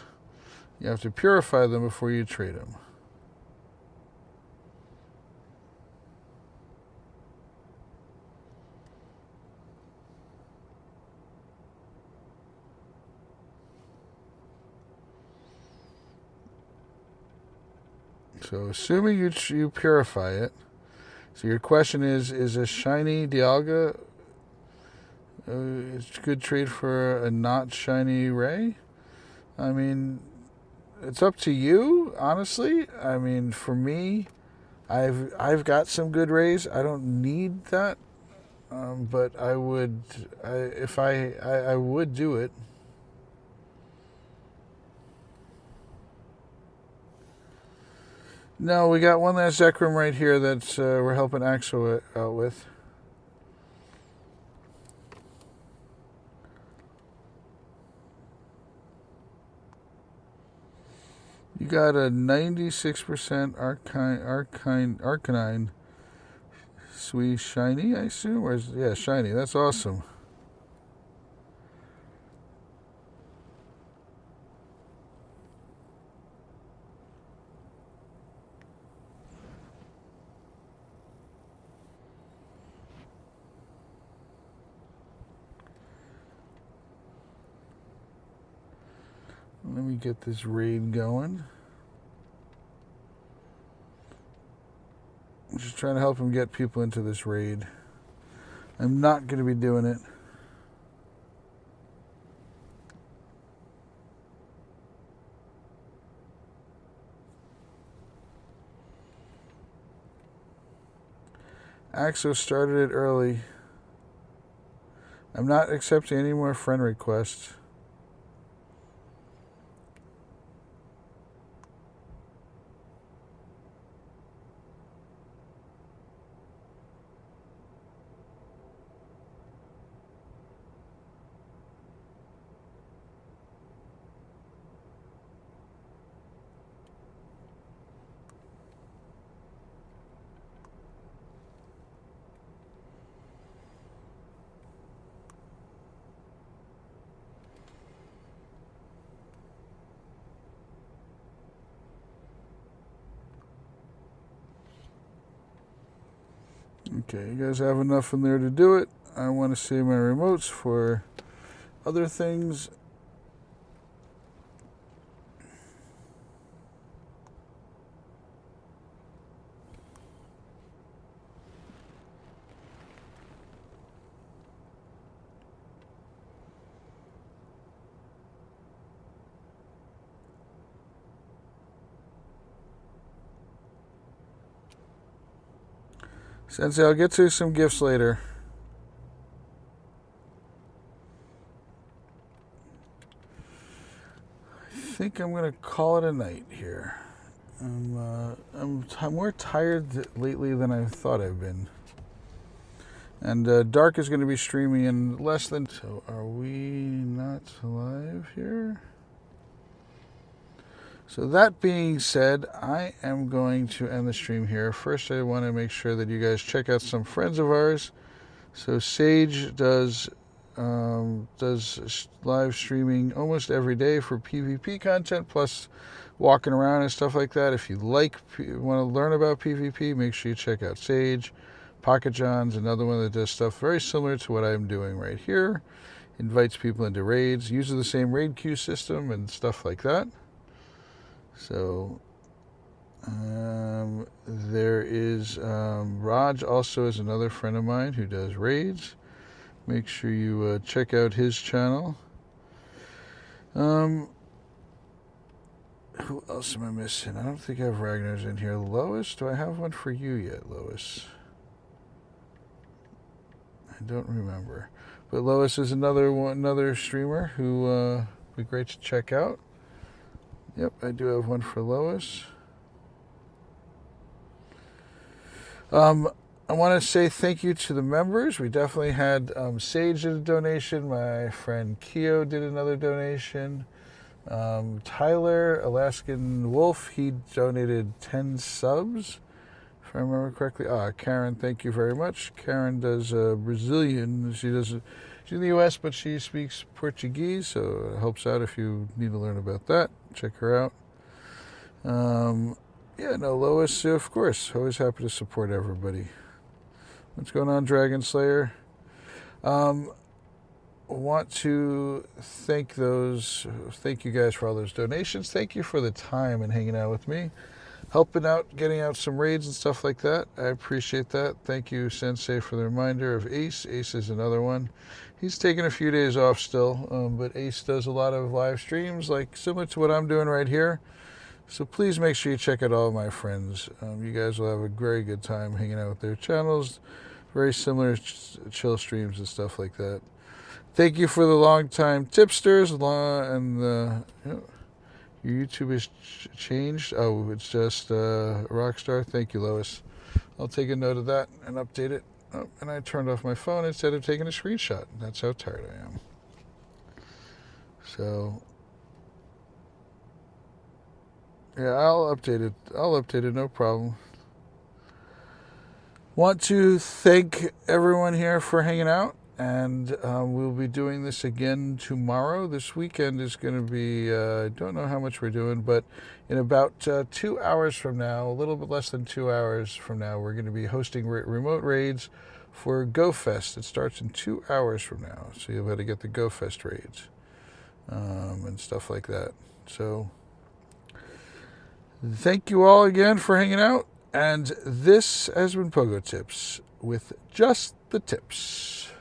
You have to purify them before you trade them. So assuming you purify it, so your question is a shiny Dialga a good trade for a not shiny Ray? I mean, it's up to you, honestly. I mean, for me, I've got some good Rays. I don't need that, but I would I would do it. No, we got one last Zekrom right here that we're helping Axo out with. You got a 96% Arcanine sweet shiny, I assume? Or yeah, shiny. That's awesome. Let me get this raid going. I'm just trying to help him get people into this raid. I'm not going to be doing it. Axo started it early. I'm not accepting any more friend requests. Okay, you guys have enough in there to do it. I want to save my remotes for other things. Sensei, I'll get to some gifts later. I think I'm gonna call it a night here. I'm more tired lately than I thought I've been. And Dark is going to be streaming in less than... So are we not live here? So that being said, I am going to end the stream here. First, I want to make sure that you guys check out some friends of ours. So Sage does live streaming almost every day for PvP content, plus walking around and stuff like that. If you want to learn about PvP, make sure you check out Sage. Pocket John's another one that does stuff very similar to what I'm doing right here. invites people into raids, uses the same raid queue system and stuff like that. So there is Raj also is another friend of mine who does raids. Make sure you check out his channel. Who else am I missing? I don't think I have Ragnar's in here. Lois, do I have one for you yet, Lois? I don't remember. But Lois is another streamer who would be great to check out. Yep, I do have one for Lois. I want to say thank you to the members. We definitely had Sage did a donation. My friend Keo did another donation. Tyler, Alaskan Wolf, he donated 10 subs, if I remember correctly. Karen, thank you very much. Karen does Brazilian. She's in the U.S., but she speaks Portuguese, so it helps out if you need to learn about that. Check her out. Lois, of course. Always happy to support everybody. What's going on, Dragon Slayer? Want to thank you guys for all those donations. Thank you for the time and hanging out with me, helping out, getting out some raids and stuff like that. I appreciate that. Thank you, Sensei, for the reminder of Ace. Ace is another one. He's taking a few days off still, but Ace does a lot of live streams, like similar to what I'm doing right here. So please make sure you check out all of my friends. You guys will have a very good time hanging out with their channels. Very similar chill streams and stuff like that. Thank you for the long-time tipsters. And your YouTube has changed. Oh, it's just Rockstar. Thank you, Lois. I'll take a note of that and update it. Oh, and I turned off my phone instead of taking a screenshot. That's how tired I am. So, yeah, I'll update it. No problem. Want to thank everyone here for hanging out. And we'll be doing this again tomorrow. This weekend is going to be, I don't know how much we're doing, but in about 2 hours from now, a little bit less than 2 hours from now, we're going to be hosting remote raids for GoFest. It starts in 2 hours from now, so you'll be able to get the GoFest raids and stuff like that. So thank you all again for hanging out. And this has been Pogo Tips with just the tips.